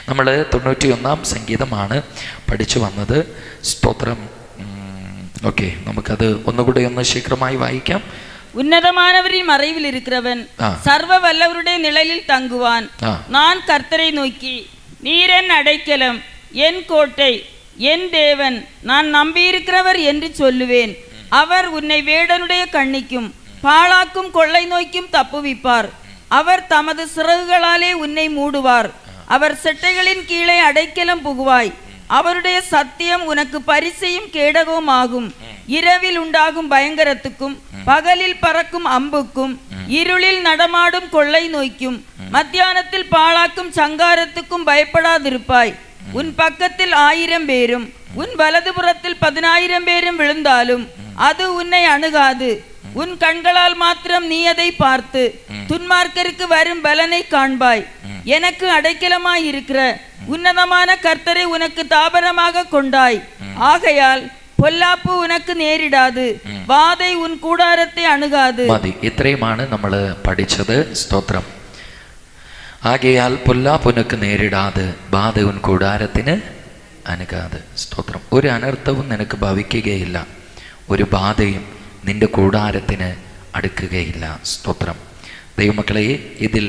നമ്മൾ 91 സംഗീതമാണ് പഠിച്ചു വന്നത്. സ്തോത്രം. ഓക്കെ, നമുക്കത് ഒന്നുകൂടെ ഒന്ന് ശീഘ്രമായി വായിക്കാം. உன்னதமானவரின் மறைவில் இருக்கிறவன் சர்வ வல்லவருடைய நிழலில் தங்குவான். நான் கர்த்தரை நோக்கி, நீர் என் அடைக்கலம், என் கோட்டை, என் தேவன், நான் நம்பியிருக்கிறவர் என்று சொல்லுவேன். அவர் உன்னை வேடனுடைய கண்ணிக்கும் பாழாக்கும் கொள்ளை நோய்க்கும் தப்புவிப்பார். அவர் தமது சிறகுகளாலே உன்னை மூடுவார். அவர் செட்டைகளின் கீழே அடைக்கலம் புகுவாய். அவருடைய சத்தியம் உனக்கு பரிசையும் கேடகமும் ஆகும். இரவில் உண்டாகும் பயங்கரத்துக்கும் பகலில் பறக்கும் அம்புக்கும் இருளில் நடமாடும் கொள்ளை நோய்க்கும் மத்தியானத்தில் பாழாக்கும் சங்காரத்துக்கும் பயப்படாதிருப்பாய். உன் பக்கத்தில் 1000 பேரும் உன் வலதுபுறத்தில் 10,000 பேரும் விழுந்தாலும் அது உன்னை அணுகாது. உன் கண்களால் மாத்திரம் நீ அதை பார்த்து துன்மார்க்கருக்கு வரும் பலனை காண்பாய். எனக்கு அடைக்கலமாய் இருக்கிற உன்னதமான கர்த்தரை உனக்கு தாபரமாக கொண்டாய். ஆகையால் പൊല്ലാപ്പ് ഉനക്ക് നേരിടാതെ, വാதை ഉൻ കൂടാരത്തെ അണുകാതെ. മതി, ഇത്രയുമാണ് നമ്മൾ പഠിച്ചത്. സ്തോത്രം. ആകയാൽ പൊല്ലാപ്പ് ഉനക്ക് നേരിടാതെ, ബാധ ഉൻ കൂടാരത്തിന് അണുകാതെ. സ്തോത്രം. ഒരു അനർത്ഥവും നിനക്ക് ഭവിക്കുകയില്ല, ഒരു ബാധയും നിന്റെ കൂടാരത്തിന് അടുക്കുകയില്ല. സ്തോത്രം. ദൈവമക്കളെ, ഇതിൽ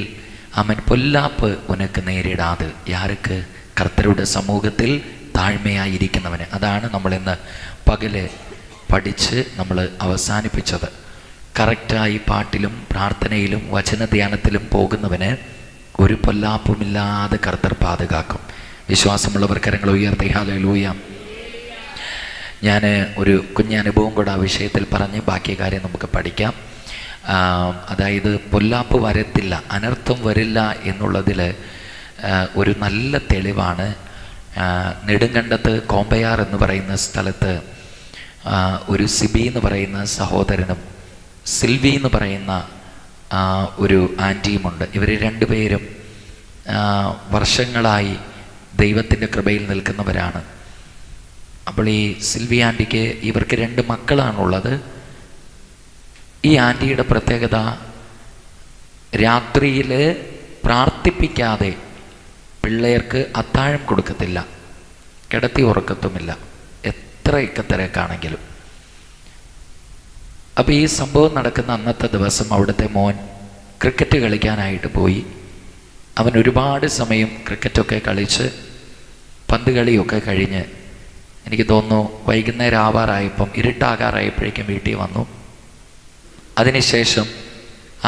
അവൻ പൊല്ലാപ്പ് ഉനക്ക് നേരിടാതെ, യാർക്ക്? കർത്തരുടെ സമൂഹത്തിൽ താഴ്മയായിരിക്കുന്നവന്. അതാണ് നമ്മളിന്ന് പകല് പഠിച്ച് നമ്മൾ അവസാനിപ്പിച്ചത്. കറക്റ്റായി പാട്ടിലും പ്രാർത്ഥനയിലും വചനധ്യാനത്തിലും പോകുന്നവന് ഒരു പൊല്ലാപ്പുമില്ലാതെ കർത്തർ പാതുകാക്കും. വിശ്വാസമുള്ളവർ കരങ്ങൾ ഉയർത്തി ഹല്ലേലൂയ. ഞാൻ ഒരു കുഞ്ഞനുഭവം കൂടെ ആ വിഷയത്തിൽ പറഞ്ഞ് ബാക്കി കാര്യം നമുക്ക് പഠിക്കാം. അതായത് പൊല്ലാപ്പ് വരത്തില്ല, അനർത്ഥം വരില്ല എന്നുള്ളതിൽ ഒരു നല്ല തെളിവാണ്. നെടുങ്കണ്ടത്ത് കോമ്പയാർ എന്ന് പറയുന്ന സ്ഥലത്ത് ഒരു സിബി എന്ന് പറയുന്ന സഹോദരനും സിൽവി എന്ന് പറയുന്ന ഒരു ആൻറ്റിയുമുണ്ട്. ഇവർ രണ്ടുപേരും വർഷങ്ങളായി ദൈവത്തിൻ്റെ കൃപയിൽ നിൽക്കുന്നവരാണ്. അപ്പോൾ ഈ സിൽവി ആൻറ്റിക്ക് ഇവർക്ക് 2 മക്കളാണുള്ളത്. ഈ ആൻറ്റിയുടെ പ്രത്യേകത, രാത്രിയിൽ പ്രാർത്ഥിപ്പിക്കാതെ പിള്ളേർക്ക് അത്താഴം കൊടുക്കത്തില്ല, കിടത്തി ഉറക്കത്തുമില്ല, എത്രയൊക്കെ തിരക്കാണെങ്കിലും. അപ്പോൾ ഈ സംഭവം നടക്കുന്ന അന്നത്തെ ദിവസം അവിടുത്തെ മോൻ ക്രിക്കറ്റ് കളിക്കാനായിട്ട് പോയി. അവൻ ഒരുപാട് സമയം ക്രിക്കറ്റൊക്കെ കളിച്ച് പന്ത് കളിയൊക്കെ കഴിഞ്ഞ് എനിക്ക് തോന്നുന്നു വൈകുന്നേരം ആവാറായപ്പം, ഇരുട്ടാകാറായപ്പോഴേക്കും വീട്ടിൽ വന്നു. അതിനുശേഷം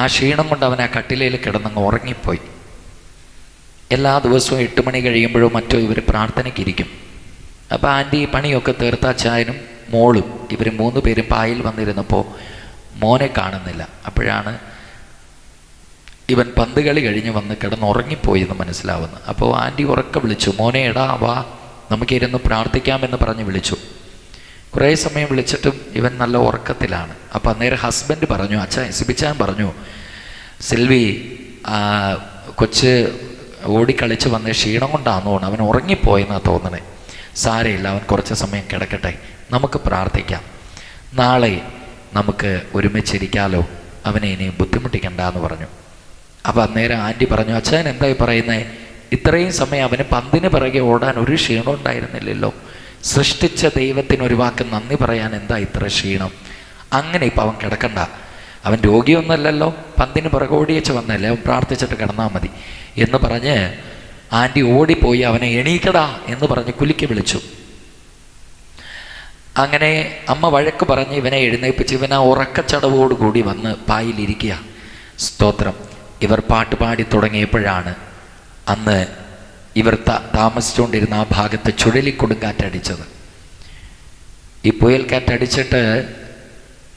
ആ ക്ഷീണം കൊണ്ട് അവൻ ആ കട്ടിലയിൽ കിടന്നങ്ങ് ഉറങ്ങിപ്പോയി. എല്ലാ ദിവസവും 8 മണി കഴിയുമ്പോഴോ മറ്റോ ഇവർ പ്രാർത്ഥനയ്ക്കിരിക്കും. അപ്പോൾ ആൻറ്റി പണിയൊക്കെ തീർത്ത അച്ചായനും മോളും ഇവർ 3 പേരും പായിൽ വന്നിരുന്നപ്പോൾ മോനെ കാണുന്നില്ല. അപ്പോഴാണ് ഇവൻ പന്ത് കളി കഴിഞ്ഞ് വന്ന് കിടന്നുറങ്ങിപ്പോയി എന്ന് മനസ്സിലാവുന്നത്. അപ്പോൾ ആൻറ്റി ഉറക്കെ വിളിച്ചു, മോനെ എടാ വാ, നമുക്കിരുന്ന് പ്രാർത്ഥിക്കാമെന്ന് പറഞ്ഞ് വിളിച്ചു. കുറേ സമയം വിളിച്ചിട്ടും ഇവൻ നല്ല ഉറക്കത്തിലാണ്. അപ്പോൾ അന്നേരം ഹസ്ബൻഡ് പറഞ്ഞു, സിബിച്ചാൻ പറഞ്ഞു, സിൽവി കൊച്ച് ഓടിക്കളിച്ച് വന്ന് ക്ഷീണം കൊണ്ടാന്ന് തോന്നുന്നു, അവൻ ഉറങ്ങിപ്പോയെന്നാണ് തോന്നണേ. സാരമില്ല, അവൻ കുറച്ച് സമയം കിടക്കട്ടെ, നമുക്ക് പ്രാർത്ഥിക്കാം, നാളെ നമുക്ക് ഒരുമിച്ചിരിക്കാലോ, അവനെ ഇനി ബുദ്ധിമുട്ടിക്കണ്ടെന്ന് പറഞ്ഞു. അപ്പോൾ അന്നേരം ആൻറ്റി പറഞ്ഞു, അച്ഛൻ എന്തായി പറയുന്നത്? ഇത്രയും സമയം അവന് പന്തിന് പിറകെ ഓടാൻ ഒരു ക്ഷീണം ഉണ്ടായിരുന്നില്ലല്ലോ. സൃഷ്ടിച്ച ദൈവത്തിന് ഒരു വാക്ക് നന്ദി പറയാൻ എന്താ ഇത്ര ക്ഷീണം? അങ്ങനെ ഇപ്പം അവൻ കിടക്കണ്ട, അവൻ രോഗിയൊന്നുമല്ലല്ലോ, പന്തിന് പിറകെ ഓടിയച്ച് വന്നല്ലേ, അവൻ പ്രാർത്ഥിച്ചിട്ട് കിടന്നാൽ മതി എന്ന് പറഞ്ഞ് ആൻറ്റി ഓടിപ്പോയി അവനെ എണീക്കടാ എന്ന് പറഞ്ഞ് കുലുക്കി വിളിച്ചു. അങ്ങനെ അമ്മ വഴക്ക് പറഞ്ഞ് ഇവനെ എഴുന്നേൽപ്പിച്ച് ഇവൻ ആ ഉറക്കച്ചടവോടുകൂടി വന്ന് പായിലിരിക്കുക. സ്തോത്രം. ഇവർ പാട്ട് പാടി തുടങ്ങിയപ്പോഴാണ് അന്ന് ഇവർ താമസിച്ചുകൊണ്ടിരുന്ന ആ ഭാഗത്ത് ചുഴലിക്കൊടുങ്കാറ്റടിച്ചത്. ഈ പുയൽക്കാറ്റടിച്ചിട്ട്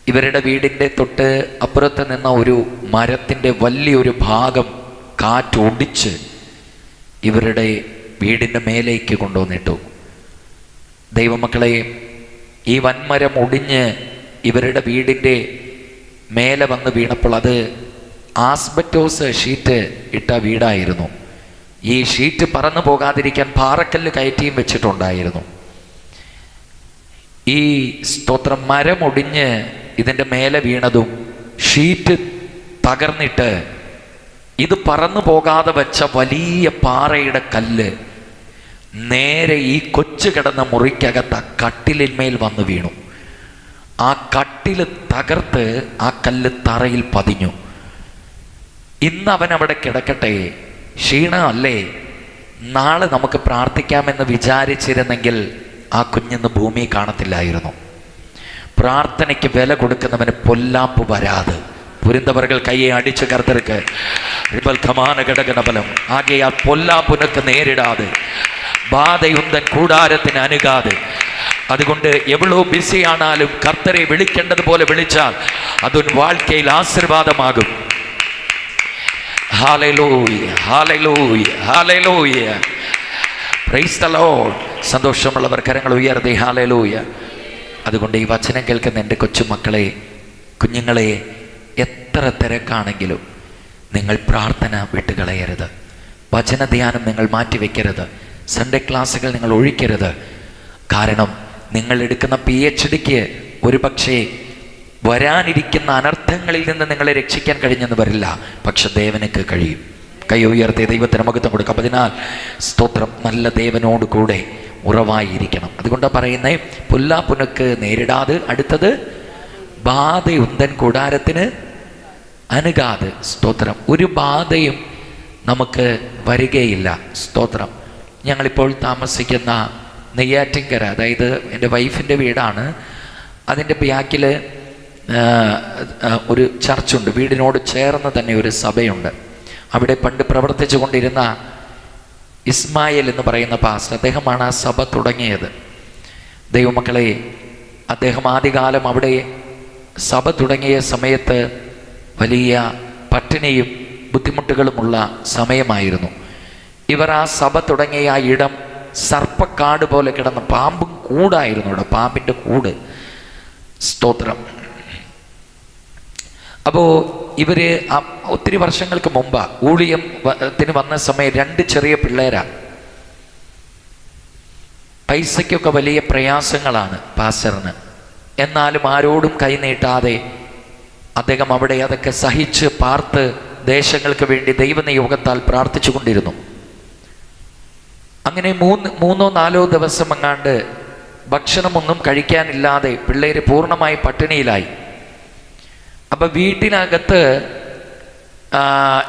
ഇവരുടെ വീടിൻ്റെ തൊട്ട് അപ്പുറത്ത് നിന്ന ഒരു മരത്തിൻ്റെ വലിയൊരു ഭാഗം കാറ്റൊടിച്ച് ഇവരുടെ വീടിൻ്റെ മേലേക്ക് കൊണ്ടുവന്നിട്ടു. ദൈവമക്കളെ, ഈ വൻമരം ഒടിഞ്ഞ് ഇവരുടെ വീടിൻ്റെ മേലെ വന്ന് വീണപ്പോൾ അത് ആസ്ബറ്റോസ് ഷീറ്റ് ഇട്ട വീടായിരുന്നു. ഈ ഷീറ്റ് പറന്നു പോകാതിരിക്കാൻ പാറക്കല്ല് കയറ്റിയും വെച്ചിട്ടുണ്ടായിരുന്നു. ഈ സ്തോത്രം മരമൊടിഞ്ഞ് ഇതിൻ്റെ മേലെ വീണതും ഷീറ്റ് തകർന്നിട്ട് ഇത് പറന്നു പോകാതെ വെച്ച വലിയ പാറയുടെ കല്ല് നേരെ ഈ കൊച്ചു കിടന്ന മുറിക്കകത്ത് ആ കട്ടിലിന്മേൽ വന്ന് വീണു. ആ കട്ടില് തകർത്ത് ആ കല്ല് തറയിൽ പതിഞ്ഞു. ഇന്ന് അവൻ അവിടെ കിടക്കട്ടെ, ക്ഷീണമല്ലേ, നാളെ നമുക്ക് പ്രാർത്ഥിക്കാമെന്ന് വിചാരിച്ചിരുന്നെങ്കിൽ ആ കുഞ്ഞിന്ന് ഭൂമി കാണത്തില്ലായിരുന്നു. പ്രാർത്ഥനയ്ക്ക് വില കൊടുക്കുന്നവന് പൊല്ലാപ്പ് വരാതെ പുരിന്തവர்கள் കൈയെ അടിച്ച് കർത്തർക്ക് കമാന ഘടകനബലം ആകെയാൽ പൊല്ലാപ്പുനക്ക് നേരിടാതെ ബാധയുന്തൻ കൂടാരത്തിന് അനുകാതെ. അതുകൊണ്ട് എവളോ ബിസിയാണാലും കർത്തരെ വിളിക്കേണ്ടതുപോലെ വിളിച്ചാൽ അതൊരു വാഴ്ക്കയിൽ ആശീർവാദമാകും. Hallelujah, hallelujah, hallelujah. Praise the Lord. സന്തോഷമുള്ളവർ കരങ്ങൾ ഉയർത്തി ഹല്ലേലൂയ. അതുകൊണ്ട് ഈ വചനം കേൾക്കുന്ന എൻ്റെ കൊച്ചുമക്കളെ, കുഞ്ഞുങ്ങളെ, എത്ര തിരക്കാണെങ്കിലും നിങ്ങൾ പ്രാർത്ഥന വിട്ടുകളയരുത്. വചനധ്യാനം നിങ്ങൾ മാറ്റിവെക്കരുത്. സൺഡേ ക്ലാസ്സുകൾ നിങ്ങൾ ഒഴിക്കരുത്. കാരണം നിങ്ങൾ എടുക്കുന്ന PhDക്ക് ഒരു പക്ഷേ വരാനിരിക്കുന്ന അനർത്ഥങ്ങളിൽ നിന്ന് നിങ്ങളെ രക്ഷിക്കാൻ കഴിഞ്ഞെന്ന് വരില്ല, പക്ഷെ ദേവനക്ക് കഴിയും. കൈ ഉയർത്തി ദൈവത്തിന് മഹത്വം കൊടുക്കാം. അതിനാൽ സ്തോത്രം, നല്ല ദേവനോട് കൂടെ ഉറവായിരിക്കണം. അതുകൊണ്ടാണ് പറയുന്നത്, പൊല്ലാപ്പുനക്ക് നേരിടാതെ. അടുത്തത്, ബാധയുന്തൻ കൂടാരത്തിന് അനുകാതെ. സ്തോത്രം. ഒരു ബാധയും നമുക്ക് വരികയില്ല. സ്തോത്രം. ഞങ്ങളിപ്പോൾ താമസിക്കുന്ന നെയ്യാറ്റിൻകര, അതായത് എൻ്റെ വൈഫിൻ്റെ വീടാണ്. അതിൻ്റെ ബാക്കിൽ ഒരു ചർച്ചുണ്ട്. വീടിനോട് ചേർന്ന് തന്നെ ഒരു സഭയുണ്ട്. അവിടെ പണ്ട് പ്രവർത്തിച്ചു കൊണ്ടിരുന്ന ഇസ്മായിൽ എന്ന് പറയുന്ന പാസ്റ്റർ, അദ്ദേഹമാണ് ആ സഭ തുടങ്ങിയത്. ദൈവമക്കളെ, അദ്ദേഹം ആദ്യകാലം അവിടെ സഭ തുടങ്ങിയ സമയത്ത് വലിയ പട്ടിണിയും ബുദ്ധിമുട്ടുകളുമുള്ള സമയമായിരുന്നു. ഇവർ ആ സഭ തുടങ്ങിയ ആ ഇടം സർപ്പക്കാട് പോലെ കിടന്ന പാമ്പും കൂടായിരുന്നു അവിടെ, പാമ്പിൻ്റെ കൂട്. സ്തോത്രം. അപ്പോൾ ഇവർ ഒത്തിരി വർഷങ്ങൾക്ക് മുമ്പ് ഊഴിയത്തിന് വന്ന സമയം 2 ചെറിയ പിള്ളേരാ. പൈസയ്ക്കൊക്കെ വലിയ പ്രയാസങ്ങളാണ് പാസ്റ്ററിന്. എന്നാലും ആരോടും കൈനീട്ടാതെ അദ്ദേഹം അവിടെ അതൊക്കെ സഹിച്ച് പാർത്ത് ദേശങ്ങൾക്ക് വേണ്ടി ദൈവനിയോഗത്താൽ പ്രാർത്ഥിച്ചു കൊണ്ടിരുന്നു. അങ്ങനെ 3-4 ദിവസം എങ്ങാണ്ട് ഭക്ഷണമൊന്നും കഴിക്കാനില്ലാതെ പിള്ളേര് പൂർണ്ണമായി പട്ടിണിയിലായി. അപ്പം വീട്ടിനകത്ത്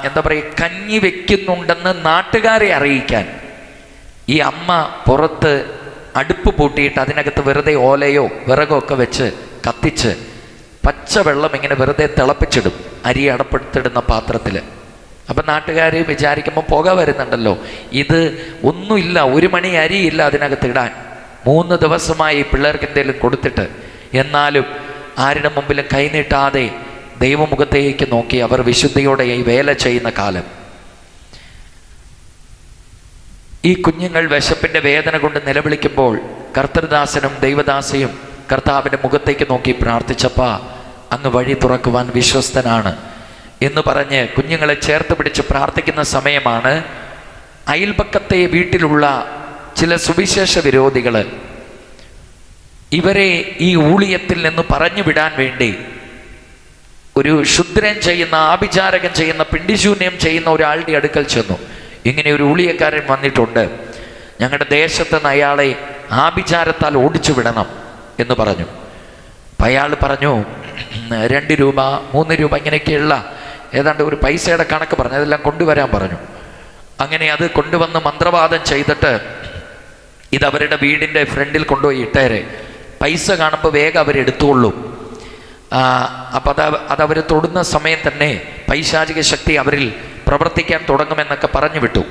എന്താ പറയുക, കഞ്ഞി വെക്കുന്നുണ്ടെന്ന് നാട്ടുകാരെ അറിയിക്കാൻ ഈ അമ്മ പുറത്ത് അടുപ്പ് പൂട്ടിയിട്ട് അതിനകത്ത് വെറുതെ ഓലയോ വിറകോ ഒക്കെ വെച്ച് കത്തിച്ച് പച്ചവെള്ളം ഇങ്ങനെ വെറുതെ തിളപ്പിച്ചിടും, അരി അടപ്പെടുത്തിടുന്ന പാത്രത്തിൽ. അപ്പം നാട്ടുകാർ വിചാരിക്കുമ്പോൾ പുക വരുന്നുണ്ടല്ലോ, ഇത് ഒന്നുമില്ല, 1 മണി അരിയില്ല അതിനകത്ത് ഇടാൻ. 3 ദിവസമായി പിള്ളേർക്ക് എന്തെങ്കിലും കൊടുത്തിട്ട്. എന്നാലും ആരുടെ മുമ്പിലും കൈനീട്ടാതെ ദൈവമുഖത്തേക്ക് നോക്കി അവർ വിശുദ്ധിയോടെ ഈ വേല ചെയ്യുന്ന കാലം. ഈ കുഞ്ഞുങ്ങൾ വിശപ്പിൻ്റെ വേദന കൊണ്ട് നിലവിളിക്കുമ്പോൾ കർത്തൃദാസനും ദൈവദാസയും കർത്താവിൻ്റെ മുഖത്തേക്ക് നോക്കി പ്രാർത്ഥിച്ചപ്പാ, അങ്ങ് വഴി തുറക്കുവാൻ വിശ്വസ്തനാണ് എന്ന് പറഞ്ഞ് കുഞ്ഞുങ്ങളെ ചേർത്ത് പിടിച്ച് പ്രാർത്ഥിക്കുന്ന സമയമാണ് അയൽപക്കത്തെ വീട്ടിലുള്ള ചില സുവിശേഷ വിരോധികൾ ഇവരെ ഈ ഊഴിയത്തിൽ നിന്ന് പറഞ്ഞു വിടാൻ വേണ്ടി ഒരു ക്ഷുദ്രൻ ചെയ്യുന്ന, ആഭിചാരകൻ ചെയ്യുന്ന, പിണ്ടിശൂന്യം ചെയ്യുന്ന ഒരാളുടെ അടുക്കൽ ചെന്നു. ഇങ്ങനെ ഒരു ഊഴിയക്കാരൻ വന്നിട്ടുണ്ട്, ഞങ്ങളുടെ ദേശത്ത് നിന്ന് അയാളെ ആഭിചാരത്താൽ ഓടിച്ചു വിടണം എന്ന് പറഞ്ഞു. അപ്പം അയാൾ പറഞ്ഞു 2 രൂപ 3 രൂപ ഇങ്ങനെയൊക്കെയുള്ള ഏതാണ്ട് ഒരു പൈസയുടെ കണക്ക് പറഞ്ഞു, അതെല്ലാം കൊണ്ടുവരാൻ പറഞ്ഞു. അങ്ങനെ അത് കൊണ്ടുവന്ന് മന്ത്രവാദം ചെയ്തിട്ട് ഇതവരുടെ വീടിൻ്റെ ഫ്രണ്ടിൽ കൊണ്ടുപോയി ഇട്ടേരെ, പൈസ കാണുമ്പോൾ വേഗം അവരെടുത്തുകൊള്ളും. അപ്പം അതവർ തൊടുന്ന സമയം തന്നെ പൈശാചിക ശക്തി അവരിൽ പ്രവർത്തിക്കാൻ തുടങ്ങുമെന്നൊക്കെ പറഞ്ഞു വിട്ടു.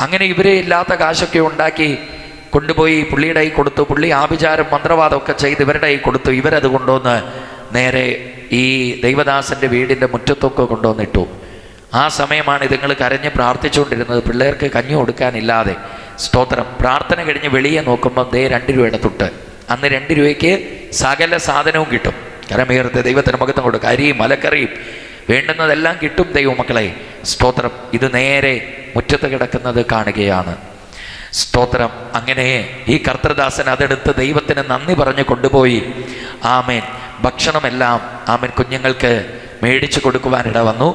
അങ്ങനെ ഇവരെ ഇല്ലാത്ത കാശൊക്കെ ഉണ്ടാക്കി കൊണ്ടുപോയി പുള്ളിയുടെ കൈ കൊടുത്തു. പുള്ളി ആഭിചാരം മന്ത്രവാദമൊക്കെ ചെയ്ത് ഇവരുടെ കൈ കൊടുത്തു. ഇവരത് കൊണ്ടുവന്ന് നേരെ ഈ ദൈവദാസൻ്റെ വീടിൻ്റെ മുറ്റത്തൊക്കെ കൊണ്ടുവന്നിട്ടു. ആ സമയമാണ് ഇതുങ്ങൾ കരഞ്ഞ് പ്രാർത്ഥിച്ചുകൊണ്ടിരുന്നത്, പിള്ളേർക്ക് കഞ്ഞി കൊടുക്കാനില്ലാതെ. സ്തോത്രം. പ്രാർത്ഥന കഴിഞ്ഞ് വെളിയെ നോക്കുമ്പം 2 രൂപയുടെ തുട്ട്. അന്ന് 2 രൂപയ്ക്ക് സകല സാധനവും കിട്ടും. കരമേർത്ത് ദൈവത്തിന് മഹത്വം കൊടുക്കുക. അരിയും മലക്കറിയും വേണ്ടുന്നതെല്ലാം കിട്ടും ദൈവമക്കളെ. സ്തോത്രം. ഇത് നേരെ മുറ്റത്ത് കിടക്കുന്നത് കാണുകയാണ്. സ്തോത്രം. അങ്ങനെ ഈ കർത്തൃദാസൻ അതെടുത്ത് ദൈവത്തിന് നന്ദി പറഞ്ഞ് കൊണ്ടുപോയി. ആമേൻ. ഭക്ഷണമെല്ലാം ആമേൻ കുഞ്ഞുങ്ങൾക്ക് മേടിച്ചു കൊടുക്കുവാനിട വന്നു.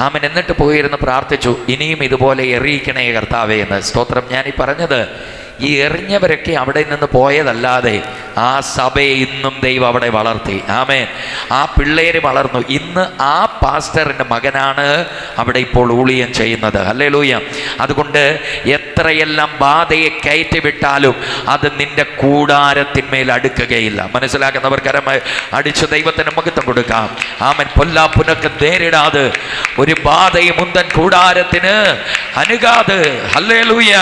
ആമൻ. എന്നിട്ട് പോയിരുന്ന് പ്രാർത്ഥിച്ചു, ഇനിയും ഇതുപോലെ എറിയിക്കണേ കർത്താവേ എന്ന്. സ്തോത്രം. ഞാനീ പറഞ്ഞത്, ഈ എറിഞ്ഞവരൊക്കെ അവിടെ നിന്ന് പോയതല്ലാതെ ആ സഭയെ ഇന്നും ദൈവം അവിടെ വളർത്തി. ആമേൻ. ആ പിള്ളേര് വളർന്നു. ഇന്ന് ആ പാസ്റ്ററിൻ്റെ മകനാണ് അവിടെ ഇപ്പോൾ ഊഴിയം ചെയ്യുന്നത്. ഹല്ലേലൂയ. അതുകൊണ്ട് എത്രയെല്ലാം ബാധയെ കയറ്റി വിട്ടാലും അത് നിന്റെ കൂടാരത്തിന്മേൽ അടുക്കുകയില്ല. മനസ്സിലാക്കുന്നവർ കരമായി അടിച്ച് ദൈവത്തിന് മഹത്വം കൊടുക്കാം. ആമൻ. പൊല്ലാപ്പുനൊക്കെ നേരിടാതെ ഒരു ബാധയും മുന്തൻ കൂടാരത്തിന് അനുകാതെ. ഹല്ലേലൂയ.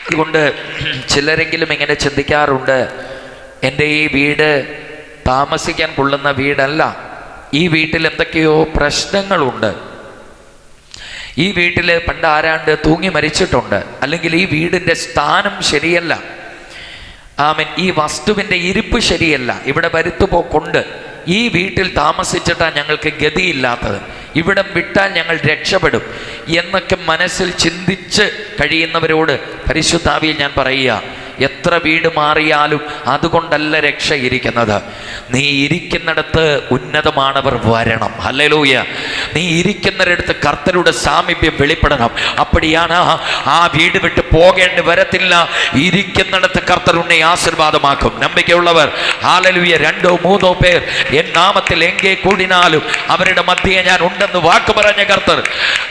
അതുകൊണ്ട് ചിലരെങ്കിലും ഇങ്ങനെ ചിന്തിക്കാറുണ്ട്, എൻ്റെ ഈ വീട് താമസിക്കാൻ കൊള്ളുന്ന വീടല്ല, ഈ വീട്ടിൽ എന്തൊക്കെയോ പ്രശ്നങ്ങളുണ്ട്, ഈ വീട്ടിൽ പണ്ട് ആരാണ്ട് തൂങ്ങി മരിച്ചിട്ടുണ്ട്, അല്ലെങ്കിൽ ഈ വീടിൻ്റെ സ്ഥാനം ശരിയല്ല, ആമൻ, ഈ വസ്തുവിൻ്റെ ഇരിപ്പ് ശരിയല്ല, ഇവിടെ വരുത്തുപോക്കുണ്ട്, ഈ വീട്ടിൽ താമസിച്ചിട്ടാണ് ഞങ്ങൾക്ക് ഗതിയില്ലാത്തത്, ഇവിടം വിട്ടാൽ ഞങ്ങൾ രക്ഷപ്പെടും എന്നൊക്കെ മനസ്സിൽ ചിന്തിച്ച് കഴിയുന്നവരോട് പരിശുദ്ധാവിയിൽ ഞാൻ പറയുക, എത്ര വീട് മാറിയാലും അതുകൊണ്ടല്ല രക്ഷ ഇരിക്കുന്നത്. നീ ഇരിക്കുന്നിടത്ത് ഉന്നതമാണവർ വരണം. ഹല്ലേലൂയ. നീ ഇരിക്കുന്നിടത്ത് കർത്തരുടെ സാമീപ്യം വെളിപ്പെടണം. അപ്പടിയാണ് ആ വീട് വിട്ട് പോകേണ്ടി വരത്തില്ല. ഇരിക്കുന്നിടത്ത് കർത്തർ ഉന്നെ ആശീർവാദമാക്കും. നമ്പിക്കയുള്ളവർ ഹല്ലേലൂയ. 2-3 പേർ എൻ നാമത്തിൽ എங்கே കൂടിനാലും അവരുടെ മധ്യേ ഞാൻ ഉണ്ടെന്ന് വാക്ക് പറഞ്ഞ കർത്തർ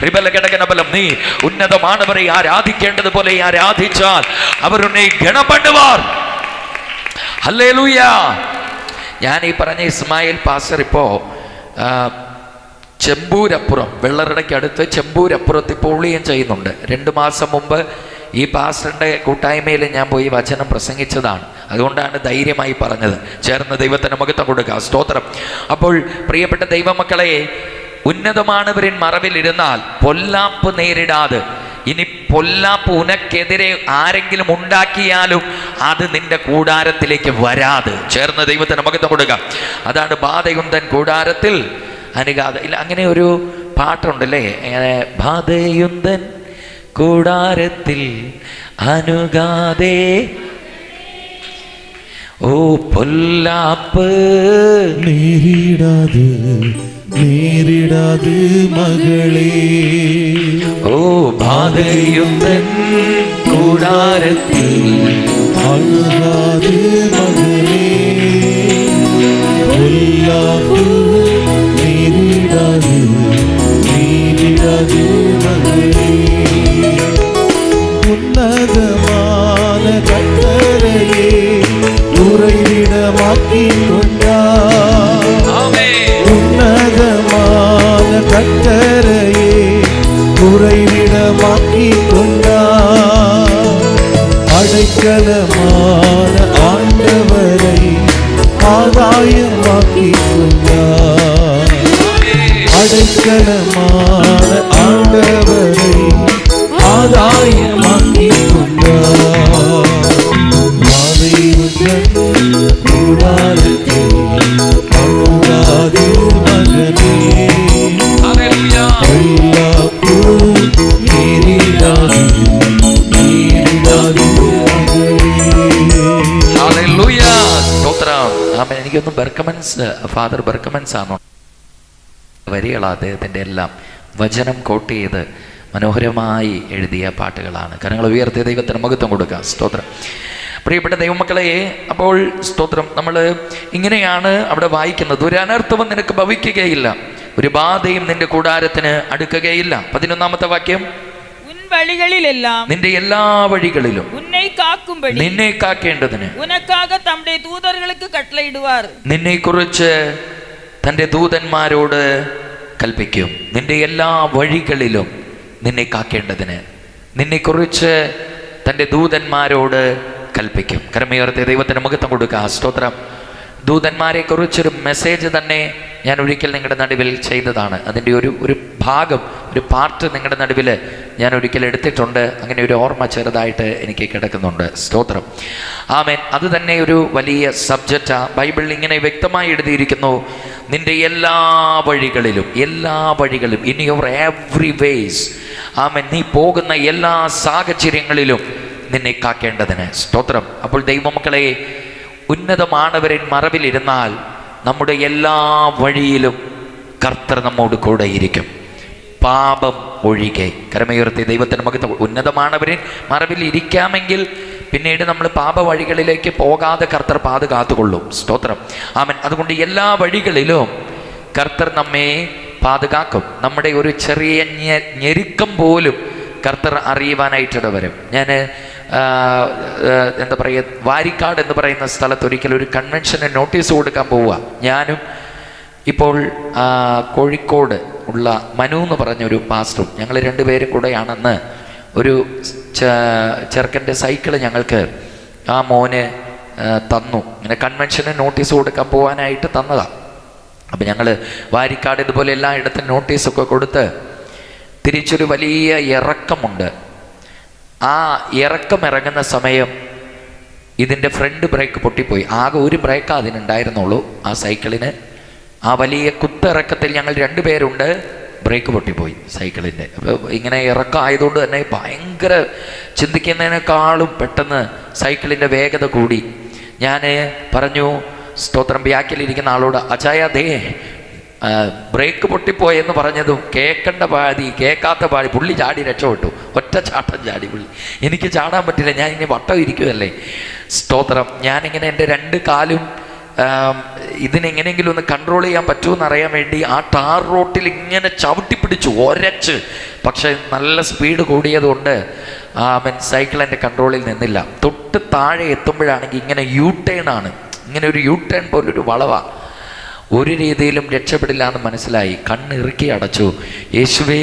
റിബല കിടക്കനബലം. നീ ഉന്നതമാണവരെ ആരാധിക്കേണ്ടതുപോലെ ആരാധിച്ചാൽ അവരുന്നെ ഗണപണ്ടുവാർ. ഹല്ലേലൂയ. ഞാൻ ഈ പറഞ്ഞ ഇസ്മായിൽ പാസ്റ്റർ ഇപ്പോൾ ചെമ്പൂരപ്പുറം, വെള്ളറടയ്ക്കടുത്ത് ചെമ്പൂരപ്പുറത്ത് ഇപ്പോൾ ഊഴിയം ചെയ്യുന്നുണ്ട്. 2 മാസം മുമ്പ് ഈ പാസ്റ്ററിൻ്റെ കൂട്ടായ്മയിൽ ഞാൻ പോയി വചനം പ്രസംഗിച്ചതാണ്. അതുകൊണ്ടാണ് ധൈര്യമായി പറഞ്ഞത്. ചേർന്ന് ദൈവത്തിന് മഹത്വം കൊടുക്കുക. സ്തോത്രം. അപ്പോൾ പ്രിയപ്പെട്ട ദൈവമക്കളെ, ഉന്നതമാണവരിൻ മറവിലിരുന്നാൽ പൊല്ലാപ്പ് നേരിടാതെ, ഇനി പൊല്ലാപ്പ് ഉനക്കെതിരെ ആരെങ്കിലും ഉണ്ടാക്കിയാലും അത് നിന്റെ കൂടാരത്തിലേക്ക് വരാതെ, ചേർന്ന് ദൈവത്തിന് മഹത്വം കൊടുക്കുക. അതാണ് ബാധയുന്തൻ കൂടാരത്തിൽ അനുകാതെ. ഇല്ല, അങ്ങനെ ഒരു പാട്ടുണ്ടല്ലേ, ബാധയുന്തൻ കൂടാരത്തിൽ അനുകാതെ, ഓ പൊല്ലാപ്പ് നേരിടാതെ നേരിടാതെ മകളെ, ഓ ബാധയുന്തൻ കൂടാരത്തിൽ അനുകാതെ മകളെ, പൊല്ലാപ്പ് നേരിടാതെ നേരിടാതെ മകളെ, ഉന്നതமான കർത്തരയെ ഉറവിടമാക്കിക്കൊണ്ടാർ, ഉന്നതமான கர்த்தரையே உறைவிடமாக்கிக்கொண்டார், அடைக்கலமான ஆண்டவரை ஆதாயமாக்கிக்கொண்டார், அடைக்கலமான ஆண்டவரை ஆதாயமாக்கிக்கொண்டார். എനിക്കൊന്നും ബർക്കമൻസ്, ഫാദർ ബർക്കമൻസ് ആണോ വരികളാണ് അദ്ദേഹത്തിൻ്റെ എല്ലാം വചനം കോട്ട് ചെയ്ത് മനോഹരമായി എഴുതിയ പാട്ടുകളാണ്. കരങ്ങൾ ഉയർത്തിയ ദൈവത്തിന് മഹത്വം കൊടുക്കുക. സ്തോത്രം. പ്രിയപ്പെട്ട ദൈവമക്കളെ, അപ്പോൾ സ്തോത്രം, നമ്മൾ ഇങ്ങനെയാണ് അവിടെ വായിക്കുന്നത്. ഒരു അനർത്ഥവും നിനക്ക് ഭവിക്കുകയില്ല, ഒരു ബാധയും നിന്റെ കൂടാരത്തിന് അടുക്കുകയില്ല. 11-ാമത്തെ വാക്യം, വഴികളിലെല്ലാം നിന്റെ എല്ലാ വഴികളിലും നിന്നെ കാക്കേണ്ടതിന് തന്റെ ദൂതർക്ക് കട്ടളയിടുവാർ, നിന്നെ കുറിച്ച് തന്റെ ദൂതന്മാരോട് കൽപ്പിക്കും. നിന്റെ എല്ലാ വഴികളിലും നിന്നെ കാക്കേണ്ടതിന് നിന്നെ കുറിച്ച് തന്റെ ദൂതന്മാരോട് കൽപ്പിക്കും. കരമേർത്തിയ ദൈവത്തിന് മഹത്വം കൊടുക്കുക. സ്തോത്രം. ദൂതന്മാരെ കുറിച്ചൊരു മെസ്സേജ് തന്നെ ഞാൻ ഒരിക്കൽ നിങ്ങളുടെ നടുവിൽ ചെയ്തതാണ്. അതിൻ്റെ ഒരു ഭാഗം, ഒരു പാർട്ട് നിങ്ങളുടെ നടുവിൽ ഞാൻ ഒരിക്കൽ എടുത്തിട്ടുണ്ട്. അങ്ങനെ ഒരു ഓർമ്മ ചെറുതായിട്ട് എനിക്ക് കിടക്കുന്നുണ്ട്. സ്തോത്രം. ആമേൻ. അത് തന്നെ ഒരു വലിയ സബ്ജക്റ്റാണ്. ബൈബിളിൽ ഇങ്ങനെ വ്യക്തമായി എഴുതിയിരിക്കുന്നു, നിന്റെ എല്ലാ വഴികളിലും, എല്ലാ വഴികളും, ഇൻ യുവർ എവ്രി വേസ്. ആമേൻ. നീ പോകുന്ന എല്ലാ സാഹചര്യങ്ങളിലും നിന്നെ കാക്കേണ്ടതിന്. സ്തോത്രം. അപ്പോൾ ദൈവമക്കളെ, ഉന്നതമാണവരിൻ മറവിലിരുന്നാൽ നമ്മുടെ എല്ലാ വഴിയിലും കർത്തർ നമ്മോട് കൂടെ ഇരിക്കും. പാപം ഒഴികെ. കരമയുയർത്തി ദൈവത്തിന് മകത്വം. ഉന്നതമാണവരിൽ മറവിൽ ഇരിക്കാമെങ്കിൽ പിന്നീട് നമ്മൾ പാപ വഴികളിലേക്ക് പോകാതെ കർത്തർ കാത്തുകൊള്ളും. സ്തോത്രം. ആമേൻ. അതുകൊണ്ട് എല്ലാ വഴികളിലും കർത്തർ നമ്മെ പാതുകാക്കും. നമ്മുടെ ഒരു ചെറിയ ഞെരുക്കം പോലും കർത്തർ അറിയുവാനായിട്ടിട വരും. ഞാൻ എന്താ പറയുക, വാരിക്കാട് എന്ന് പറയുന്ന സ്ഥലത്ത് ഒരിക്കലും ഒരു കൺവെൻഷന് നോട്ടീസ് കൊടുക്കാൻ പോവുക. ഞാനും ഇപ്പോൾ കോഴിക്കോട് ഉള്ള മനു എന്ന് പറഞ്ഞൊരു പാസ്റ്ററും ഞങ്ങൾ രണ്ടുപേരും കൂടെയാണെന്ന് ഒരു ചെറുക്കൻ്റെ സൈക്കിള് ഞങ്ങൾക്ക് ആ മോന് തന്നു. ഇങ്ങനെ കൺവെൻഷന് നോട്ടീസ് കൊടുക്കാൻ പോകാനായിട്ട് തന്നതാണ്. അപ്പം ഞങ്ങൾ വാരിക്കാട് ഇതുപോലെ എല്ലായിടത്തും നോട്ടീസൊക്കെ കൊടുത്ത് തിരിച്ചൊരു വലിയ ഇറക്കമുണ്ട്. ആ ഇറക്കം ഇറങ്ങുന്ന സമയം ഇതിൻ്റെ ഫ്രണ്ട് ബ്രേക്ക് പൊട്ടിപ്പോയി. ആകെ ഒരു ബ്രേക്കാണ് അതിനുണ്ടായിരുന്നുള്ളൂ ആ സൈക്കിളിന്. ആ വലിയ കുത്തിറക്കത്തിൽ ഞങ്ങൾ രണ്ടുപേരുണ്ട്, ബ്രേക്ക് പൊട്ടിപ്പോയി സൈക്കിളിൻ്റെ. അപ്പോൾ ഇങ്ങനെ ഇറക്കം ആയതുകൊണ്ട് തന്നെ ഭയങ്കര ചിന്തിക്കുന്നതിനേക്കാളും പെട്ടെന്ന് സൈക്കിളിൻ്റെ വേഗത കൂടി. ഞാൻ പറഞ്ഞു, സ്തോത്രം, ബാക്കിലിരിക്കുന്ന ആളോട്, അച്ചായ ദേ ബ്രേക്ക് പൊട്ടിപ്പോയെന്ന് പറഞ്ഞതും കേൾക്കാത്ത പാടി പുള്ളി ചാടി രക്ഷപ്പെട്ടു. ഒറ്റ ചാട്ടം ചാടി പുള്ളി. എനിക്ക് ചാടാൻ പറ്റില്ല, ഞാൻ ഇനി വട്ടം ഇരിക്കുമല്ലേ. സ്തോത്രം. ഞാനിങ്ങനെ എൻ്റെ രണ്ട് കാലും ഇതിനെങ്ങനെയെങ്കിലും ഒന്ന് കൺട്രോൾ ചെയ്യാൻ പറ്റുമെന്ന് അറിയാൻ വേണ്ടി ആ ടാർ റോട്ടിൽ ഇങ്ങനെ ചവിട്ടിപ്പിടിച്ചു ഒരച്ച്. പക്ഷെ നല്ല സ്പീഡ് കൂടിയതുകൊണ്ട് സൈക്കിൾ എൻ്റെ കൺട്രോളിൽ നിന്നില്ല. തൊട്ട് താഴെ എത്തുമ്പോഴാണെങ്കിൽ ഇങ്ങനെ യു-ടേൺ ആണ്. ഇങ്ങനെ ഒരു യു-ടേൺ പോലൊരു വളവാണ്. ഒരു രീതിയിലും രക്ഷപ്പെടില്ല എന്ന് മനസ്സിലായി. കണ്ണിറുക്കി അടച്ചു. യേശുവേ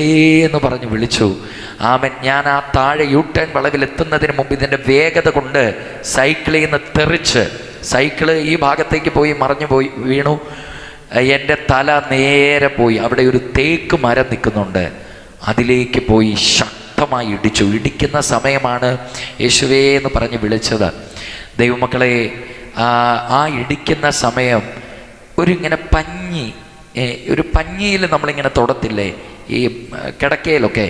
എന്ന് പറഞ്ഞ് വിളിച്ചു. ആമൻ. ഞാൻ ആ താഴെ യു-ടേൺ വളവിലെത്തുന്നതിന് മുമ്പ് ഇതിൻ്റെ വേഗത കൊണ്ട് സൈക്കിളിൽ നിന്ന് തെറിച്ച് സൈക്കിള് ഈ ഭാഗത്തേക്ക് പോയി മറിഞ്ഞു പോയി വീണു. എൻ്റെ തല നേരെ പോയി അവിടെ ഒരു തേക്ക് മരം നിൽക്കുന്നുണ്ട്, അതിലേക്ക് പോയി ശക്തമായി ഇടിച്ചു. ഇടിക്കുന്ന സമയമാണ് യേശുവേ എന്ന് പറഞ്ഞ് വിളിച്ചത്. ദൈവമക്കളെ, ആ ഇടിക്കുന്ന സമയം ഇങ്ങനെ ഒരു പഞ്ഞിയിൽ നമ്മളിങ്ങനെ തൊടത്തില്ലേ ഈ കിടക്കയിലൊക്കെ,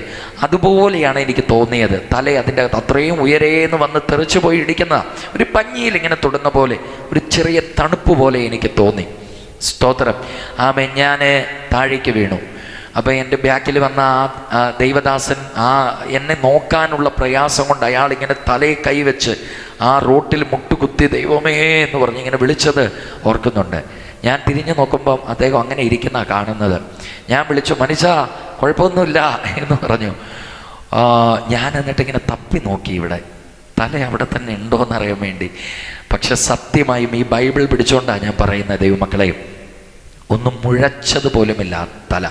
അതുപോലെയാണ് എനിക്ക് തോന്നിയത്. തല അതിൻ്റെ അത്രയും ഉയരേന്ന് വന്ന് തെറിച്ചു പോയി ഇടിക്കുന്ന ഒരു പഞ്ഞിയിൽ ഇങ്ങനെ തൊടുന്ന പോലെ ഒരു ചെറിയ തണുപ്പ് പോലെ എനിക്ക് തോന്നി. സ്തോത്രം. ആമേ. ഞാൻ താഴേക്ക് വീണു. അപ്പോൾ എൻ്റെ ബാക്കിൽ വന്ന ആ ദൈവദാസൻ എന്നെ നോക്കാനുള്ള പ്രയാസം കൊണ്ട് അയാളിങ്ങനെ തലയെ കൈവച്ച് ആ റോട്ടിൽ മുട്ടുകുത്തി ദൈവമേ എന്ന് പറഞ്ഞ് ഇങ്ങനെ വിളിച്ചത് ഓർക്കുന്നുണ്ട്. ഞാൻ തിരിഞ്ഞു നോക്കുമ്പം അദ്ദേഹം അങ്ങനെ ഇരിക്കുന്ന കാണുന്നത്. ഞാൻ വിളിച്ചു, മനുഷ്യ കുഴപ്പമൊന്നുമില്ല എന്ന് പറഞ്ഞു. ഞാൻ എന്നിട്ട് ഇങ്ങനെ തപ്പി നോക്കി ഇവിടെ തല അവിടെ തന്നെ ഉണ്ടോയെന്ന് അറിയാൻ വേണ്ടി. പക്ഷെ സത്യമായും ഈ ബൈബിൾ പിടിച്ചുകൊണ്ടാണ് ഞാൻ പറയുന്നത് ദൈവമക്കളെയും, ഒന്നും മുഴച്ചതുപോലുമില്ല തല.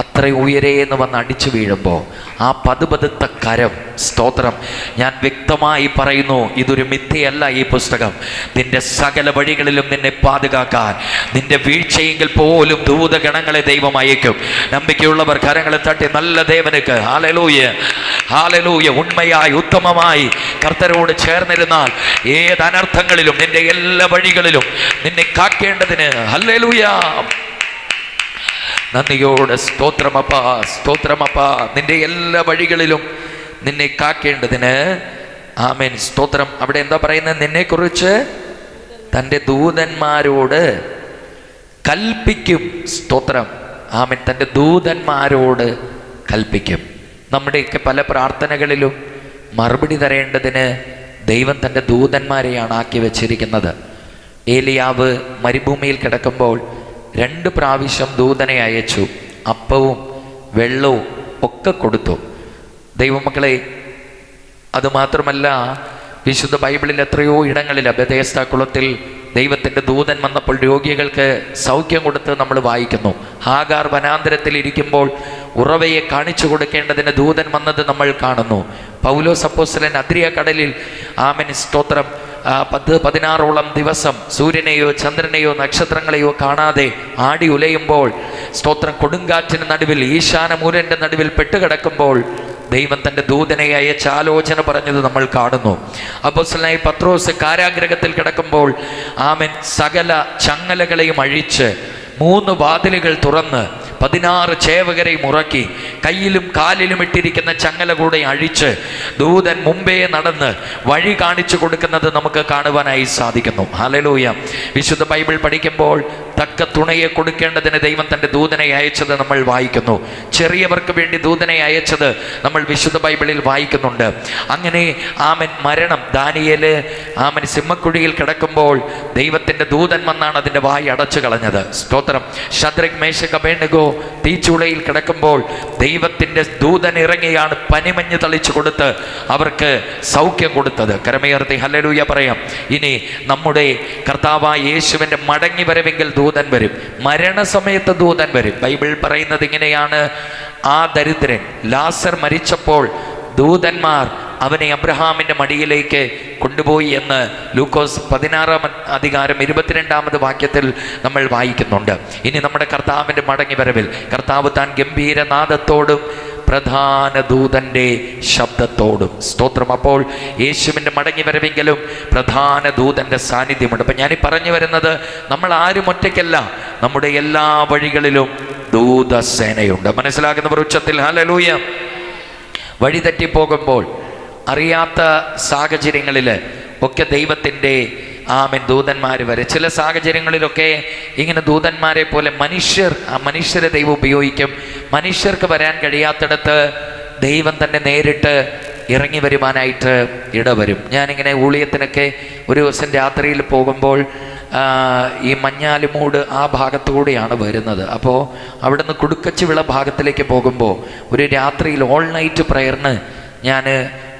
അത്രയും ഉയരേന്ന് വന്ന് അടിച്ചു വീഴുമ്പോൾ ആ പതുപതുത്ത കരം. സ്തോത്രം. ഞാൻ വ്യക്തമായി പറയുന്നു, ഇതൊരു മിഥ്യയല്ല. ഈ പുസ്തകം നിന്റെ സകല വഴികളിലും നിന്നെ പാതുകാക്കാൻ, നിന്റെ വീഴ്ചയെങ്കിൽ പോലും ദൂതഗണങ്ങളെ ദൈവം അയക്കും. നമ്പിക്കയുള്ളവർ കരങ്ങളെ തട്ടി നല്ല ദേവനുക്ക് ഹല്ലേലൂയ, ഹല്ലേലൂയ. ഉണ്മയായി ഉത്തമമായി കർത്തരോട് ചേർന്നിരുന്നാൽ ഏത് അനർത്ഥങ്ങളിലും നിന്റെ എല്ലാ വഴികളിലും നിന്നെ കാക്കേണ്ടതിന് ഹല്ലേലൂയ. നന്ദിയോടെ സ്തോത്രമപ്പാ, സ്തോത്രമപ്പാ. നിന്റെ എല്ലാ വഴികളിലും നിന്നെ കാക്കേണ്ടതിന്. ആമേൻ. സ്തോത്രം. അവിടെ എന്താ പറയുന്നത്? നിന്നെക്കുറിച്ച് തൻ്റെ ദൂതന്മാരോട് കൽപ്പിക്കും. സ്തോത്രം. ആമേൻ. തൻ്റെ ദൂതന്മാരോട് കൽപ്പിക്കും. നമ്മുടെയൊക്കെ പല പ്രാർത്ഥനകളിലും മറുപടി തരേണ്ടതിന് ദൈവം തൻ്റെ ദൂതന്മാരെയാണ് ആക്കി വച്ചിരിക്കുന്നത്. ഏലിയാവ് മരുഭൂമിയിൽ കിടക്കുമ്പോൾ 2 പ്രാവശ്യം ദൂതനെ അയച്ചു. അപ്പവും വെള്ളവും ഒക്കെ കൊടുത്തു. ദൈവമക്കളെ, അതുമാത്രമല്ല, വിശുദ്ധ ബൈബിളിൽ എത്രയോ ഇടങ്ങളിൽ ബെഥേസ്ദാ കുളത്തിൽ ദൈവത്തിൻ്റെ ദൂതൻ വന്നപ്പോൾ രോഗികൾക്ക് സൗഖ്യം കൊടുത്ത് നമ്മൾ വായിക്കുന്നു. ഹാഗാർ വനാന്തരത്തിൽ ഇരിക്കുമ്പോൾ ഉറവയെ കാണിച്ചു കൊടുക്കേണ്ടതിന് ദൂതൻ വന്നത് നമ്മൾ കാണുന്നു. പൗലോസ് അപ്പോസ്തലൻ അദ്രിയ കടലിൽ ആമേൻ സ്തോത്രം 10-16ഓളം ദിവസം സൂര്യനെയോ ചന്ദ്രനെയോ നക്ഷത്രങ്ങളെയോ കാണാതെ ആടി ഉലയുമ്പോൾ, സ്തോത്രം, കൊടുങ്കാറ്റിന് നടുവിൽ ഈശാനമൂലൻ്റെ നടുവിൽ പെട്ടുകിടക്കുമ്പോൾ ദൈവം തൻ്റെ ദൂതനെ അയച്ച ആലോചന പറഞ്ഞത് നമ്മൾ കാണുന്നു. അപ്പോസ്തലനായ പത്രോസ് കാരാഗ്രഹത്തിൽ കിടക്കുമ്പോൾ ആമേൻ സകല ചങ്ങലകളെയും അഴിച്ച് 3 വാതിലുകൾ തുറന്ന് 16 ചേവകരെ മുറക്കി കയ്യിലും കാലിലും ഇട്ടിരിക്കുന്ന ചങ്ങല കൂടെ അഴിച്ച് ദൂതൻ മുമ്പേ നടന്ന് വഴി കാണിച്ചു കൊടുക്കുന്നത് നമുക്ക് കാണുവാനായി സാധിക്കുന്നു. ഹല്ലേലൂയ. വിശുദ്ധ ബൈബിൾ പഠിക്കുമ്പോൾ തക്ക തുണയെ കൊടുക്കേണ്ടതിന് ദൈവം തൻ്റെ ദൂതനെ അയച്ചത് നമ്മൾ വായിക്കുന്നു. ചെറിയവർക്ക് വേണ്ടി ദൂതനെ അയച്ചത് നമ്മൾ വിശുദ്ധ ബൈബിളിൽ വായിക്കുന്നുണ്ട്. അങ്ങനെ ആമൻ മരണം, ദാനിയേൽ ആമൻ സിംഹക്കുഴിയിൽ കിടക്കുമ്പോൾ ദൈവത്തിൻ്റെ ദൂതൻ വന്നാണ് അതിൻ്റെ വായി അടച്ചു കളഞ്ഞത്. സ്തോത്രം. ശദ്രക്, മേശക്, അബേദ്നെഗോ തീച്ചൂളയിൽ കിടക്കുമ്പോൾ ദൈവത്തിൻ്റെ ദൂതൻ ഇറങ്ങിയാണ് പനിമഞ്ഞ് തളിച്ചു കൊടുത്ത് അവർക്ക് സൗഖ്യം കൊടുത്തത്. കരമേർത്തി ഹല്ലേലൂയ പറയാം. ഇനി നമ്മുടെ കർത്താവായ യേശുവിൻ്റെ മടങ്ങി വരവെങ്കിൽ ദൂതൻ വരും, മരണസമയത്ത് ദൂതൻ വരും. ബൈബിൾ പറയുന്നത് ഇങ്ങനെയാണ്, ആ ദരിദ്രൻ ലാസർ മരിച്ചപ്പോൾ ദൂതന്മാർ അവനെ അബ്രഹാമിൻ്റെ മടിയിലേക്ക് കൊണ്ടുപോയി എന്ന് ലൂക്കോസ് 16-ാം അധികാരം 22-ാമത് വാക്യത്തിൽ നമ്മൾ വായിക്കുന്നുണ്ട്. ഇനി നമ്മുടെ കർത്താവിൻ്റെ മടങ്ങി വരവിൽ കർത്താവ് താൻ ഗംഭീരനാദത്തോടും പ്രധാന ദൂതൻ്റെ ശബ്ദത്തോടും, സ്തോത്രം. അപ്പോൾ യേശുവിൻ്റെ മടങ്ങി വരവെങ്കിലും പ്രധാന ദൂതൻ്റെ സാന്നിധ്യമുണ്ട്. അപ്പം ഞാനീ പറഞ്ഞു വരുന്നത്, നമ്മൾ ആരും ഒറ്റയ്ക്കല്ല, നമ്മുടെ എല്ലാ വഴികളിലും ദൂതസേനയുണ്ട്. മനസ്സിലാക്കുന്നവർ ഉച്ചത്തിൽ ഹല്ലേലൂയ. വഴി തെറ്റിപ്പോകുമ്പോൾ, അറിയാത്ത സാഹചര്യങ്ങളിൽ ഒക്കെ ദൈവത്തിൻ്റെ ആമേൻ ദൂതന്മാർ വരെ. ചില സാഹചര്യങ്ങളിലൊക്കെ ഇങ്ങനെ ദൂതന്മാരെ പോലെ മനുഷ്യരെ ദൈവം ഉപയോഗിക്കും. മനുഷ്യർക്ക് വരാൻ കഴിയാത്തിടത്ത് ദൈവം തന്നെ നേരിട്ട് ഇറങ്ങി വരുവാനായിട്ട് ഇടവരും. ഞാനിങ്ങനെ ഊളിയത്തിനൊക്കെ ഒരു ദിവസം രാത്രിയിൽ പോകുമ്പോൾ ഈ മഞ്ഞാലിമൂട് ആ ഭാഗത്തുകൂടിയാണ് വരുന്നത്. അപ്പോൾ അവിടുന്ന് കുടുക്കച്ചിവിള ഭാഗത്തിലേക്ക് പോകുമ്പോൾ ഒരു രാത്രിയിൽ ഓൾ നൈറ്റ് പ്രയറിന് ഞാൻ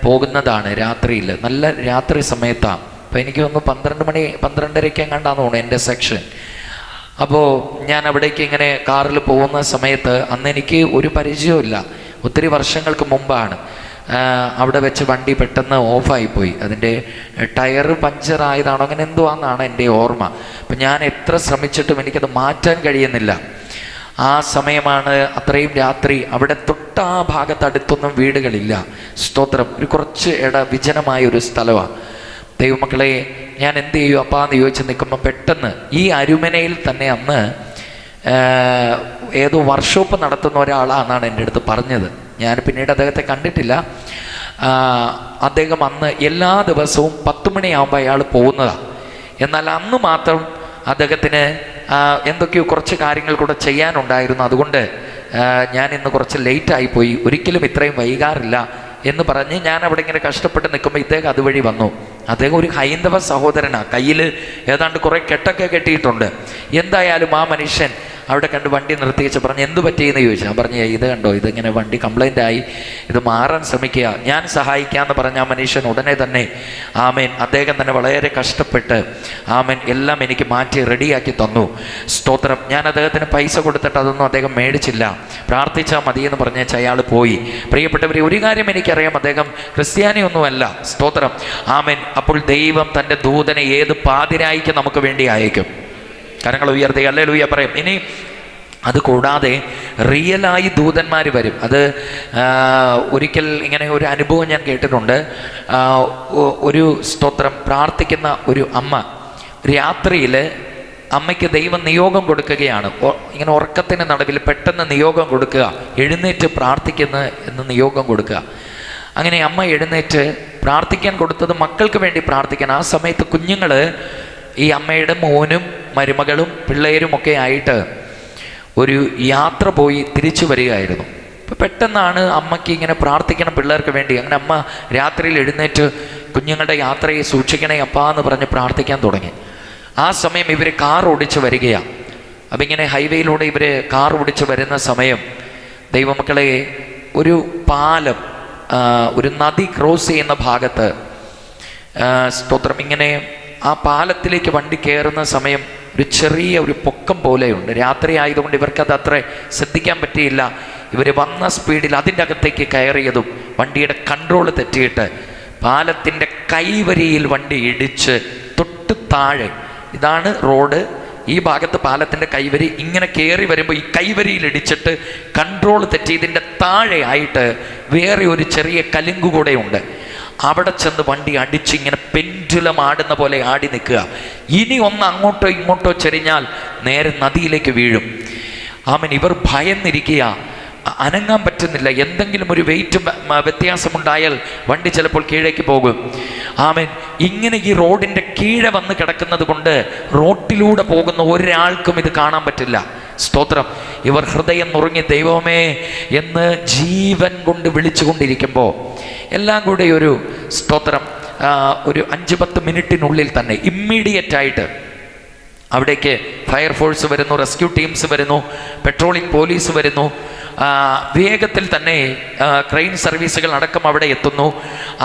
പോകുന്നതാണ്. രാത്രിയിൽ നല്ല രാത്രി സമയത്താണ്. അപ്പോൾ എനിക്ക് ഒന്ന് 12 മണി 12:30 എങ്ങാണ്ടാന്ന് തോന്നുന്നു എൻ്റെ സെക്ഷൻ. അപ്പോൾ ഞാൻ അവിടേക്ക് ഇങ്ങനെ കാറിൽ പോകുന്ന സമയത്ത് അന്ന് എനിക്ക് ഒരു പരിചയമില്ല, ഒത്തിരി വർഷങ്ങൾക്ക് മുമ്പാണ്. അവിടെ വെച്ച് വണ്ടി പെട്ടെന്ന് ഓഫായിപ്പോയി. അതിൻ്റെ ടയർ പഞ്ചറായതാണോ അങ്ങനെ എന്തോ ആണെന്നാണ് എൻ്റെ ഓർമ്മ. അപ്പം ഞാൻ എത്ര ശ്രമിച്ചിട്ടും എനിക്കത് മാറ്റാൻ കഴിയുന്നില്ല. ആ സമയമാണ്, അത്രയും രാത്രി. അവിടെ തൊട്ട് ആ ഭാഗത്ത് അടുത്തൊന്നും വീടുകളില്ല. സ്തോത്രം. ഒരു കുറച്ച് വിജനമായ ഒരു സ്ഥലമാണ്. ദൈവമക്കളെ, ഞാൻ എന്ത് ചെയ്യും അപ്പാന്ന് ചോദിച്ച് നിൽക്കുമ്പോൾ പെട്ടെന്ന് ഈ അരുമനയിൽ തന്നെ അന്ന് ഏതോ വർക്ക്ഷോപ്പ് നടത്തുന്ന ഒരാളാണെന്നാണ് എൻ്റെ അടുത്ത് പറഞ്ഞത്. ഞാൻ പിന്നീട് അദ്ദേഹത്തെ കണ്ടിട്ടില്ല. അദ്ദേഹം അന്ന് എല്ലാ ദിവസവും 10 മണിയാകുമ്പോൾ അയാൾ പോകുന്നതാണ്. എന്നാൽ അന്ന് മാത്രം അദ്ദേഹത്തിന് എന്തൊക്കെയോ കുറച്ച് കാര്യങ്ങൾ കൂടെ ചെയ്യാനുണ്ടായിരുന്നു. അതുകൊണ്ട് ഞാൻ ഇന്ന് കുറച്ച് ലേറ്റായിപ്പോയി, ഒരിക്കലും ഇത്രയും വൈകാറില്ല എന്ന് പറഞ്ഞ് ഞാൻ അവിടെ ഇങ്ങനെ കഷ്ടപ്പെട്ട് നിൽക്കുമ്പോൾ ഇദ്ദേഹം അതുവഴി വന്നു. അദ്ദേഹം ഒരു ഹൈന്ദവ സഹോദരനാണ്. കയ്യിൽ ഏതാണ്ട് കുറേ കെട്ടൊക്കെ കെട്ടിയിട്ടുണ്ട്. എന്തായാലും ആ മനുഷ്യൻ അവിടെ കണ്ട് വണ്ടി നിർത്തിച്ച് പറഞ്ഞ് എന്ത് പറ്റിയെന്ന് ചോദിച്ചു. ഞാൻ പറഞ്ഞു, ഇത് കണ്ടോ, ഇതിങ്ങനെ വണ്ടി കംപ്ലൈൻ്റ് ആയി, ഇത് മാറാൻ ശ്രമിക്കുക, ഞാൻ സഹായിക്കാമെന്ന് പറഞ്ഞ ആ മനുഷ്യൻ ഉടനെ തന്നെ ആമേൻ അദ്ദേഹം തന്നെ വളരെ കഷ്ടപ്പെട്ട് ആമേൻ എല്ലാം എനിക്ക് മാറ്റി റെഡിയാക്കി തന്നു. സ്തോത്രം. ഞാൻ അദ്ദേഹത്തിന് പൈസ കൊടുത്തിട്ട് അതൊന്നും അദ്ദേഹം മേടിച്ചില്ല. പ്രാർത്ഥിച്ചാൽ മതിയെന്ന് പറഞ്ഞേച്ച് അയാൾ പോയി. പ്രിയപ്പെട്ടവരെ, ഒരു കാര്യം എനിക്കറിയാം, അദ്ദേഹം ക്രിസ്ത്യാനിയൊന്നുമല്ല. സ്തോത്രം. ആമേൻ. അപ്പോൾ ദൈവം തൻ്റെ ദൂതനെ ഏത് പാതിരായിക്ക് നമുക്ക് വേണ്ടി അയക്കും. കരങ്ങൾ ഉയർത്തി ഹല്ലേലൂയ പറയും. ഇനി അത് കൂടാതെ റിയലായി ദൂതന്മാർ വരും. അത് ഒരിക്കൽ ഇങ്ങനെ ഒരു അനുഭവം ഞാൻ കേട്ടിട്ടുണ്ട്. ഒരു സ്തോത്രം പ്രാർത്ഥിക്കുന്ന ഒരു അമ്മ രാത്രിയിൽ അമ്മയ്ക്ക് ദൈവം നിയോഗം കൊടുക്കുകയാണ്. ഇങ്ങനെ ഉറക്കത്തിന് നടുവിൽ പെട്ടെന്ന് നിയോഗം കൊടുക്കുക, എഴുന്നേറ്റ് പ്രാർത്ഥിക്കുന്ന എന്ന് നിയോഗം കൊടുക്കുക. അങ്ങനെ അമ്മ എഴുന്നേറ്റ് പ്രാർത്ഥിക്കാൻ കൊടുത്തത് മക്കൾക്ക് വേണ്ടി പ്രാർത്ഥിക്കാൻ. ആ സമയത്ത് കുഞ്ഞുങ്ങൾ ഈ അമ്മയുടെ മോനും മരുമകളും പിള്ളേരും ഒക്കെ ആയിട്ട് ഒരു യാത്ര പോയി തിരിച്ചു വരികയായിരുന്നു. അപ്പോൾ പെട്ടെന്നാണ് അമ്മയ്ക്ക് ഇങ്ങനെ പ്രാർത്ഥിക്കണം പിള്ളേർക്ക് വേണ്ടി. അങ്ങനെ അമ്മ രാത്രിയിൽ എഴുന്നേറ്റ് കുഞ്ഞുങ്ങളുടെ യാത്രയെ സൂക്ഷിക്കണേ അപ്പാ എന്ന് പറഞ്ഞ് പ്രാർത്ഥിക്കാൻ തുടങ്ങി. ആ സമയം ഇവർ കാർ ഓടിച്ച് വരികയാണ്. അപ്പം ഇങ്ങനെ ഹൈവേയിലൂടെ ഇവർ കാർ ഓടിച്ച് വരുന്ന സമയം ദൈവമക്കളെ, ഒരു പാലം, ഒരു നദി ക്രോസ് ചെയ്യുന്ന ഭാഗത്ത് സ്തോത്രം ഇങ്ങനെ ആ പാലത്തിലേക്ക് വണ്ടി കയറുന്ന സമയം ഒരു ചെറിയ ഒരു പൊക്കം പോലെയുണ്ട്. രാത്രി ആയതുകൊണ്ട് ഇവർക്കത് അത്ര ശ്രദ്ധിക്കാൻ പറ്റിയില്ല. ഇവർ വന്ന സ്പീഡിൽ അതിൻ്റെ അകത്തേക്ക് കയറിയതും വണ്ടിയുടെ കൺട്രോൾ തെറ്റിയിട്ട് പാലത്തിൻ്റെ കൈവരിയിൽ വണ്ടി ഇടിച്ച് തൊട്ട് താഴെ, ഇതാണ് റോഡ്, ഈ ഭാഗത്ത് പാലത്തിൻ്റെ കൈവരി, ഇങ്ങനെ കയറി വരുമ്പോൾ ഈ കൈവരിയിൽ ഇടിച്ചിട്ട് കൺട്രോൾ തെറ്റി ഇതിൻ്റെ താഴെ ആയിട്ട് വേറെ ഒരു ചെറിയ കലുങ്കു കൂടെ ഉണ്ട്. അവിടെ ചെന്ന് വണ്ടി അടിച്ചിങ്ങനെ പെൻഡുലം ആടുന്ന പോലെ ആടി നിൽക്കുക. ഇനി ഒന്ന് അങ്ങോട്ടോ ഇങ്ങോട്ടോ ചെരിഞ്ഞാൽ നേരെ നദിയിലേക്ക് വീഴും. ആമൻ. ഇവർ ഭയന്നിരിക്കുക, അനങ്ങാൻ പറ്റുന്നില്ല. എന്തെങ്കിലും ഒരു വെയിറ്റ് വ്യത്യാസമുണ്ടായാൽ വണ്ടി ചിലപ്പോൾ കീഴേക്ക് പോകും. ആമൻ. ഇങ്ങനെ ഈ റോഡിൻ്റെ കീഴെ വന്ന് കിടക്കുന്നത് കൊണ്ട് റോട്ടിലൂടെ പോകുന്ന ഒരാൾക്കും ഇത് കാണാൻ പറ്റില്ല. സ്തോത്രം. ഇവർ ഹൃദയം നുറുങ്ങി ദൈവമേ എന്ന് ജീവൻ കൊണ്ട് വിളിച്ചുകൊണ്ടിരിക്കുമ്പോൾ എല്ലാം കൂടെ ഒരു സ്തോത്രം ഒരു 5-10 മിനിറ്റിനുള്ളിൽ തന്നെ ഇമ്മീഡിയറ്റ് ആയിട്ട് അവിടേക്ക് ഫയർഫോഴ്സ് വരുന്നു, റെസ്ക്യൂ ടീംസ് വരുന്നു, പെട്രോളിംഗ് പോലീസ് വരുന്നു. വേഗത്തിൽ തന്നെ ക്രെയിൻ സർവീസുകൾ അടക്കം അവിടെ എത്തുന്നു.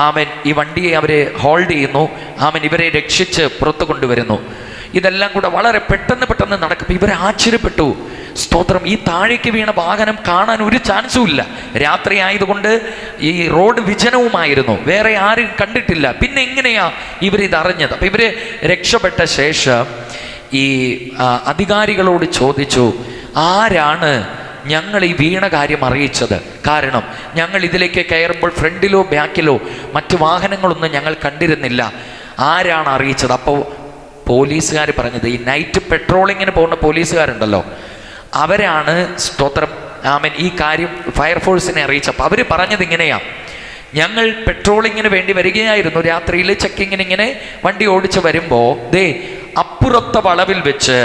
ആമൻ. ഈ വണ്ടിയെ അവർ ഹോൾഡ് ചെയ്യുന്നു. ആമൻ. ഇവരെ രക്ഷിച്ച് പുറത്തു കൊണ്ടുവരുന്നു. ഇതെല്ലാം കൂടെ വളരെ പെട്ടെന്ന് നടക്കും. ഇവരെ ആശ്ചര്യപ്പെട്ടു. സ്തോത്രം. ഈ താഴേക്ക് വീണ വാഹനം കാണാൻ ഒരു ചാൻസും ഇല്ല. രാത്രി ആയതുകൊണ്ട് ഈ റോഡ് വിജനവുമായിരുന്നു, വേറെ ആരും കണ്ടിട്ടില്ല. പിന്നെ എങ്ങനെയാ ഇവരിതറിഞ്ഞത്? അപ്പം ഇവർ രക്ഷപ്പെട്ട ശേഷം ഈ അധികാരികളോട് ചോദിച്ചു, ആരാണ് ഞങ്ങൾ ഈ വീണ കാര്യം അറിയിച്ചത്? കാരണം ഞങ്ങൾ ഇതിലേക്ക് കയറുമ്പോൾ ഫ്രണ്ടിലോ ബാക്കിലോ മറ്റു വാഹനങ്ങളൊന്നും ഞങ്ങൾ കണ്ടിരുന്നില്ല. ആരാണ് അറിയിച്ചത്? അപ്പോൾ പോലീസുകാർ പറഞ്ഞത്, ഈ നൈറ്റ് പെട്രോളിങ്ങിന് പോകുന്ന പോലീസുകാരുണ്ടല്ലോ, അവരാണ് സ്തോത്രം ആമൻ ഈ കാര്യം ഫയർഫോഴ്സിനെ അറിയിച്ചപ്പോൾ അവർ പറഞ്ഞത് ഇങ്ങനെയാണ്: ഞങ്ങൾ പെട്രോളിങ്ങിന് വേണ്ടി വരികയായിരുന്നു, രാത്രിയിൽ ചെക്കിങ്ങിന് ഇങ്ങനെ വണ്ടി ഓടിച്ച് വരുമ്പോൾ ദേ അപ്പുറത്തെ വളവിൽ വെച്ച്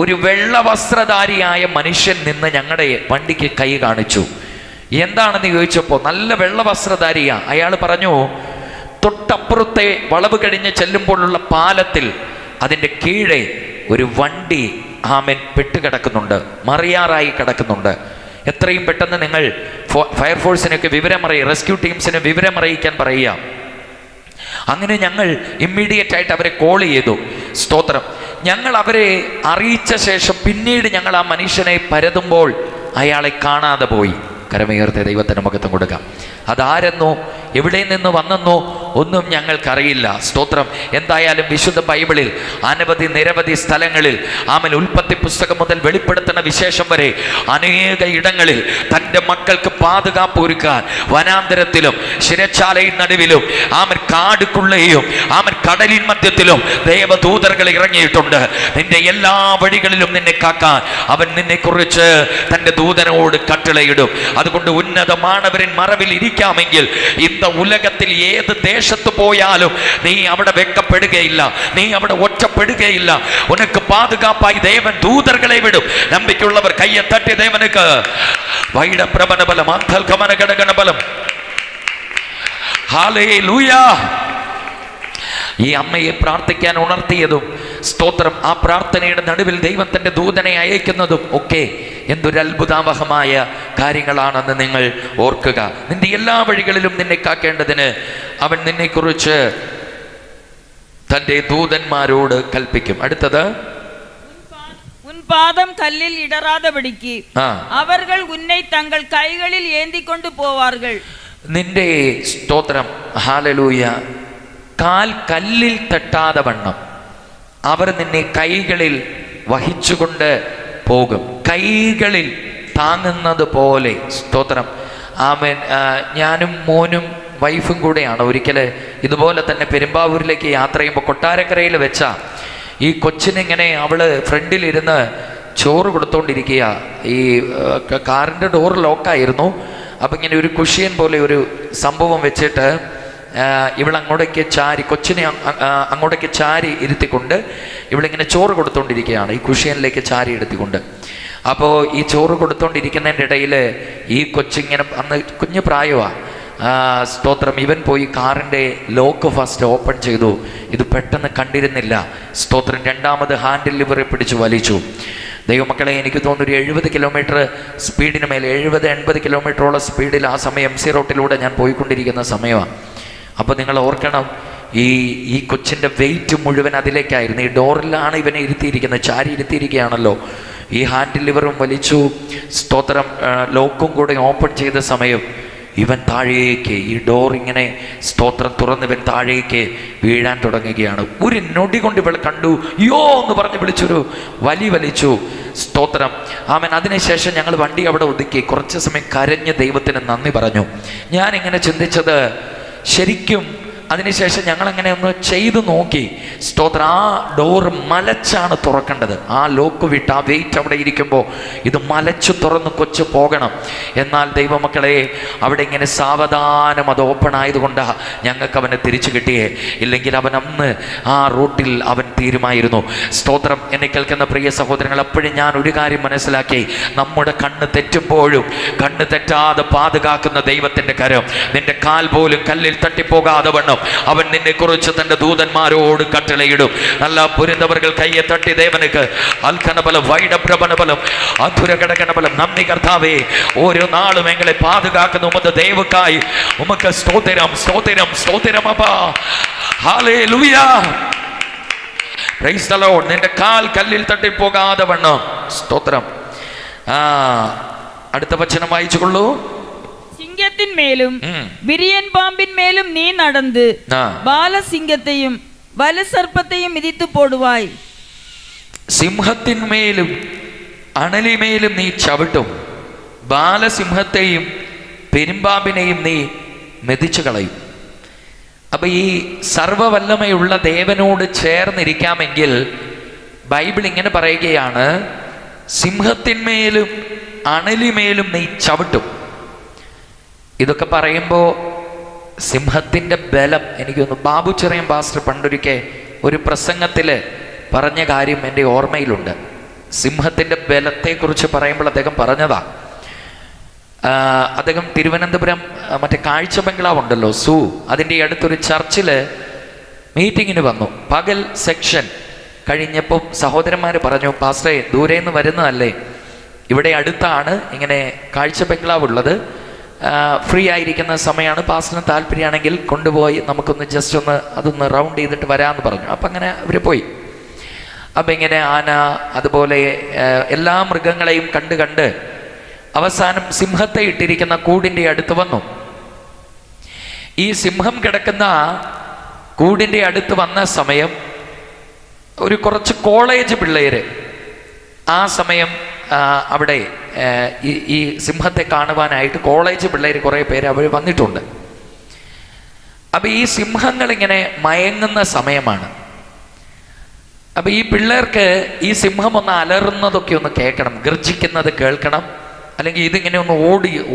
ഒരു വെള്ള വസ്ത്രധാരിയായ മനുഷ്യൻ നിന്ന് ഞങ്ങളുടെ വണ്ടിക്ക് കൈ കാണിച്ചു. എന്താണെന്ന് ചോദിച്ചപ്പോൾ നല്ല വെള്ള വസ്ത്രധാരിയാ. അയാൾ പറഞ്ഞു, തൊട്ടപ്പുറത്തെ വളവ് കഴിഞ്ഞ് ചെല്ലുമ്പോഴുള്ള പാലത്തിൽ അതിൻ്റെ കീഴെ ഒരു വണ്ടി ആമൻ പെട്ടുകിടക്കുന്നുണ്ട്, മറിയാറായി കിടക്കുന്നുണ്ട്. എത്രയും പെട്ടെന്ന് നിങ്ങൾ ഫയർഫോഴ്സിനൊക്കെ റെസ്ക്യൂ ടീംസിന് വിവരമറിയിക്കാൻ പറയുക. അങ്ങനെ ഞങ്ങൾ ഇമ്മീഡിയറ്റ് ആയിട്ട് അവരെ കോൾ ചെയ്തു. സ്തോത്രം. ഞങ്ങൾ അവരെ അറിയിച്ച ശേഷം പിന്നീട് ഞങ്ങൾ ആ മനുഷ്യനെ പരതുമ്പോൾ അയാളെ കാണാതെ പോയി. കരമുയർത്തിയ ദൈവത്തിന് മഹത്വം കൊടുക്കാം. അതാരെന്നോ എവിടെ നിന്ന് വന്നെന്നോ ഒന്നും ഞങ്ങൾക്കറിയില്ല. സ്തോത്രം. എന്തായാലും വിശുദ്ധ ബൈബിളിൽ നിരവധി സ്ഥലങ്ങളിൽ ആമൻ ഉൽപ്പത്തി പുസ്തകം മുതൽ വെളിപ്പെടുത്തുന്ന വിശേഷം വരെ അനേക ഇടങ്ങളിൽ തൻ്റെ മക്കൾക്ക് പാതുകാപ്പ് ഒരുക്കാൻ വനാന്തരത്തിലും ശിരശാലയിൻ നടുവിലും ആമൻ കാടുക്കുള്ളയും ആമൻ കടലിൻ മധ്യത്തിലും ദേവദൂതர்கள் ഇറങ്ങിയിട്ടുണ്ട്. നിന്റെ എല്ലാ വഴികളിലും നിന്നെ കാക്കാൻ അവൻ നിന്നെക്കുറിച്ച് തൻ്റെ ദൂതനോട് കട്ടളയിടും. അതുകൊണ്ട് ഉന്നതമാനവരിൻ മറവിൽ ഇരിക്കാമെങ്കിൽ இந்த ഉലകത്തിൽ ഏത് ദേശത്ത് പോയാലും നീ അവിടെ വെക്കപ്പെടുകയില്ല, നീ അവിടെ ഒറ്റപ്പെടുകയില്ല. ഉനക്ക് പാതുകാപ്പായി ദേവൻ ദൂതർകളെ വിടും. നമ്പിക്കുള്ളവർ കയ്യെ തട്ടി ദേവനുക്ക് വൈഡപ്രവന ബലം അന്തൽ ഗമന ഘടകന ബലം. ഹല്ലേലൂയ. ഈ അമ്മയെ പ്രാർത്ഥിക്കാൻ ഉണർത്തിയതും സ്തോത്രം ആ പ്രാർത്ഥനയുടെ നടുവിൽ ദൈവം തൻ്റെ ദൂതനെ അയക്കുന്നതും ഒക്കെ എന്തൊരു അത്ഭുതാവഹമായ കാര്യങ്ങളാണെന്ന് നിങ്ങൾ ഓർക്കുക. നിന്റെ എല്ലാ വഴികളിലും നിന്നെ കാക്കേണ്ടതിന് അവൻ നിന്നെക്കുറിച്ച് തൻ്റെ ദൂതന്മാരോട് കൽപ്പിക്കും. അടുത്തത്, പാദം കല്ലിൽ ഇടറാതപടിക്ക് അവർകൾ ഉന്നെ തങ്ങൾ കൈകളിൽ ഏന്തിക്കൊണ്ട് പോവാர்கள். നിന്റെ സ്തോത്രം ഹല്ലേലൂയ കാൽ കല്ലിൽ തട്ടാതെ വണ്ണം അവർ നിന്നെ കൈകളിൽ വഹിച്ചുകൊണ്ട് പോകും. കൈകളിൽ താങ്ങുന്നത് പോലെ. സ്തോത്രം. ആമേൻ. ഞാനും മോനും വൈഫും കൂടെയാണ് ഒരിക്കൽ ഇതുപോലെ തന്നെ പെരുമ്പാവൂരിലേക്ക് യാത്ര ചെയ്യുമ്പോൾ കൊട്ടാരക്കരയിൽ വെച്ച ഈ കൊച്ചിനിങ്ങനെ അവള് ഫ്രണ്ടിലിരുന്ന് ചോറ് കൊടുത്തോണ്ടിരിക്കുക. ഈ കാറിൻ്റെ ഡോർ ലോക്കായിരുന്നു. അപ്പം ഇങ്ങനെ ഒരു കുഷ്യൻ പോലെ ഒരു സംഭവം വെച്ചിട്ട് ഇവളങ്ങോട്ടേക്ക് ചാരി, കൊച്ചിനെ അങ്ങോട്ടേക്ക് ചാരി ഇരുത്തിക്കൊണ്ട് ഇവളിങ്ങനെ ചോറ് കൊടുത്തോണ്ടിരിക്കുകയാണ്, ഈ കുഷ്യനിലേക്ക് ചാരി ഇരുത്തിക്കൊണ്ട്. അപ്പോൾ ഈ ചോറ് കൊടുത്തോണ്ടിരിക്കുന്നതിൻ്റെ ഇടയിൽ ഈ കൊച്ചിങ്ങനെ, അന്ന് കുഞ്ഞു പ്രായമാണ്, സ്തോത്രം, ഇവൻ പോയി കാറിൻ്റെ ലോക്ക് ഫസ്റ്റ് ഓപ്പൺ ചെയ്തു. ഇത് പെട്ടെന്ന് കണ്ടിരുന്നില്ല. സ്തോത്രം. രണ്ടാമത് ഹാൻഡിൽ ലിവറെ പിടിച്ച് വലിച്ചു. ദൈവമക്കളെ, എനിക്ക് തോന്നുന്നു 70 കിലോമീറ്റർ സ്പീഡിന് മേലെ, 70-80 കിലോമീറ്ററോളം സ്പീഡിൽ ആ സമയം MC റോട്ടിലൂടെ ഞാൻ പോയിക്കൊണ്ടിരിക്കുന്ന സമയമാണ്. അപ്പോൾ നിങ്ങൾ ഓർക്കണം, ഈ കൊച്ചിൻ്റെ വെയിറ്റ് മുഴുവൻ അതിലേക്കായിരുന്നു. ഈ ഡോറിലാണ് ഇവനെ ഇരുത്തിയിരിക്കുന്നത്, ചാരി ഇരുത്തിയിരിക്കുകയാണല്ലോ. ഈ ഹാൻഡിൽ ലിവറും വലിച്ചു. സ്തോത്രം. ലോക്കും കൂടെ ഓപ്പൺ ചെയ്ത സമയം ഇവൻ താഴേക്ക്, ഈ ഡോർ ഇങ്ങനെ സ്തോത്രം തുറന്ന് ഇവൻ താഴേക്ക് വീഴാൻ തുടങ്ങുകയാണ്. ഒരു നൊടി കൊണ്ട് ഇവൾ കണ്ടു. യോ എന്ന് പറഞ്ഞ് വിളിച്ചൊരു വലിച്ചു. സ്തോത്രം. ആമൻ. അതിനുശേഷം ഞങ്ങൾ വണ്ടി അവിടെ ഒതുക്കി കുറച്ച് സമയം കരഞ്ഞ് ദൈവത്തിന് നന്ദി പറഞ്ഞു. ഞാനിങ്ങനെ ചിന്തിച്ചത്, ശരിക്കും അതിനുശേഷം ഞങ്ങൾ അങ്ങനെ ഒന്ന് ചെയ്തു നോക്കി. സ്തോത്രം. ആ ഡോർ മലച്ചാണ് തുറക്കേണ്ടത്. ആ ലോക്ക് വിട്ട് ആ വെയിറ്റ് അവിടെ ഇരിക്കുമ്പോൾ ഇത് മലച്ചു തുറന്ന് കൊച്ചു പോകണം. എന്നാൽ ദൈവമക്കളെ, അവിടെ ഇങ്ങനെ സാവധാനം അത് ഓപ്പൺ ആയതുകൊണ്ടാണ് ഞങ്ങൾക്ക് അവനെ തിരിച്ചു കിട്ടിയേ. ഇല്ലെങ്കിൽ അവൻ അന്ന് ആ റൂട്ടിൽ അവൻ തീരുമായിരുന്നു. സ്തോത്രം. എന്നെ കേൾക്കുന്ന പ്രിയ സഹോദരങ്ങൾ, അപ്പോഴും ഞാൻ ഒരു കാര്യം മനസ്സിലാക്കി. നമ്മുടെ കണ്ണ് തെറ്റുമ്പോഴും കണ്ണ് തെറ്റാതെ പാതുകാക്കുന്ന ദൈവത്തിൻ്റെ കരം, നിന്റെ കാൽ പോലും കല്ലിൽ തട്ടിപ്പോകാതെ വണ്ണം അവൻ നിന്നെ കുറിച്ച് തന്റെ ദൂതന്മാരോട് കട്ടളയിടും. നല്ല പുരിന്തവர்கள் കയ്യെ തട്ടി ദേവനുക്ക് അൽക്കനബലം വൈഡപ്രബലം അധുരകടകണബലം. നന്ദി കർത്താവേ, ഓരോ നാളും എങ്ങളെ പാതുകാക്കുന്ന ഉമത് ദൈവക്കായി ഉമക്ക് സ്തോത്രം സ്തോത്രം സ്തോത്രം അപ്പാ. ഹല്ലേലൂയ. Praise the Lord. നിന്റെ കാൽ കല്ലിൽ തട്ടിപ്പോകാതെ വണ്ണം സ്തോത്രം. അടുത്ത വചനം വായിച്ചുകൊള്ളൂ. സിംഹത്തിന്മേലും വിരിയൻ പാമ്പിന്മേലും നീ നടന്ന് ബാലസിംഹത്തെയും വലസർപ്പത്തെയും മിതിത്തു പോടുവായി. സിംഹത്തിന്മേലും അണലിമേലും നീ ചവിട്ടും, ബാലസിംഹത്തെയും പെരുമ്പാമ്പിനെയും നീ മെതിച്ചു കളയും. അപ്പൊ ഈ സർവവല്ലമയുള്ള ദേവനോട് ചേർന്നിരിക്കാമെങ്കിൽ ബൈബിൾ ഇങ്ങനെ പറയുകയാണ്, സിംഹത്തിന്മേലും അണലിമേലും നീ ചവിട്ടും. ഇതൊക്കെ പറയുമ്പോൾ സിംഹത്തിൻ്റെ ബലം എനിക്കൊന്ന് ബാബു ചെറിയൻ പാസ്റ്റർ പണ്ടൊരിക്കൽ ഒരു പ്രസംഗത്തിൽ പറഞ്ഞ കാര്യം എൻ്റെ ഓർമ്മയിലുണ്ട്. സിംഹത്തിൻ്റെ ബലത്തെക്കുറിച്ച് പറയുമ്പോൾ അദ്ദേഹം പറഞ്ഞതാ. അദ്ദേഹം തിരുവനന്തപുരം മറ്റേ കാഴ്ച ബംഗ്ലാവ് ഉണ്ടല്ലോ, സൂ, അതിൻ്റെ അടുത്തൊരു ചർച്ചിൽ മീറ്റിങ്ങിന് വന്നു. പകൽ സെക്ഷൻ കഴിഞ്ഞപ്പോൾ സഹോദരന്മാർ പറഞ്ഞു, പാസ്റ്ററെ ദൂരെ നിന്ന് വരുന്നതല്ലേ, ഇവിടെ അടുത്താണ് ഇങ്ങനെ കാഴ്ച ബംഗ്ലാവ് ഉള്ളത്, ഫ്രീ ആയിരിക്കുന്ന സമയമാണ്, പാസ്റ്ററിന് താല്പര്യമാണെങ്കിൽ കൊണ്ടുപോയി നമുക്കൊന്ന് ജസ്റ്റ് ഒന്ന് അതൊന്ന് റൗണ്ട് ചെയ്തിട്ട് വരാമെന്ന് പറഞ്ഞു. അപ്പം അങ്ങനെ അവർ പോയി. അപ്പം ഇങ്ങനെ ആന അതുപോലെ എല്ലാ മൃഗങ്ങളെയും കണ്ട് അവസാനം സിംഹത്തെ ഇട്ടിരിക്കുന്ന കൂടിൻ്റെ അടുത്ത് വന്നു. ഈ സിംഹം കിടക്കുന്ന കൂടിൻ്റെ അടുത്ത് വന്ന സമയം ഒരു കുറച്ച് കോളേജ് പിള്ളേര് ആ സമയം അവിടെ ഈ സിംഹത്തെ കാണുവാനായിട്ട് കോളേജ് പിള്ളേർ കുറേ പേര് അവർ വന്നിട്ടുണ്ട്. അപ്പം ഈ സിംഹങ്ങളിങ്ങനെ മയങ്ങുന്ന സമയമാണ്. അപ്പം ഈ പിള്ളേർക്ക് ഈ സിംഹം ഒന്ന് അലറുന്നതൊക്കെ ഒന്ന് കേൾക്കണം, ഗർജിക്കുന്നത് കേൾക്കണം, അല്ലെങ്കിൽ ഇതിങ്ങനെ ഒന്ന്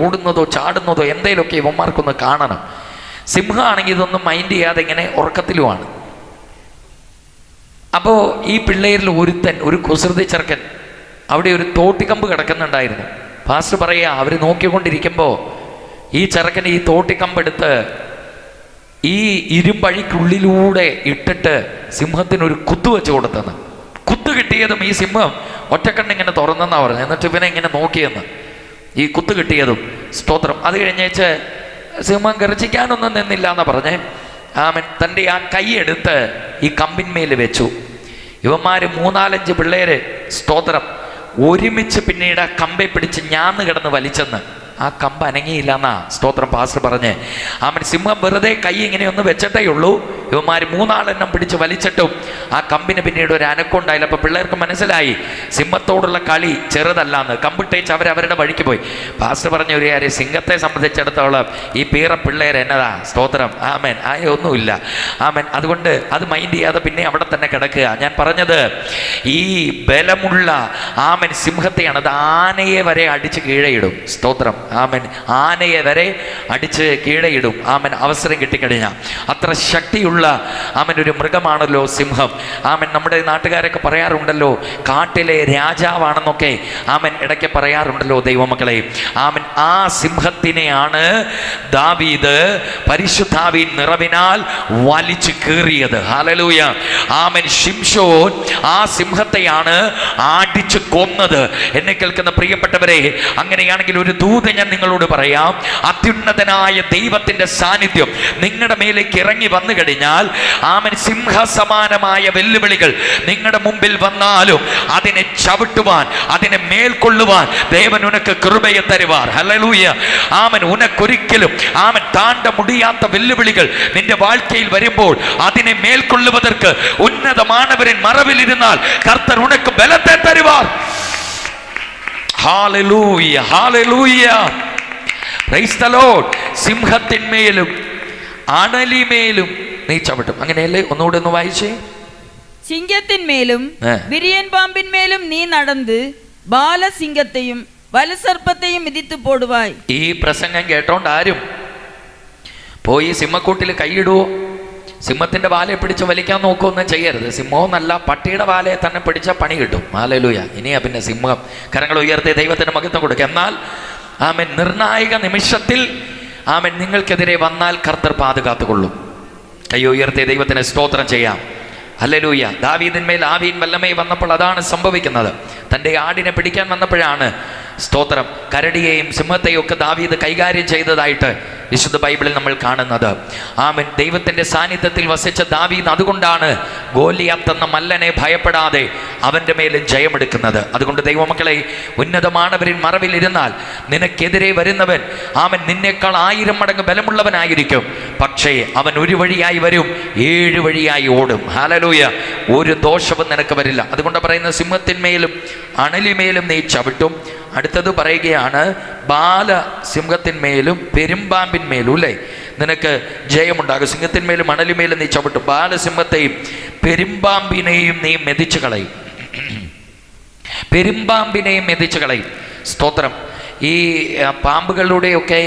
ഓടുന്നതോ ചാടുന്നതോ എന്തെങ്കിലുമൊക്കെ ഇവന്മാർക്കൊന്ന് കാണണം. സിംഹമാണെങ്കിൽ ഇതൊന്നും മൈൻഡ് ചെയ്യാതെ ഇങ്ങനെ ഉറക്കത്തിലുമാണ്. അപ്പോൾ ഈ പിള്ളേരിൽ ഒരുത്തൻ, ഒരു കുസൃതി ചെറുക്കൻ, അവിടെ ഒരു തോട്ടിക്കമ്പ് കിടക്കുന്നുണ്ടായിരുന്നു. പാസ്റ്റർ പറയുക, അവർ നോക്കിക്കൊണ്ടിരിക്കുമ്പോൾ ഈ ചെറുക്കൻ ഈ തോട്ടിക്കമ്പെടുത്ത് ഈ ഇരുമ്പഴിക്കുള്ളിലൂടെ ഇട്ടിട്ട് സിംഹത്തിനൊരു കുത്തു വെച്ച് കൊടുത്തെന്ന്. കുത്തു കിട്ടിയതും ഈ സിംഹം ഒറ്റക്കണ്ണിങ്ങനെ തുറന്നെന്നാ പറഞ്ഞു. എന്നിട്ട് ഇവനെ ഇങ്ങനെ നോക്കിയെന്ന് ഈ കുത്തു കിട്ടിയതും. സ്തോത്രം. അത് കഴിഞ്ഞേച്ച് സിംഹം ഗർജിക്കാനൊന്നും നിന്നില്ല എന്നാ പറഞ്ഞേ. ആമൻ. തൻ്റെ ആ കൈയെടുത്ത് ഈ കമ്പിന്മേൽ വെച്ചു. ഇവന്മാർ 3-4 പിള്ളേര് സ്തോത്രം ഒരുമിച്ച് പിന്നീട് ആ കമ്പെ പിടിച്ച് ഞാന്ന് കിടന്ന് വലിച്ചെന്ന്. ആ കമ്പ് അനങ്ങിയില്ല എന്നാ സ്തോത്രം പാസ്റ്റർ പറഞ്ഞ്. ആമൻ. സിംഹം വെറുതെ കൈ ഇങ്ങനെ ഒന്ന് വെച്ചിട്ടേ ഉള്ളൂ. ഇവന്മാർ 3 പിടിച്ച് വലിച്ചിട്ടും ആ കമ്പിന് പിന്നീട് ഒരു അനക്കമുണ്ടായില്ല. അപ്പോൾ പിള്ളേർക്ക് മനസ്സിലായി സിംഹത്തോടുള്ള കളി ചെറുതല്ലാന്ന്. കമ്പിട്ടേച്ച് അവരവരുടെ വഴിക്ക് പോയി. പാസ്റ്റർ പറഞ്ഞ ഒരു കാര്യം, സിംഹത്തെ സംബന്ധിച്ചിടത്തോളം ഈ പീറ പിള്ളേർ എന്നതാ സ്തോത്രം. ആമൻ. ഒന്നുമില്ല. ആമൻ. അതുകൊണ്ട് അത് മൈൻഡ് ചെയ്യാതെ പിന്നെ അവിടെ തന്നെ കിടക്കുക. ഞാൻ പറഞ്ഞത് ഈ ബലമുള്ള ആമൻ സിംഹത്തെയാണ്. അത് ആനയെ വരെ അടിച്ച് കീഴയിടും. സ്തോത്രം. ആമൻ. ആനയെ വരെ അടിച്ച് കീഴയിടും. ആമൻ. അവസരം കിട്ടിക്കഴിഞ്ഞാൽ അത്ര ശക്തിയുള്ള ആമൻ ഒരു മൃഗമാണല്ലോ സിംഹം. ആമൻ. നമ്മുടെ നാട്ടുകാരൊക്കെ പറയാറുണ്ടല്ലോ കാട്ടിലെ രാജാവാണെന്നൊക്കെ. ആമൻ. ഇടയ്ക്ക് പറയാറുണ്ടല്ലോ ദൈവമക്കളെ. ആമൻ. ആ സിംഹത്തിനെയാണ് ദാവീദ് പരിശുദ്ധാവിൻ നിറവിനാൽ വലിച്ചു കീറിയത്. ഹല്ലേലൂയ. ആമൻ. ശിംശോൻ ആ സിംഹത്തെയാണ് അടിച്ചു കൊന്നത്. എന്നെ കേൾക്കുന്ന പ്രിയപ്പെട്ടവരെ, അങ്ങനെയാണെങ്കിൽ ഒരു ദൂതൻ ഞാൻ നിങ്ങളോട് പറയാം. അത്യുന്നതനായ ദൈവത്തിന്റെ സാന്നിധ്യം നിങ്ങളുടെ മേലേക്ക് ഇറങ്ങി വന്നു കഴിഞ്ഞാൽ ആമൻ സിംഹസമാനമായ വെല്ലുവിളികൾ നിങ്ങളുടെ മുമ്പിൽ വന്നാലും അതിനെ ചവിട്ടുവാൻ, അതിനെ മേൽക്കൊള്ളുവാൻ ദേവൻ ഉനക്ക് കൃപയെ തരുവാർ. ഹല്ലേലൂയ. ആമൻ. ഉനക്കൊരിക്കലും ആമൻ താണ്ട മുടിയാത്ത വെല്ലുവിളികൾ നിന്റെ വാഴ്ക്കയിൽ വരുമ്പോൾ അതിനെ മേൽക്കൊള്ളുവதற்கு ഉന്നതമാനവരിൻ മറവിലിരുന്നാൽ കർത്തർ ഉനക്ക് ബലത്തെ തരുവാർ. Hallelujah. Hallelujah. Praise the Lord. സിംഹത്തിന്മേലും അണലിമേലും നീ ചവിട്ടും. അങ്ങനെയല്ലേ? ഒന്നുകൂടെ ഒന്ന് വായിച്ചേ. സിംഹത്തിന്മേലും വിരിയൻ പാമ്പിന്മേലും നീ നടന്ന് ബാലസിംഹത്തെയും വലസർപ്പത്തെയും മിതിത്തു പോടുവായി. ഈ പ്രസംഗം കേട്ടോണ്ട് ആരും പോയി സിംഹക്കൂട്ടിൽ കൈയിടുവോ, സിംഹത്തിന്റെ വാലയെ പിടിച്ച് വലിക്കാൻ നോക്കുകയൊന്നും ചെയ്യരുത്. സിംഹവും നല്ല പട്ടിയുടെ വാലയെ തന്നെ പിടിച്ച പണി കിട്ടും. ഹല്ലേലൂയ. ഇനിയാ പിന്നെ സിംഹം. കരങ്ങൾ ഉയർത്തി ദൈവത്തിന് മഹത്വം കൊടുക്കുക. എന്നാൽ ആമേൻ, നിർണായക നിമിഷത്തിൽ ആമേൻ നിങ്ങൾക്കെതിരെ വന്നാൽ കർത്തർ പാതുകാത്തുകൊള്ളും. കൈ ഉയർത്തി ദൈവത്തിന് സ്തോത്രം ചെയ്യാം. ഹല്ലേലൂയ. ദാവീദിന്മേൽ ആവീൻ വല്ലമേ വന്നപ്പോൾ അതാണ് സംഭവിക്കുന്നത്. തൻ്റെ ആടിനെ പിടിക്കാൻ വന്നപ്പോഴാണ് സ്തോത്രം കരടിയെയും സിംഹത്തെയും ഒക്കെ ദാവീദ് കൈകാര്യം ചെയ്തതായിട്ട് വിശുദ്ധ ബൈബിളിൽ നമ്മൾ കാണുന്നത്. ആമേൻ. ദൈവത്തിൻ്റെ സാന്നിധ്യത്തിൽ വസിച്ച ദാവീദ് അതുകൊണ്ടാണ് ഗോലിയാത്ത് എന്ന മല്ലനെ ഭയപ്പെടാതെ അവൻ്റെ മേലും ജയമെടുക്കുന്നത്. അതുകൊണ്ട് ദൈവമക്കളെ, ഉന്നതമാനവരിൻ മറവിലിരുന്നാൽ നിനക്കെതിരെ വരുന്നവൻ ആമൻ നിന്നേക്കാൾ 1000 മടങ്ങ് ബലമുള്ളവനായിരിക്കും. പക്ഷേ അവൻ ഒരു വഴിയായി വരും, 7 വഴിയായി ഓടും. ഹല്ലേലൂയ. ഒരു ദോഷവും നിനക്ക് വരില്ല. അതുകൊണ്ട് പറയുന്ന സിംഹത്തിന്മേലും അണലിമേലും നീ ചവിട്ടും. അടുത്തത് പറയുകയാണ്, ബാലസിംഹത്തിന്മേലും പെരുമ്പാമ്പിന്മേലും അല്ലേ നിനക്ക് ജയമുണ്ടാകും. സിംഹത്തിന്മേലും അണലിമേലും നീ ചവിട്ടും. ബാലസിംഹത്തെയും പെരുമ്പാമ്പിനെയും നീ മെതിച്ചു കളയും. പെരുമ്പാമ്പിനെയും മെതിച്ചു കളയും. സ്തോത്രം. ഈ പാമ്പുകളുടെയൊക്കെ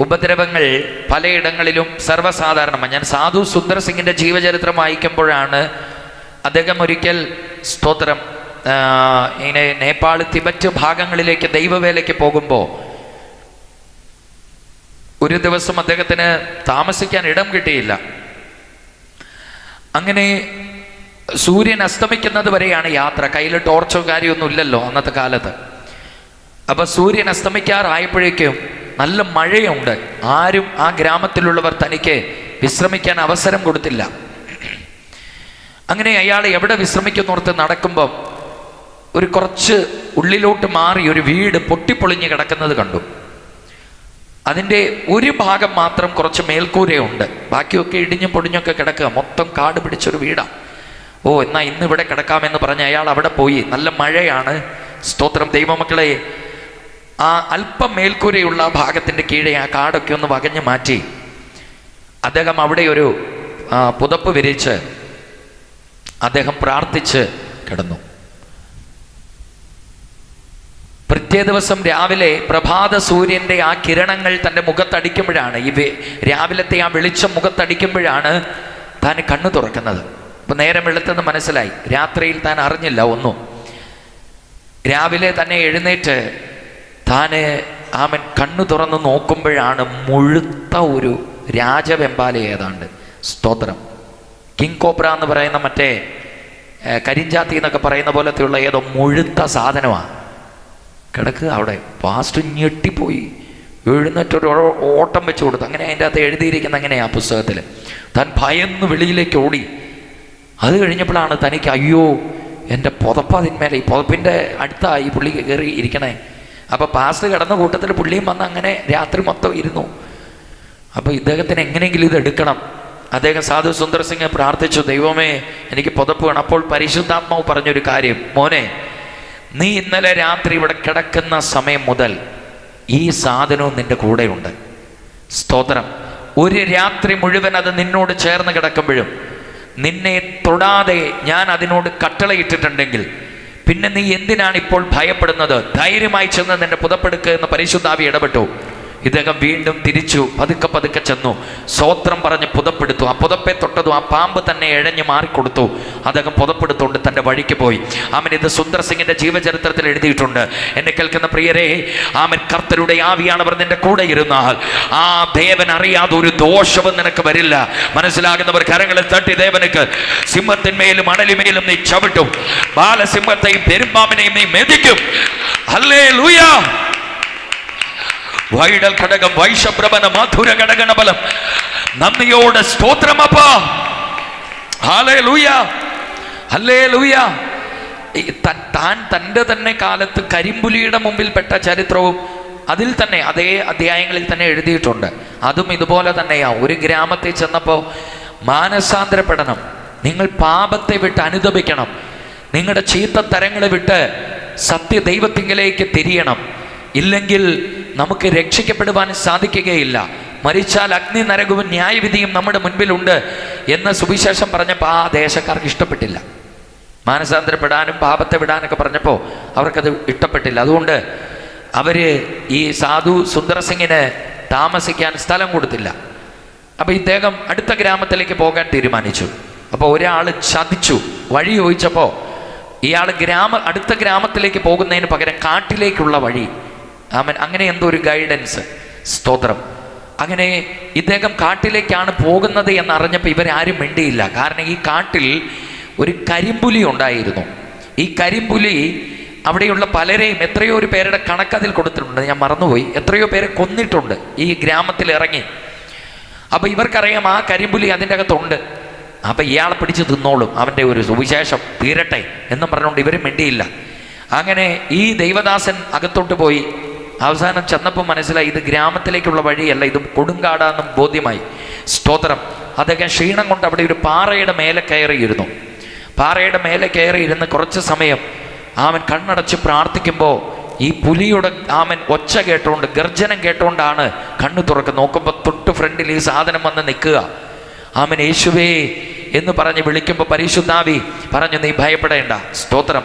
ഉപദ്രവങ്ങൾ പലയിടങ്ങളിലും സർവ്വസാധാരണമാണ്. ഞാൻ സാധു സുന്ദർ സിംഗിൻ്റെ ജീവചരിത്രം വായിക്കുമ്പോഴാണ് അദ്ദേഹം ഒരിക്കൽ സ്തോത്രം ഇങ്ങനെ നേപ്പാൾ തിബറ്റ് ഭാഗങ്ങളിലേക്ക് ദൈവവേലയ്ക്ക് പോകുമ്പോൾ ഒരു ദിവസം അദ്ദേഹത്തിന് താമസിക്കാൻ ഇടം കിട്ടിയില്ല. അങ്ങനെ സൂര്യൻ അസ്തമിക്കുന്നത് വരെയാണ് യാത്ര. കയ്യിൽ ടോർച്ചോ കാര്യമൊന്നും ഇല്ലല്ലോ അന്നത്തെ കാലത്ത്. അപ്പൊ സൂര്യൻ അസ്തമിക്കാറായപ്പോഴേക്കും നല്ല മഴയുണ്ട്. ആരും ആ ഗ്രാമത്തിലുള്ളവർ തനിക്ക് വിശ്രമിക്കാൻ അവസരം കൊടുത്തില്ല. അങ്ങനെ അയാൾ എവിടെ വിശ്രമിക്കുന്നോർത്ത് നടക്കുമ്പം ഒരു കുറച്ച് ഉള്ളിലോട്ട് മാറി ഒരു വീട് പൊട്ടിപ്പൊളിഞ്ഞ് കിടക്കുന്നത് കണ്ടു. അതിൻ്റെ ഒരു ഭാഗം മാത്രം കുറച്ച് മേൽക്കൂരയുണ്ട്, ബാക്കിയൊക്കെ ഇടിഞ്ഞു പൊടിഞ്ഞൊക്കെ കിടക്കുക. മൊത്തം കാട് പിടിച്ചൊരു വീടാണ്. ഓ, എന്നാൽ ഇന്ന് ഇവിടെ കിടക്കാമെന്ന് പറഞ്ഞ് അയാൾ അവിടെ പോയി. നല്ല മഴയാണ്. സ്തോത്രം. ദൈവമക്കളെ, ആ അല്പം മേൽക്കൂരയുള്ള ആ ഭാഗത്തിൻ്റെ കീഴെ ആ കാടൊക്കെ ഒന്ന് വകഞ്ഞു മാറ്റി അദ്ദേഹം അവിടെ ഒരു പുതപ്പ് വിരിച്ച് അദ്ദേഹം പ്രാർത്ഥിച്ച് കിടന്നു. പിറ്റേ ദിവസം രാവിലെ പ്രഭാത സൂര്യൻ്റെ ആ കിരണങ്ങൾ തൻ്റെ മുഖത്തടിക്കുമ്പോഴാണ്, ഈ രാവിലത്തെ ആ വെളിച്ചം മുഖത്തടിക്കുമ്പോഴാണ് താൻ കണ്ണു തുറക്കുന്നത്. അപ്പോൾ നേരം വെളുത്തെന്ന് മനസ്സിലായി. രാത്രിയിൽ താൻ അറിഞ്ഞില്ല ഒന്നും. രാവിലെ തന്നെ എഴുന്നേറ്റ് താൻ ആമൻ കണ്ണു തുറന്ന് നോക്കുമ്പോഴാണ് മുഴുത്ത ഒരു രാജവെമ്പാല ഏതാണ്ട്. സ്തോത്രം. കിങ് കോബ്ര എന്ന് പറയുന്ന മറ്റേ കരിഞ്ചാത്തി എന്നൊക്കെ പറയുന്ന പോലത്തെയുള്ള ഏതോ മുഴുത്ത സാധനമാണ് കിടക്കുക അവിടെ. പാസ്റ്റ് ഞെട്ടിപ്പോയി. എഴുന്നേറ്റൊരു ഓട്ടം വെച്ച് കൊടുത്തു. അങ്ങനെ അതിൻ്റെ അകത്ത് എഴുതിയിരിക്കുന്ന അങ്ങനെയാ പുസ്തകത്തിൽ. താൻ ഭയന്ന് വെളിയിലേക്ക് ഓടി. അത് കഴിഞ്ഞപ്പോഴാണ് തനിക്ക് അയ്യോ എൻ്റെ പുതപ്പതിന്മേലെ, ഈ പുതപ്പിൻ്റെ അടുത്തായി പുള്ളി കയറി ഇരിക്കണേ. അപ്പോൾ പാസ്റ്റ് കിടന്ന കൂട്ടത്തിൽ പുള്ളിയും വന്ന് അങ്ങനെ രാത്രി മൊത്തം ഇരുന്നു. അപ്പോൾ ഇദ്ദേഹത്തിന് എങ്ങനെയെങ്കിലും ഇത് എടുക്കണം. അദ്ദേഹം സാധു സുന്ദർ സിംഗ് പ്രാർത്ഥിച്ചു, ദൈവമേ എനിക്ക് പുതപ്പ് വേണം. അപ്പോൾ പരിശുദ്ധാത്മാവ് പറഞ്ഞൊരു കാര്യം, മോനെ, നീ ഇന്നലെ രാത്രി ഇവിടെ കിടക്കുന്ന സമയം മുതൽ ഈ സാധനവും നിന്റെ കൂടെയുണ്ട്. സ്തോത്രം. ഒരു രാത്രി മുഴുവൻ അത് നിന്നോട് ചേർന്ന് കിടക്കുമ്പോഴും നിന്നെ തൊടാതെ ഞാൻ അതിനോട് കട്ടളയിട്ടിട്ടുണ്ടെങ്കിൽ പിന്നെ നീ എന്തിനാണ് ഇപ്പോൾ ഭയപ്പെടുന്നത്? ധൈര്യമായി ചെന്ന് നിന്റെ പുതപ്പെടുക്കുക എന്ന് പരിശുദ്ധാവി ഇടപെട്ടു. ഇദ്ദേഹം വീണ്ടും തിരിച്ചു പതുക്കെ പതുക്കെ ചെന്നു. സ്തോത്രം പറഞ്ഞ് പുതപ്പെടുത്തു. ആ പുതപ്പെ തൊട്ടതും ആ പാമ്പ് തന്നെ ഇഴഞ്ഞു മാറിക്കൊടുത്തു. അദ്ദേഹം പുതപ്പെടുത്തുകൊണ്ട് തൻ്റെ വഴിക്ക് പോയി. ആമൻ. ഇത് സുന്ദർ സിംഗിന്റെ ജീവചരിത്രത്തിൽ എഴുതിയിട്ടുണ്ട്. എന്നെ കേൾക്കുന്ന പ്രിയരെ, ആമൻ, കർത്തരുടെ ആവിയാണവർ നിന്റെ കൂടെ ഇരുന്നാൽ ആ ദേവൻ അറിയാതെ ഒരു ദോഷവും നിനക്ക് വരില്ല. മനസ്സിലാകുന്നവർ കരങ്ങളിൽ തട്ടി ദേവനക്ക് സിംഹത്തിന്മേലും അണലിമേലും നീ ചവിട്ടും, ബാലസിംഹത്തെയും പെരുമ്പാമ്പിനെയും നീ മെതിക്കും. ഹല്ലേലൂയ. വൈഡൽ ഘടകം വൈഷപ്രഭന മധുര ഘടകണബലം. നന്ദിയോടെ സ്തോത്രമപ്പാ. Hallelujah, hallelujah. താൻ തൻ്റെ തന്നെ കാലത്ത് കരിമ്പുലിയുടെ മുമ്പിൽപ്പെട്ട ചരിത്രവും അതിൽ തന്നെ അതേ അധ്യായങ്ങളിൽ തന്നെ എഴുതിയിട്ടുണ്ട്. അതും ഇതുപോലെ തന്നെയാ. ഒരു ഗ്രാമത്തിൽ ചെന്നപ്പോൾ മാനസാന്തരപ്പെടണം, നിങ്ങൾ പാപത്തെ വിട്ട് അനുദപിക്കണം, നിങ്ങളുടെ ചീത്ത തരങ്ങളെ വിട്ട് സത്യ ദൈവത്തിങ്കിലേക്ക് തിരിയണം, ഇല്ലെങ്കിൽ നമുക്ക് രക്ഷിക്കപ്പെടുവാൻ സാധിക്കുകയില്ല. മരിച്ചാൽ അഗ്നി നരകവും ന്യായവിധിയും നമ്മുടെ മുൻപിലുണ്ട് എന്ന് സുവിശേഷം പറഞ്ഞപ്പോൾ ആ ദേശക്കാർക്ക് ഇഷ്ടപ്പെട്ടില്ല. മാനസാന്തരപ്പെടാനും പാപത്തെ വിടാനൊക്കെ പറഞ്ഞപ്പോൾ അവർക്കത് ഇഷ്ടപ്പെട്ടില്ല. അതുകൊണ്ട് അവർ ഈ സാധു സുന്ദർസിംഗിന് താമസിക്കാൻ സ്ഥലം കൊടുത്തില്ല. അപ്പോൾ ഇദ്ദേഹം അടുത്ത ഗ്രാമത്തിലേക്ക് പോകാൻ തീരുമാനിച്ചു. അപ്പോൾ ഒരാൾ ചതിച്ചു, വഴി ചോദിച്ചപ്പോൾ ഇയാൾ അടുത്ത ഗ്രാമത്തിലേക്ക് പോകുന്നതിന് പകരം കാട്ടിലേക്കുള്ള വഴി, അങ്ങനെ എന്തോ ഒരു ഗൈഡൻസ്, സ്തോത്രം. അങ്ങനെ ഇദ്ദേഹം കാട്ടിലേക്കാണ് പോകുന്നത് എന്നറിഞ്ഞപ്പോൾ ഇവരാരും മിണ്ടിയില്ല. കാരണം ഈ കാട്ടിൽ ഒരു കരിമ്പുലി ഉണ്ടായിരുന്നു. ഈ കരിമ്പുലി അവിടെയുള്ള പലരെയും, എത്രയോ ഒരു പേരുടെ കണക്കതിൽ കൊടുത്തിട്ടുണ്ട്, ഞാൻ മറന്നുപോയി, എത്രയോ പേരെ കൊന്നിട്ടുണ്ട് ഈ ഗ്രാമത്തിൽ ഇറങ്ങി. അപ്പോൾ ഇവർക്കറിയാം ആ കരിമ്പുലി അതിൻ്റെ അകത്തുണ്ട്. അപ്പം ഇയാളെ പിടിച്ച് തിന്നോളും, അവൻ്റെ ഒരു സുവിശേഷം തീരട്ടെ എന്നും പറഞ്ഞുകൊണ്ട് ഇവരും മിണ്ടിയില്ല. അങ്ങനെ ഈ ദൈവദാസൻ അകത്തോട്ട് പോയി. അവസാനം ചെന്നപ്പോൾ മനസ്സിലായി ഇത് ഗ്രാമത്തിലേക്കുള്ള വഴിയല്ല, ഇത് കൊടുങ്കാടാന്നും ബോധ്യമായി. സ്തോത്രം. അതൊക്കെ ക്ഷീണം കൊണ്ട് അവിടെ ഒരു പാറയുടെ മേലെ കയറിയിരുന്നു. പാറയുടെ മേലെ കയറിയിരുന്ന് കുറച്ച് സമയം അവൻ കണ്ണടച്ച് പ്രാർത്ഥിക്കുമ്പോൾ ഈ പുലിയുടെ ഒച്ച കേട്ടുകൊണ്ട്, ഗർജനം കേട്ടുകൊണ്ടാണ് കണ്ണു തുറക്കുന്നത്. നോക്കുമ്പോൾ തൊട്ട് ഫ്രണ്ടിൽ ഈ സാധനം വന്ന് നിൽക്കുക. യേശുവേ എന്ന് പറഞ്ഞ് വിളിക്കുമ്പോൾ പരിശുദ്ധാവി പറഞ്ഞു, നീ ഭയപ്പെടേണ്ട. സ്തോത്രം.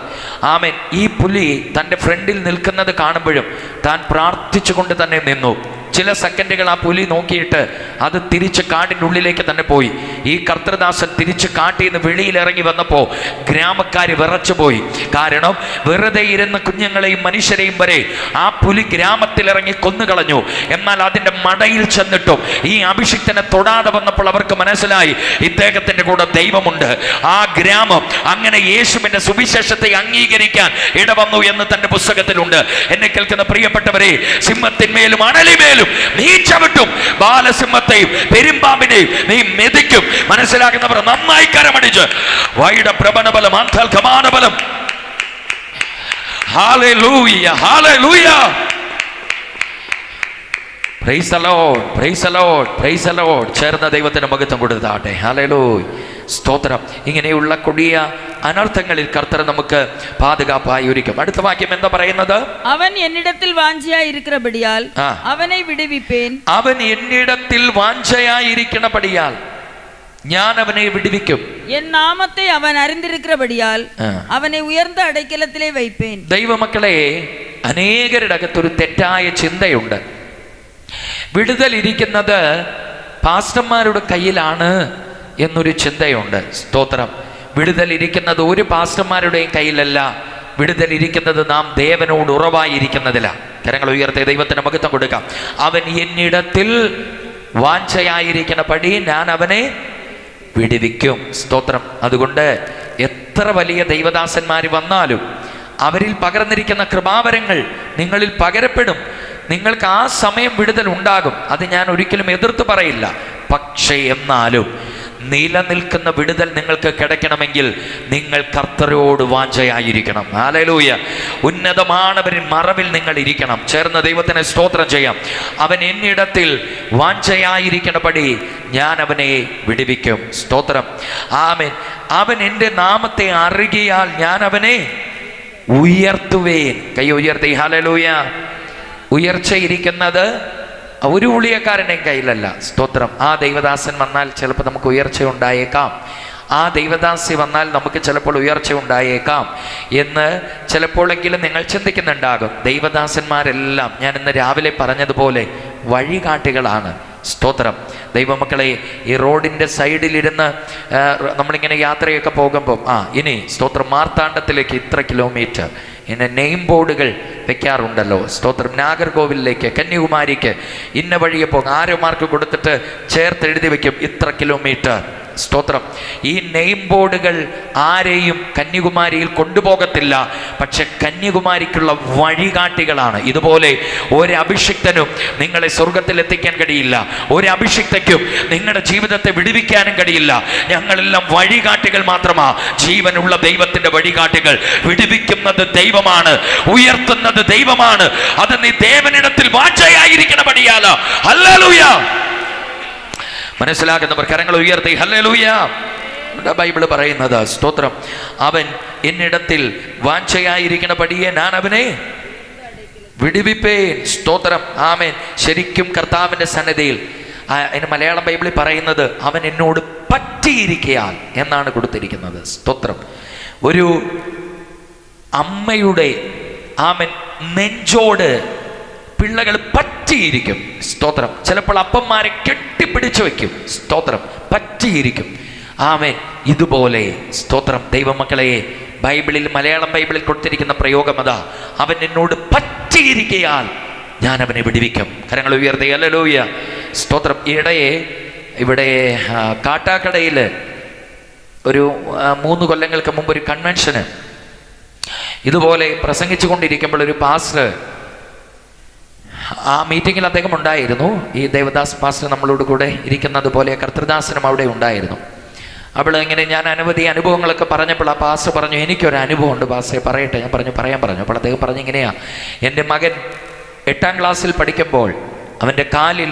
ഈ പുലി തൻ്റെ ഫ്രണ്ടിൽ നിൽക്കുന്നത് കാണുമ്പോഴും താൻ പ്രാർത്ഥിച്ചുകൊണ്ട് തന്നെ നിന്നു. ചില സെക്കൻഡുകൾ ആ പുലി നോക്കിയിട്ട് അത് തിരിച്ച് കാടിൻ്റെ ഉള്ളിലേക്ക് തന്നെ പോയി. ഈ കർത്തൃദാസൻ തിരിച്ച് കാട്ടിൽ നിന്ന് വെളിയിലിറങ്ങി വന്നപ്പോൾ ഗ്രാമക്കാർ വിറച്ചുപോയി. കാരണം വെറുതെ ഇരുന്ന കുഞ്ഞുങ്ങളെയും മനുഷ്യരെയും വരെ ആ പുലി ഗ്രാമത്തിലിറങ്ങി കൊന്നുകളഞ്ഞു. എന്നാൽ അതിൻ്റെ മടയിൽ ചെന്നിട്ടും ഈ അഭിഷിക്തനെ തൊടാതെ വന്നപ്പോൾ അവർക്ക് മനസ്സിലായി ഇദ്ദേഹത്തിൻ്റെ കൂടെ ദൈവമുണ്ട്. ആ ഗ്രാമം അങ്ങനെ യേശുവിൻ്റെ സുവിശേഷത്തെ അംഗീകരിക്കാൻ ഇടവന്നു എന്ന് തൻ്റെ പുസ്തകത്തിലുണ്ട്. എന്നെ കേൾക്കുന്ന പ്രിയപ്പെട്ടവരെ, സിംഹത്തിന്മേലും അണലിമേലും നീ ചവിട്ടും, ബാലസിംഹത്തെയും പെരുമ്പാമ്പിനെയും നീ മെതിക്കും. മനസ്സിലാക്കുന്നവർ നന്നായി കരമടിച്ച് വൈഡ പ്രബലബലം അന്തൽ കമാനബലം. Hallelujah, hallelujah. Praise the Lord, praise the Lord, praise the Lord. ചേർന്ന ദൈവത്തിന് മഹത്വം കൊടുത്താട്ടെ. ഹല്ലേലൂയ, സ്തോത്രം. ഇങ്ങനെയുള്ള കൊടിയ അനർത്ഥങ്ങളിൽ കർത്തർ നമുക്ക് പാതുകാപ്പായി ഒരുക്കും. അടുത്ത വാക്യം എന്താ പറയുന്നത്? അവൻ എന്നിടത്തിൽ വാഞ്ചയായിരിക്കുന്നപടിയാൽ അവനെ വിടുവിപ്പേൻ. അവൻ എന്നിടത്തിൽ വാഞ്ചയായിരിക്കണപടിയാൽ ഞാൻ അവനെ വിടുവിക്കും. എൻ നാമത്തെ അവൻ അറിந்திருக்கிறபடியால் അവനെ ഉയർന്ന അടയ്ക്കലത്തിലേ വയ്പേൻ. ദൈവമക്കളെ, അനേകരുടെ അകത്തൊരു തെറ്റായ ചിന്തയുണ്ട്. വിടുതൽ ഇരിക്കുന്നത് പാസ്റ്റർമാരുടെ കയ്യിലാണ് എന്നൊരു ചിന്തയുണ്ട്. സ്തോത്രം. വിടുതൽ ഇരിക്കുന്നത് ഒരു പാസ്റ്റർമാരുടെയും കയ്യിലല്ല. വിടുതൽ ഇരിക്കുന്നത് നാം ദേവനോട് ഉറവായിരിക്കുന്നതിലാണ്. കരങ്ങൾ ഉയർത്തി ദൈവത്തിന് മഹത്വം കൊടുക്കാം. അവൻ എന്നിടത്തിൽ വാഞ്ചയായിരിക്കണപടി ഞാൻ അവനെ വിടുവിക്കും. സ്തോത്രം. അതുകൊണ്ട് എത്ര വലിയ ദൈവദാസന്മാർ വന്നാലും അവരിൽ പകർന്നിരിക്കുന്ന കൃപാവരങ്ങൾ നിങ്ങളിൽ പകരപ്പെടും. നിങ്ങൾക്ക് ആ സമയം വിടുതൽ ഉണ്ടാകും. അത് ഞാൻ ഒരിക്കലും എതിർത്ത് പറയില്ല. പക്ഷേ എന്നാലും നിലനിൽക്കുന്ന വിടുതൽ നിങ്ങൾക്ക് കിടക്കണമെങ്കിൽ നിങ്ങൾ കർത്തരോട് വാഞ്ചയായിരിക്കണം. ഹല്ലേലൂയ. ഉന്നതമാനവരിൻ മറവിൽ നിങ്ങൾ ഇരിക്കണം. ചേർന്ന ദൈവത്തിന് സ്തോത്രം ചെയ്യാം. അവൻ എന്നിടത്തിൽ വാഞ്ചയായിരിക്കണപടി ഞാൻ അവനെ വിടുവിക്കും. സ്തോത്രം. ആമേൻ. അവൻ എൻ്റെ നാമത്തെ അറിയിയാൽ ഞാൻ അവനെ ഉയർത്തുവേൻ. കൈ ഉയർത്തി. ഹല്ലേലൂയ. ഉയർച്ചയിരിക്കുന്നത് ഒരു ഊഴിയക്കാരൻ്റെയും കയ്യിലല്ല. സ്തോത്രം. ആ ദൈവദാസൻ വന്നാൽ ചിലപ്പോൾ നമുക്ക് ഉയർച്ച ഉണ്ടായേക്കാം. ആ ദൈവദാസി വന്നാൽ നമുക്ക് ചിലപ്പോൾ ഉയർച്ച ഉണ്ടായേക്കാം എന്ന് ചിലപ്പോഴെങ്കിലും നിങ്ങൾ ചിന്തിക്കുന്നുണ്ടാകും. ദൈവദാസന്മാരെല്ലാം ഞാൻ ഇന്ന് രാവിലെ പറഞ്ഞതുപോലെ വഴികാട്ടികളാണ്. സ്തോത്രം. ദൈവമക്കളെ, ഈ റോഡിൻ്റെ സൈഡിലിരുന്ന് നമ്മളിങ്ങനെ യാത്രയൊക്കെ പോകുമ്പം ഇനി സ്തോത്രം മാർത്താണ്ഡത്തിലേക്ക് ഇത്ര കിലോമീറ്റർ ഇന്ന നെയിം ബോർഡുകൾ വെക്കാറുണ്ടല്ലോ. സ്തോത്രം. നാഗർകോവിലേക്ക്, കന്യാകുമാരിക്ക് ഇന്ന വഴിയെ പോകും. ആരോമാർക്ക് കൊടുത്തിട്ട് ചേർത്ത് എഴുതി വയ്ക്കും ഇത്ര കിലോമീറ്റർ. സ്തോത്രം. ഈ നെയിം ബോർഡുകൾ ആരെയും കന്യാകുമാരിയിൽ കൊണ്ടുപോകത്തില്ല. പക്ഷെ കന്യാകുമാരിക്കുള്ള വഴികാട്ടികളാണ്. ഇതുപോലെ ഒരഭിഷിക്തനും നിങ്ങളെ സ്വർഗത്തിൽ എത്തിക്കാൻ കഴിയില്ല. ഒരഭിഷിക്തയ്ക്കും നിങ്ങളുടെ ജീവിതത്തെ വിടുവിക്കാനും കഴിയില്ല. ഞങ്ങളെല്ലാം വഴികാട്ടികൾ മാത്രമാ. ജീവനുള്ള ദൈവത്തിന്റെ വഴികാട്ടികൾ. വിടുവിക്കുന്നത് ദൈവമാണ്, ഉയർത്തുന്നത് ദൈവമാണ്. അത് നീ ദേവനിടത്തിൽ വാഞ്ചയായിരിക്കണപടിയാല. ഹല്ലേലൂയ. മനസ്സിലാക്കുന്നവർ കരങ്ങൾ ഉയർത്തി ഹല്ലേലൂയ. ബൈബിള് പറയുന്നത് സ്തോത്രം. അവൻ എന്നിടത്തിൽ വാഞ്ചയായിരിക്കണപടിയെ ഞാൻ അവനെ വിടുവിപ്പേൻ. സ്തോത്രം. ആമേൻ. ശരിക്കും കർത്താവിൻ്റെ സന്നിധിയിൽ അതിന് മലയാളം ബൈബിളിൽ പറയുന്നത് അവൻ എന്നോട് പറ്റിയിരിക്കയാൽ എന്നാണ് കൊടുത്തിരിക്കുന്നത്. സ്തോത്രം. ഒരു അമ്മയുടെ നെഞ്ചോട് പിള്ളകൾ പറ്റിയിരിക്കും. സ്തോത്രം. ചിലപ്പോൾ അപ്പന്മാരെ കെട്ടിപ്പിടിച്ചു വയ്ക്കും. സ്തോത്രം. പറ്റിയിരിക്കും. ആമേൻ. ഇതുപോലെ സ്തോത്രം ദൈവമക്കളെ, ബൈബിളിൽ മലയാളം ബൈബിളിൽ കൊടുത്തിരിക്കുന്ന പ്രയോഗം അതാ, അവൻ എന്നോട് പറ്റിയിരിക്കയാൽ ഞാൻ അവനെ വിടുവിക്കും. കരങ്ങൾ ഉയർത്തി ഹല്ലേലൂയ. സ്തോത്രം. ഇടയെ ഇവിടെ കാട്ടാക്കടയിൽ ഒരു 3 കൊല്ലങ്ങൾക്ക് മുമ്പ് ഒരു കൺവെൻഷന് ഇതുപോലെ പ്രസംഗിച്ചു കൊണ്ടിരിക്കുമ്പോൾ ഒരു പാസ്റ്റർ, ആ മീറ്റിങ്ങിൽ അദ്ദേഹം ഉണ്ടായിരുന്നു. ഈ ദേവദാസ് പാസ്റ്റർ നമ്മളോട് കൂടെ ഇരിക്കുന്നത് പോലെ കർത്തൃദാസനും അവിടെ ഉണ്ടായിരുന്നു. അപ്പോൾ ഇങ്ങനെ ഞാൻ അനവധി അനുഭവങ്ങളൊക്കെ പറഞ്ഞപ്പോൾ ആ പാസ്റ്റർ പറഞ്ഞു, എനിക്കൊരു അനുഭവം ഉണ്ട് പാസ്റ്ററെ, പറയട്ടെ. ഞാൻ പറയാൻ പറഞ്ഞു. അപ്പോൾ അദ്ദേഹം പറഞ്ഞു, ഇങ്ങനെയാ, എൻ്റെ മകൻ 8ാം ക്ലാസ്സിൽ പഠിക്കുമ്പോൾ അവൻ്റെ കാലിൽ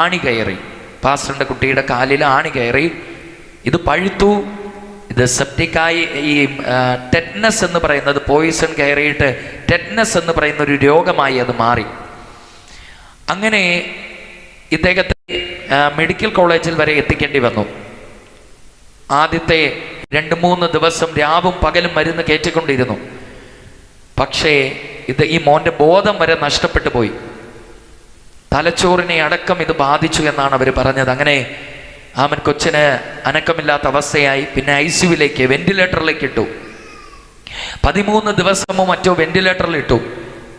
ആണി കയറി. പാസ്റ്ററിൻ്റെ കുട്ടിയുടെ കാലിൽ ആണി കയറി. ഇത് പഴുത്തു. ഇത് സെപ്റ്റിക്കായി, ഈ ടെറ്റ്നസ് എന്ന് പറയുന്നത്, പോയിസൺ കയറിയിട്ട് ടെറ്റ്നസ് എന്ന് പറയുന്ന ഒരു രോഗമായി അത് മാറി. അങ്ങനെ ഇദ്ദേഹത്തെ മെഡിക്കൽ കോളേജിൽ വരെ എത്തിക്കേണ്ടി വന്നു. ആദ്യത്തെ 2-3 ദിവസം രാവും പകലും മരുന്ന് കയറ്റിക്കൊണ്ടിരുന്നു. പക്ഷേ ഈ മോൻ്റെ ബോധം വരെ നഷ്ടപ്പെട്ടു പോയി. തലച്ചോറിനെ അടക്കം ഇത് ബാധിച്ചു എന്നാണ് അവർ പറഞ്ഞത്. അങ്ങനെ കൊച്ചിന് അനക്കമില്ലാത്ത അവസ്ഥയായി. പിന്നെ ICUവിലേക്ക്, വെന്റിലേറ്ററിലേക്ക് ഇട്ടു. 13 ദിവസമോ മറ്റോ വെന്റിലേറ്ററിൽ ഇട്ടു.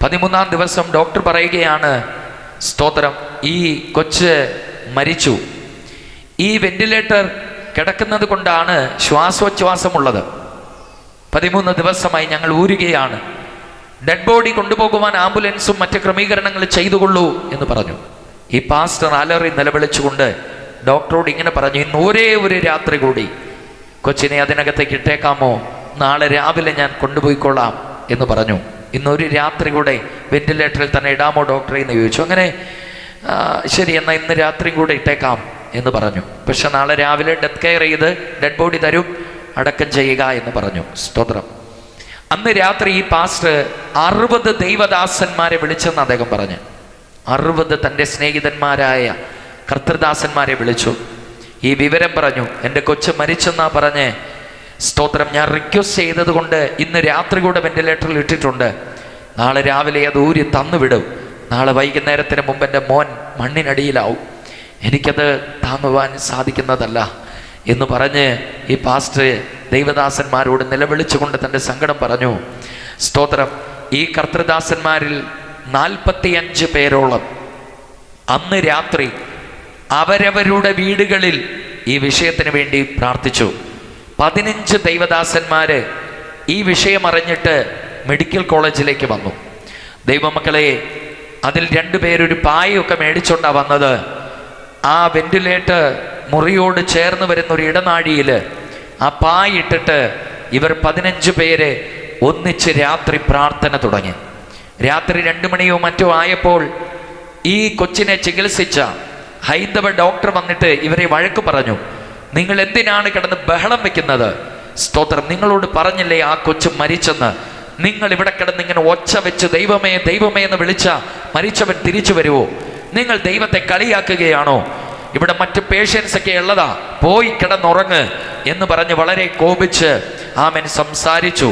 13ാം ദിവസം ഡോക്ടർ പറയുകയാണ്, സ്തോത്രം, ഈ കൊച്ച് മരിച്ചു. ഈ വെന്റിലേറ്റർ കിടക്കുന്നത് കൊണ്ടാണ് ശ്വാസോച്ഛ്വാസമുള്ളത്. 13 ദിവസമായി ഞങ്ങൾ ഊരുകയാണ്. ഡെഡ് ബോഡി കൊണ്ടുപോകുവാൻ ആംബുലൻസും മറ്റ് ക്രമീകരണങ്ങൾ ചെയ്തുകൊള്ളൂ എന്ന് പറഞ്ഞു. ഈ പാസ്റ്റർ അലറി നിലവിളിച്ചുകൊണ്ട് ഡോക്ടറോട് ഇങ്ങനെ പറഞ്ഞു, ഇന്ന് ഒരേ ഒരു രാത്രി കൂടി കൊച്ചിനെ അതിനകത്തേക്ക് ഇട്ടേക്കാമോ? നാളെ രാവിലെ ഞാൻ കൊണ്ടുപോയിക്കൊള്ളാം എന്ന് പറഞ്ഞു. ഇന്നൊരു രാത്രി കൂടെ വെന്റിലേറ്ററിൽ തന്നെ ഇടാമോ ഡോക്ടറെ എന്ന് ചോദിച്ചു. അങ്ങനെ ശരി, എന്നാൽ ഇന്ന് രാത്രി കൂടെ ഇട്ടേക്കാം എന്ന് പറഞ്ഞു. പക്ഷെ നാളെ രാവിലെ ഡെത്ത് കെയർ ചെയ്ത് ഡെഡ് ബോഡി തരും, അടക്കം ചെയ്യുക എന്ന് പറഞ്ഞു. സ്തോത്രം. അന്ന് രാത്രി ഈ പാസ്റ്റർ 60 ദൈവദാസന്മാരെ വിളിച്ചെന്ന് അദ്ദേഹം പറഞ്ഞു. 60 തൻ്റെ സ്നേഹിതന്മാരായ കർത്തൃദാസന്മാരെ വിളിച്ചു. ഈ വിവരം പറഞ്ഞു. എൻ്റെ കൊച്ച് മരിച്ചെന്നാ പറഞ്ഞ്. സ്തോത്രം. ഞാൻ റിക്വസ്റ്റ് ചെയ്തത് കൊണ്ട് ഇന്ന് രാത്രി കൂടെ വെന്റിലേറ്ററിൽ ഇട്ടിട്ടുണ്ട്. നാളെ രാവിലെ അത് ഊരി തന്നുവിടും. നാളെ വൈകുന്നേരത്തിന് മുമ്പ് എൻ്റെ മോൻ മണ്ണിനടിയിലാവും. എനിക്കത് താങ്ങുവാൻ സാധിക്കുന്നതല്ല എന്ന് പറഞ്ഞ് ഈ പാസ്റ്റർ ദൈവദാസന്മാരോട് നിലവിളിച്ചുകൊണ്ട് തൻ്റെ സങ്കടം പറഞ്ഞു. സ്തോത്രം. ഈ കർത്തൃദാസന്മാരിൽ 45 പേരോളം അന്ന് രാത്രി അവരവരുടെ വീടുകളിൽ ഈ വിഷയത്തിന് വേണ്ടി പ്രാർത്ഥിച്ചു. 15 ദൈവദാസന്മാര് ഈ വിഷയം അറിഞ്ഞിട്ട് മെഡിക്കൽ കോളേജിലേക്ക് വന്നു. ദൈവമക്കളെ, അതിൽ 2 പേരൊരു പായൊക്കെ മേടിച്ചോണ്ടാ വന്നത്. ആ വെന്റിലേറ്റർ മുറിയോട് ചേർന്ന് വരുന്ന ഒരു ഇടനാഴിയിൽ ആ പായിട്ടിട്ട് ഇവർ 15 പേര് ഒന്നിച്ച് രാത്രി പ്രാർത്ഥന തുടങ്ങി. രാത്രി 2 മണിയോ മറ്റോ ആയപ്പോൾ ഈ കൊച്ചിനെ ചികിത്സിച്ച ഹൈന്ദവ ഡോക്ടർ വന്നിട്ട് ഇവരെ വഴക്ക് പറഞ്ഞു. നിങ്ങൾ എന്തിനാണ് കിടന്ന് ബഹളം വെക്കുന്നത്? സ്തോത്രം. നിങ്ങളോട് പറഞ്ഞില്ലേ ആ കൊച്ചു മരിച്ചെന്ന്? നിങ്ങൾ ഇവിടെ കിടന്ന് ഇങ്ങനെ ഒച്ച വെച്ച് ദൈവമേ ദൈവമേ എന്ന് വിളിച്ച മരിച്ചവൻ തിരിച്ചു വരുമോ? നിങ്ങൾ ദൈവത്തെ കളിയാക്കുകയാണോ? ഇവിടെ മറ്റ് പേഷ്യൻസ് ഒക്കെ ഉള്ളതാ, പോയി കിടന്നുറങ്ങ് എന്ന് പറഞ്ഞ് വളരെ കോപിച്ച് ആമൻ സംസാരിച്ചു.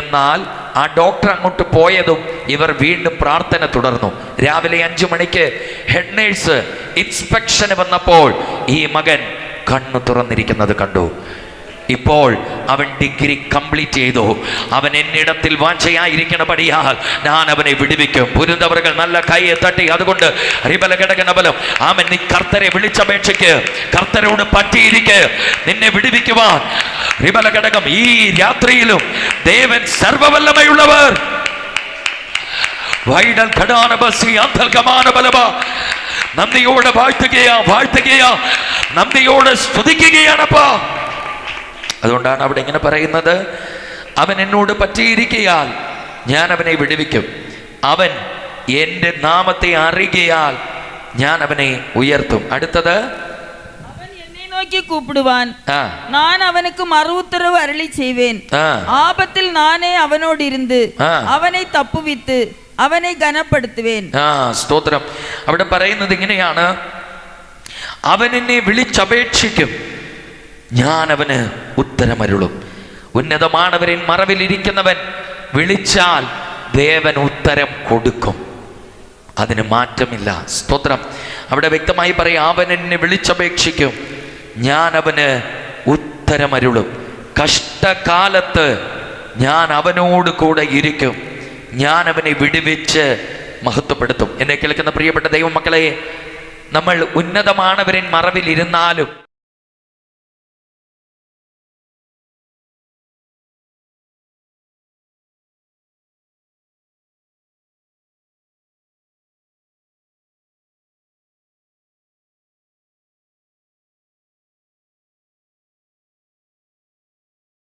എന്നാൽ ആ ഡോക്ടർ അങ്ങോട്ട് പോയതും ഇവർ വീണ്ടും പ്രാർത്ഥന തുടർന്നു. രാവിലെ 5 മണിക്ക് ഹെഡ് നേഴ്സ് ഇൻസ്പെക്ഷന് വന്നപ്പോൾ ഈ മകൻ കണ്ണു തുറന്നിരിക്കുന്നത് കണ്ടു. ഇപ്പോൾ അവൻ ഡിഗ്രി കംപ്ലീറ്റ് ചെയ്തു. അവൻ എന്നിടത്തിൽ വാഞ്ചയായിരിക്കണപടിയാൽ ഞാൻ അവനെ വിടുവിക്കും. പുരുന്തവர்கள் നല്ല കൈയെ തട്ടി. അതുകൊണ്ട് റിബലഘടകനബലം ആമൻ, നീ കർത്തരെ വിളിച്ചപേക്ഷയ്ക്ക്, കർത്തരോട് പറ്റിയിരിക്ക്, നിന്നെ വിടുവിക്കുവാൻ റിബലഘടകം ഈ രാത്രിയിലും ദേവൻ സർവവല്ലമയുള്ളവർ. വൈഡൽ ഘടാനബസി അന്തൽ കമാനബലബ. നന്ദിയോടെ വാഴ്ത്തുകയാ, നന്ദിയോടെ സ്തുതിക്കുകയാണപ്പാ. അതുകൊണ്ടാണ് അവിടെ ഇങ്ങനെ പറയുന്നത്, അവൻ എന്നോട് പറ്റിയിരിക്കയാൽ ഞാൻ അവനെ വിടുവിക്കും. അവൻ എൻ്റെ നാമത്തെ അറിയുകയാൽ ഞാൻ അവനെ ഉയർത്തും. അടുത്തത്, അവൻ എന്നെ നോക്കി കൂപ്പിടുവാൻ ഞാൻ അവനുക്ക് മറുഉത്തരവ് അരുളി ചെയ്വേൻ. ആപത്തിൽ നാനേ അവനോടിരുന്ന് അവനെ തപ്പുവിത്ത് അവനെ ഘനപ്പെടുത്തുവേൻ. സ്തോത്രം. അവിടെ പറയുന്നത് ഇങ്ങനെയാണ്, അവൻ എന്നെ വിളിച്ചപേക്ഷിക്കും, ഞാൻ അവന് ഉത്തരമരുളും. ഉന്നതമാനവരിൻ മറവിലിരിക്കുന്നവൻ വിളിച്ചാൽ ദേവൻ ഉത്തരം കൊടുക്കും, അതിന് മാറ്റമില്ല. സ്തോത്രം. അവിടെ വ്യക്തമായി പറയും, അവൻ എന്നെ വിളിച്ചപേക്ഷിക്കും, ഞാൻ അവന് ഉത്തരമരുളും. കഷ്ടകാലത്ത് ഞാൻ അവനോട് കൂടെ ഇരിക്കും, ഞാൻ അവനെ വിടുവിച്ച് മഹത്വപ്പെടുത്തും. എന്നെ കേൾക്കുന്ന പ്രിയപ്പെട്ട ദൈവമക്കളെ, നമ്മൾ ഉന്നതമാനവരിൻ മറവിലിരുന്നാലും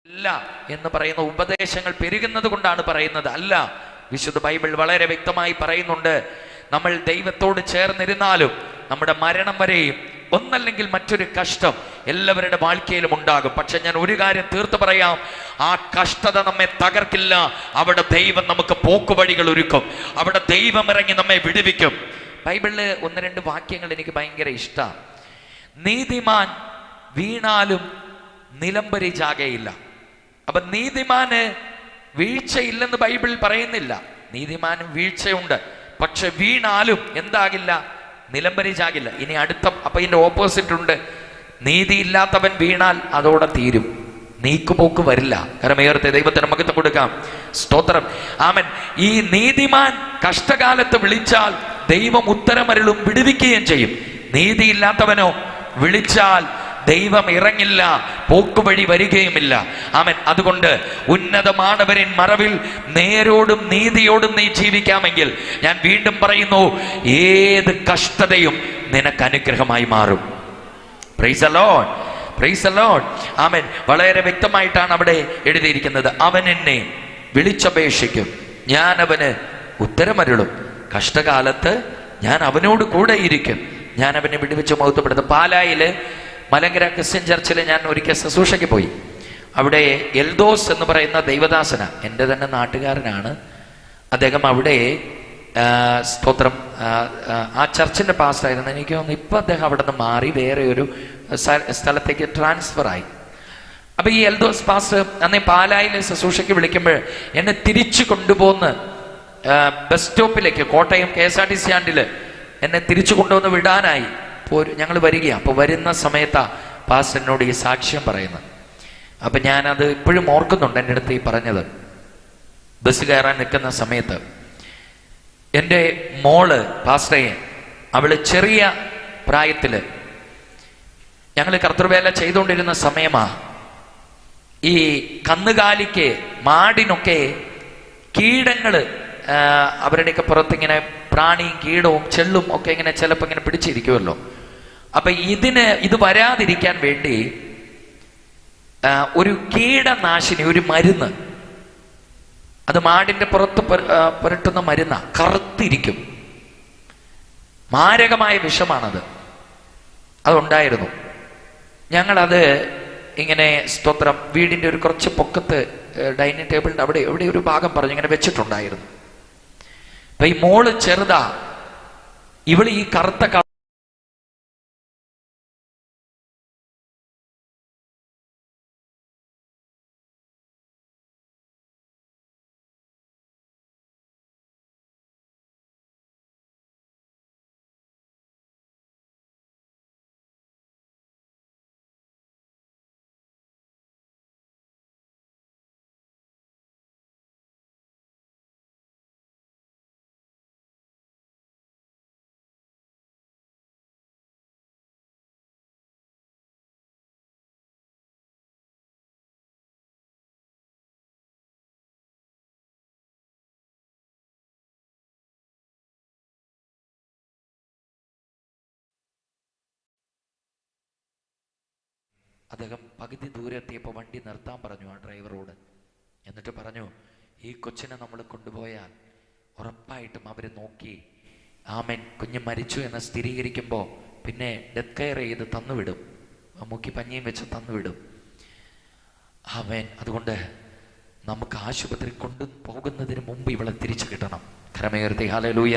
അല്ല എന്ന് പറയുന്ന ഉപദേശങ്ങൾ പെരുകുന്നത് കൊണ്ടാണ് പറയുന്നത്. അല്ല, വിശുദ്ധ ബൈബിൾ വളരെ വ്യക്തമായി പറയുന്നുണ്ട്, നമ്മൾ ദൈവത്തോട് ചേർന്നിരുന്നാലും നമ്മുടെ മരണം വരെയും ഒന്നല്ലെങ്കിൽ മറ്റൊരു കഷ്ടം എല്ലാവരുടെ വാഴ്ക്കയിലും ഉണ്ടാകും. പക്ഷെ ഞാൻ ഒരു കാര്യം തീർത്ത് പറയാം, ആ കഷ്ടത നമ്മെ തകർക്കില്ല. അവിടെ ദൈവം നമുക്ക് പോക്കുവഴികൾ ഒരുക്കും, അവിടെ ദൈവം ഇറങ്ങി നമ്മെ വിടുവിക്കും. ബൈബിളില് 1-2 വാക്യങ്ങൾ എനിക്ക് ഭയങ്കര ഇഷ്ടമാണ്. നീതിമാൻ വീണാലും നിലംപരി ചാകയില്ല. അപ്പൊ നീതിമാന് വീഴ്ചയില്ലെന്ന് ബൈബിൾ പറയുന്നില്ല. നീതിമാനും വീഴ്ചയുണ്ട്, പക്ഷെ വീണാലും എന്താകില്ല? നിലംപരി ചാകില്ല. ഇനി അപ്പൊ ഇതിന്റെ ഓപ്പോസിറ്റ് ഉണ്ട്. നീതിയില്ലാത്തവൻ വീണാൽ അതോടെ തീരും, നീക്കുപോക്ക് വരില്ല. കരമേർത്തെ ദൈവത്തിന് മഹത്വം കൊടുക്കാം. സ്തോത്രം. ആമേൻ. ഈ നീതിമാൻ കഷ്ടകാലത്ത് വിളിച്ചാൽ ദൈവം ഉത്തരമരുളും, വിടുവിക്കുകയും ചെയ്യും. നീതിയില്ലാത്തവനോ വിളിച്ചാൽ ദൈവം ഇറങ്ങില്ല, പോക്കുവഴി വരികയുമില്ല. ആമേൻ. അതുകൊണ്ട് ഉന്നതമാനവരിൻ മറവിൽ നേരോടും നീതിയോടും നീ ജീവിക്കാമെങ്കിൽ, ഞാൻ വീണ്ടും പറയുന്നു, ഏത് കഷ്ടതയും നിനക്ക് അനുഗ്രഹമായി മാറും. Praise the Lord, praise the Lord. Amen. വളരെ വ്യക്തമായിട്ടാണ് അവിടെ എഴുതിയിരിക്കുന്നത്, അവൻ എന്നെ വിളിച്ചപേക്ഷിക്കും, ഞാൻ അവന് ഉത്തരമരുളും. കഷ്ടകാലത്ത് ഞാൻ അവനോട് കൂടെ ഇരിക്കും, ഞാൻ അവനെ വിടുവിച്ച് മഹത്വപ്പെടുത്തും. പാലായില് മലങ്കര ക്രിസ്ത്യൻ ചർച്ചിൽ ഞാൻ ഒരിക്കൽ ശുശ്രൂഷയ്ക്ക് പോയി. അവിടെ എൽദോസ് എന്ന് പറയുന്ന ദൈവദാസന, എൻ്റെ തന്നെ നാട്ടുകാരനാണ് അദ്ദേഹം. അവിടെ സ്തോത്രം ആ ചർച്ചിൻ്റെ പാസ്റ്ററായിരുന്നു. എനിക്ക് തോന്നുന്നു ഇപ്പം അദ്ദേഹം അവിടെ നിന്ന് മാറി വേറെ ഒരു സ്ഥലത്തേക്ക് ട്രാൻസ്ഫറായി. അപ്പം ഈ എൽദോസ് പാസ്റ്റർ അന്നേ പാലായിൽ ശുശ്രൂഷയ്ക്ക് വിളിക്കുമ്പോൾ എന്നെ തിരിച്ചു കൊണ്ടുപോകുന്ന ബസ് സ്റ്റോപ്പിലേക്ക്, കോട്ടയം KSRTC സ്റ്റാൻഡിൽ എന്നെ തിരിച്ചു കൊണ്ടുവന്ന് വിടാനായി ഞങ്ങൾ വരികയാണ്. അപ്പോൾ വരുന്ന സമയത്താ പാസ്റ്ററിനോട് ഈ സാക്ഷ്യം പറയുന്നത്. അപ്പം ഞാനത് ഇപ്പോഴും ഓർക്കുന്നുണ്ട്. എൻ്റെ അടുത്ത് ഈ പറഞ്ഞത്, ബസ് കയറാൻ നിൽക്കുന്ന സമയത്ത് എൻ്റെ മോള് പാസ്റ്ററെ, അവള് ചെറിയ പ്രായത്തില് ഞങ്ങൾ കർത്തൃവേല ചെയ്തുകൊണ്ടിരുന്ന സമയമാ, ഈ കന്നുകാലിക്ക് മാടിനൊക്കെ കീടങ്ങള് അവരുടെയൊക്കെ പുറത്തിങ്ങനെ പ്രാണിയും കീടവും ചെള്ളും ഒക്കെ ഇങ്ങനെ ചിലപ്പോൾ ഇങ്ങനെ പിടിച്ചിരിക്കുമല്ലോ. അപ്പൊ ഇത് വരാതിരിക്കാൻ വേണ്ടി ഒരു കീടനാശിനി, ഒരു മരുന്ന്, അത് മാടിന്റെ പുറത്ത് പുരട്ടുന്ന മരുന്ന, കറുത്തിരിക്കും, മാരകമായ വിഷമാണത്. അതുണ്ടായിരുന്നു. ഞങ്ങളത് ഇങ്ങനെ സ്തോത്രം വീടിന്റെ ഒരു കുറച്ച് പൊക്കത്ത് ഡൈനിങ് ടേബിളിന്റെ അവിടെ എവിടെ ഒരു ഭാഗം പറഞ്ഞു ഇങ്ങനെ വെച്ചിട്ടുണ്ടായിരുന്നു. അപ്പൊ ഈ മോള് ചെറുതാ, ഇവള് ഈ കറുത്ത അദ്ദേഹം പകുതി ദൂരെ എത്തിയപ്പോൾ വണ്ടി നിർത്താൻ പറഞ്ഞു ആ ഡ്രൈവറോട്. എന്നിട്ട് പറഞ്ഞു, ഈ കൊച്ചിനെ നമ്മൾ കൊണ്ടുപോയാൽ ഉറപ്പായിട്ടും അവർ നോക്കി ആമേൻ കുഞ്ഞ് മരിച്ചു എന്ന് സ്ഥിരീകരിക്കുമ്പോൾ പിന്നെ ഡെത്ത് കെയർ ചെയ്ത് തന്നുവിടും, മുക്കി പഞ്ഞിയും വെച്ച് തന്നുവിടും. ആമേൻ. അതുകൊണ്ട് നമുക്ക് ആശുപത്രി കൊണ്ടു പോകുന്നതിന് മുമ്പ് ഇവളെ തിരിച്ചു കിട്ടണം. കരമേർത്തി ഹല്ലേലൂയ.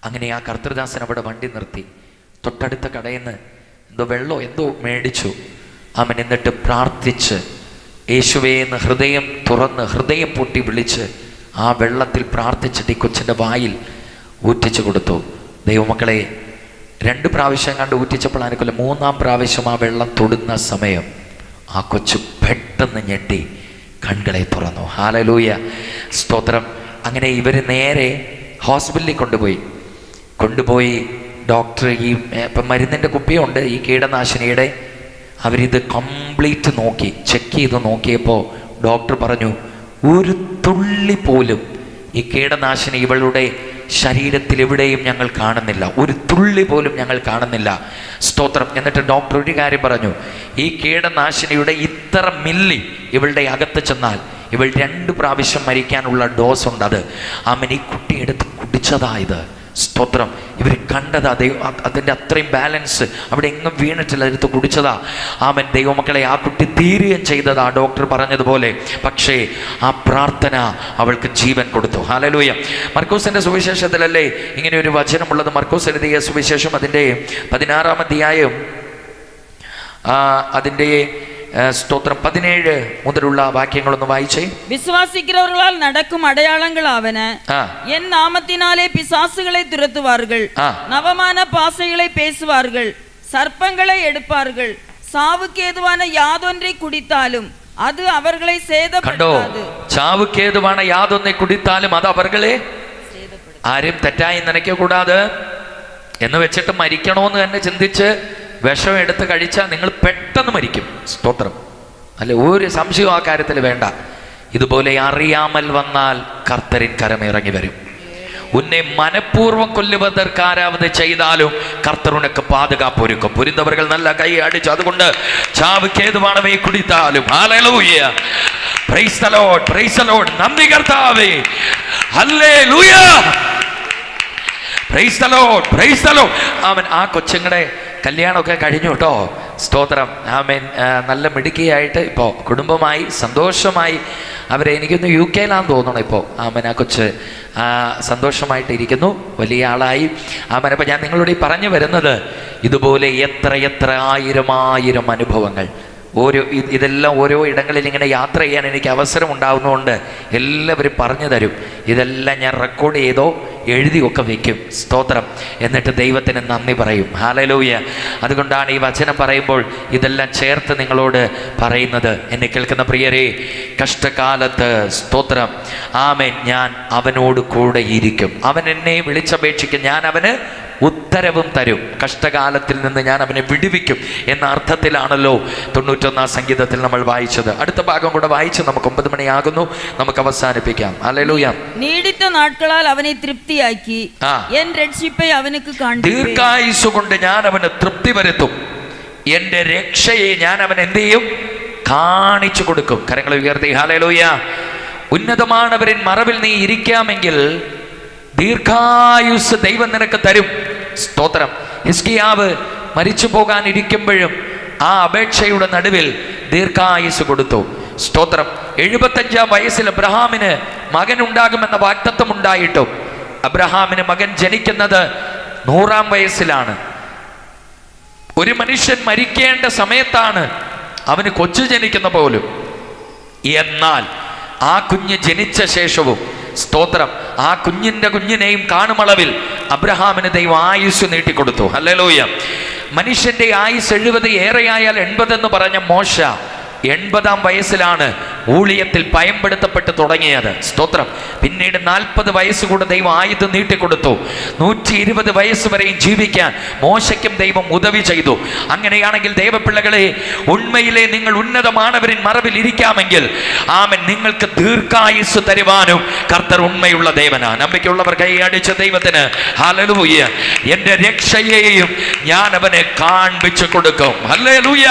അങ്ങനെ ആ കർത്തൃദാസൻ അവിടെ വണ്ടി നിർത്തി. തൊട്ടടുത്ത കടയിൽ നിന്ന് എന്തോ വെള്ളമോ എന്തോ മേടിച്ചു. അവൻ എന്നിട്ട് പ്രാർത്ഥിച്ച് യേശുവേ എന്ന് ഹൃദയം തുറന്ന് ഹൃദയം പൊട്ടി വിളിച്ച് ആ വെള്ളത്തിൽ പ്രാർത്ഥിച്ചിട്ട് ഈ കൊച്ചിൻ്റെ വായിൽ ഊറ്റിച്ചു കൊടുത്തു. ദൈവമക്കളെ, 2 പ്രാവശ്യം കണ്ട് ഊറ്റിച്ചപ്പോൾ അനുകൂല 3-ാം പ്രാവശ്യം ആ വെള്ളം തൊടുന്ന സമയം ആ കൊച്ചു പെട്ടെന്ന് ഞെട്ടി കണ്ണുകളെ തുറന്നു. ഹല്ലേലൂയ, സ്തോത്രം. അങ്ങനെ ഇവർ നേരെ ഹോസ്പിറ്റലിൽ കൊണ്ടുപോയി ഡോക്ടർ ഈ ഇപ്പം മരുന്നിൻ്റെ കുപ്പിയുണ്ട് ഈ കീടനാശിനിയുടെ. അവരിത് കംപ്ലീറ്റ് നോക്കി, ചെക്ക് ചെയ്ത് നോക്കിയപ്പോൾ ഡോക്ടർ പറഞ്ഞു, ഒരു തുള്ളി പോലും ഈ കീടനാശിനി ഇവളുടെ ശരീരത്തിൽ എവിടെയും ഞങ്ങൾ കാണുന്നില്ല, ഒരു തുള്ളി പോലും ഞങ്ങൾ കാണുന്നില്ല. സ്തോത്രം. എന്നിട്ട് ഡോക്ടർ ഒരു കാര്യം പറഞ്ഞു, ഈ കീടനാശിനിയുടെ ഇത്ര മില്ലി ഇവളുടെ അകത്ത് ചെന്നാൽ ഇവൾ 2 പ്രാവശ്യം മരിക്കാനുള്ള ഡോസ് ഉണ്ട്. അത് ആമൻ ഈ കുട്ടി എടുത്ത് കുടിച്ചതായത്. സ്തോത്രം. ഇവർ കണ്ടതാ, അതിൻ്റെ അത്രയും ബാലൻസ് അവിടെ എങ്ങും വീണിട്ടില്ല, എടുത്ത് കുടിച്ചതാ. ആമൻ ദൈവമക്കളെ, ആ കുട്ടി തീരുകയും ചെയ്തതാ ഡോക്ടർ പറഞ്ഞതുപോലെ. പക്ഷേ ആ പ്രാർത്ഥന അവൾക്ക് ജീവൻ കൊടുത്തു. ഹല്ലേലൂയ. മർക്കോസിൻ്റെ സുവിശേഷത്തിലല്ലേ ഇങ്ങനെ ഒരു വചനമുള്ളത്? മർക്കോസ് എഴുതിയ സുവിശേഷം അതിൻ്റെ 16-ാം അധ്യായം അതിൻ്റെ സ്തോത്രം 17 മുതലുള്ള വാക്യങ്ങളൊന്ന് വായിച്ചേ. விசுவாசிக்கிறவர்களால் நடக்கும் அடையாளங்கள் ஆவன, என் நாமத்தினாலே பிசாசுகளை துரத்துவார்கள், நவமான பாசைகளை பேசுவார்கள், சர்ப்பங்களை எடுப்பார்கள், சாவுக்கு ஏதுவான யாதொன்றை குடித்தாலும் அது அவர்களை சேதப்படுத்தாது. சாவுக்கு ஏதுவான யாதொன்றை குடித்தாலும் அது அவர்களെ ആരും തെറ്റായി നനയ്ക്കകൂടാതെ എന്ന് വെച്ചിട്ട് മരിക്കണോന്ന് തന്നെ ചിന്തിച്ച് വിഷം എടുത്ത് കഴിച്ചാൽ നിങ്ങൾ പെട്ടെന്ന് മരിക്കും. സ്തോത്രം. അല്ലെ, ഒരു സംശയവും ആ കാര്യത്തിൽ വേണ്ട. ഇതുപോലെ അറിയാമൽ വന്നാൽ കർത്തരിൻ കരമിറങ്ങി വരും. ഉന്നെ മനഃപൂർവ്വം കൊല്ലുവതற்காராவது ചെയ്താലും കർത്തർ ഉനക്ക് പാതുകാപ്പ് ഒരുക്കും. പുരിന്തവர்கள் നല്ല കൈ അടിച്ചു. അതുകൊണ്ട് ചാവുക്ക് ഏതുവാണവയെ കുടിത്താലും. Hallelujah, praise the Lord, praise the Lord. നന്ദി കർത്താവേ, hallelujah, praise the Lord, praise the Lord. Amen. ആ കൊച്ചുങ്ങളുടെ കല്യാണമൊക്കെ കഴിഞ്ഞു കേട്ടോ. സ്തോത്രം. ആമേൻ. നല്ല മിടുക്കിയായിട്ട് ഇപ്പോൾ കുടുംബമായി സന്തോഷമായി അവരെ, എനിക്കൊന്ന് UK തോന്നണം ഇപ്പോൾ. ആമേൻ. ആ കൊച്ച് സന്തോഷമായിട്ട് ഇരിക്കുന്നു, വലിയ ആളായി. ആമേൻ. അപ്പം ഞാൻ നിങ്ങളോട് ഈ പറഞ്ഞു വരുന്നത്, ഇതുപോലെ എത്ര ആയിരം അനുഭവങ്ങൾ ഇതെല്ലാം ഓരോ ഇടങ്ങളിൽ ഇങ്ങനെ യാത്ര ചെയ്യാൻ എനിക്ക് അവസരം ഉണ്ടാകുന്നതുകൊണ്ട് എല്ലാവരും പറഞ്ഞു തരും. ഇതെല്ലാം ഞാൻ റെക്കോർഡ് ചെയ്തോ എഴുതിയൊക്കെ വയ്ക്കും. സ്തോത്രം. എന്നിട്ട് ദൈവത്തിന് നന്ദി പറയും. ഹല്ലേലൂയ. അതുകൊണ്ടാണ് ഈ വചനം പറയുമ്പോൾ ഇതെല്ലാം ചേർത്ത് നിങ്ങളോട് പറയുന്നത്. എന്നെ കേൾക്കുന്ന പ്രിയരെ, കഷ്ടകാലത്ത് സ്തോത്രം, ആമേൻ, ഞാൻ അവനോട് കൂടെ ഇരിക്കും. അവൻ എന്നെ വിളിച്ചപേക്ഷിക്കും, ഞാൻ അവന് ഉത്തരവും തരും. കഷ്ടകാലത്തിൽ നിന്ന് ഞാൻ അവനെ വിടുവിക്കും എന്ന അർത്ഥത്തിലാണല്ലോ 91-ാം സംഗീതത്തിൽ നമ്മൾ വായിച്ചത്. അടുത്ത ഭാഗം കൂടെ വായിച്ച് നമുക്ക് 9 മണിയാകുന്നു, നമുക്ക് അവസാനിപ്പിക്കാം. ഹല്ലേലൂയ. നീടിത്ത നാட்களால் അവനെ തൃപ്തിയാക്കി എൻ രക്ഷയെ അവനുക്ക് കാണിക്കും. ദീർഘായുസ്സു കൊണ്ട് ഞാൻ അവന് തൃപ്തി വരുത്തും, എന്റെ രക്ഷയെ ഞാൻ അവൻ എന്ത് ചെയ്യും? കാണിച്ചു കൊടുക്കും. കരങ്ങൾ ഉയർത്തി ഹല്ലേലൂയ. ഉന്നതമാനവരിൻ മറവിൽ നീ ഇരിക്കാമെങ്കിൽ ദീർഘായുസ് ദൈവം നിനക്ക് തരും. സ്തോത്രം. ഹിസ്കിയാവ് മരിച്ചു പോകാനിരിക്കുമ്പോഴും ആ അപേക്ഷയുടെ നടുവിൽ ദീർഘായുസ് കൊടുത്തു. സ്തോത്രം. 75-ാം വയസ്സിൽ അബ്രഹാമിന് മകൻ ഉണ്ടാകുമെന്ന വാഗ്ദത്തം ഉണ്ടായിട്ടും അബ്രഹാമിന് മകൻ ജനിക്കുന്നത് 100-ാം വയസ്സിലാണ്. ഒരു മനുഷ്യൻ മരിക്കേണ്ട സമയത്താണ് അവന് കൊച്ചു ജനിക്കുന്ന പോലും. എന്നാൽ ആ കുഞ്ഞ് ജനിച്ച ശേഷവും സ്തോത്രം, ആ കുഞ്ഞിനെയും കാണുമളവിൽ അബ്രഹാമിന് ദൈവം ആയുസ് നീട്ടിക്കൊടുത്തു. ഹല്ലേലൂയ. മനുഷ്യന്റെ ആയുസ് 70 ഏറെയായാൽ 80 എന്ന് പറഞ്ഞ മോശ 80-ാം വയസ്സിലാണ് ഊഴിയത്തിൽ ഭയപ്പെടുത്തപ്പെട്ട് തുടങ്ങിയത്. സ്തോത്രം. പിന്നീട് 40 വയസ്സ് കൂടെ ദൈവം ആയുധം നീട്ടിക്കൊടുത്തു. 120 വയസ്സ് വരെയും ജീവിക്കാൻ മോശയ്ക്കും ദൈവം ഉദവി ചെയ്തു. അങ്ങനെയാണെങ്കിൽ ദൈവപിള്ളകളെ, ഉണ്മയിലെ നിങ്ങൾ ഉന്നതമാനവരിൻ മറവിൽ ഇരിക്കാമെങ്കിൽ ആമൻ നിങ്ങൾക്ക് ദീർഘായുസ് തരുവാനും കർത്തർ ഉണ്മയുള്ള ദേവനാണ്. നമ്പിക്കയുള്ളവർ കൈയടിച്ച ദൈവത്തിന് ഹല്ലേലൂയ. എന്റെ രക്ഷയെയും ഞാൻ അവനെ കാണിച്ചു കൊടുക്കും. ഹല്ലേലൂയ.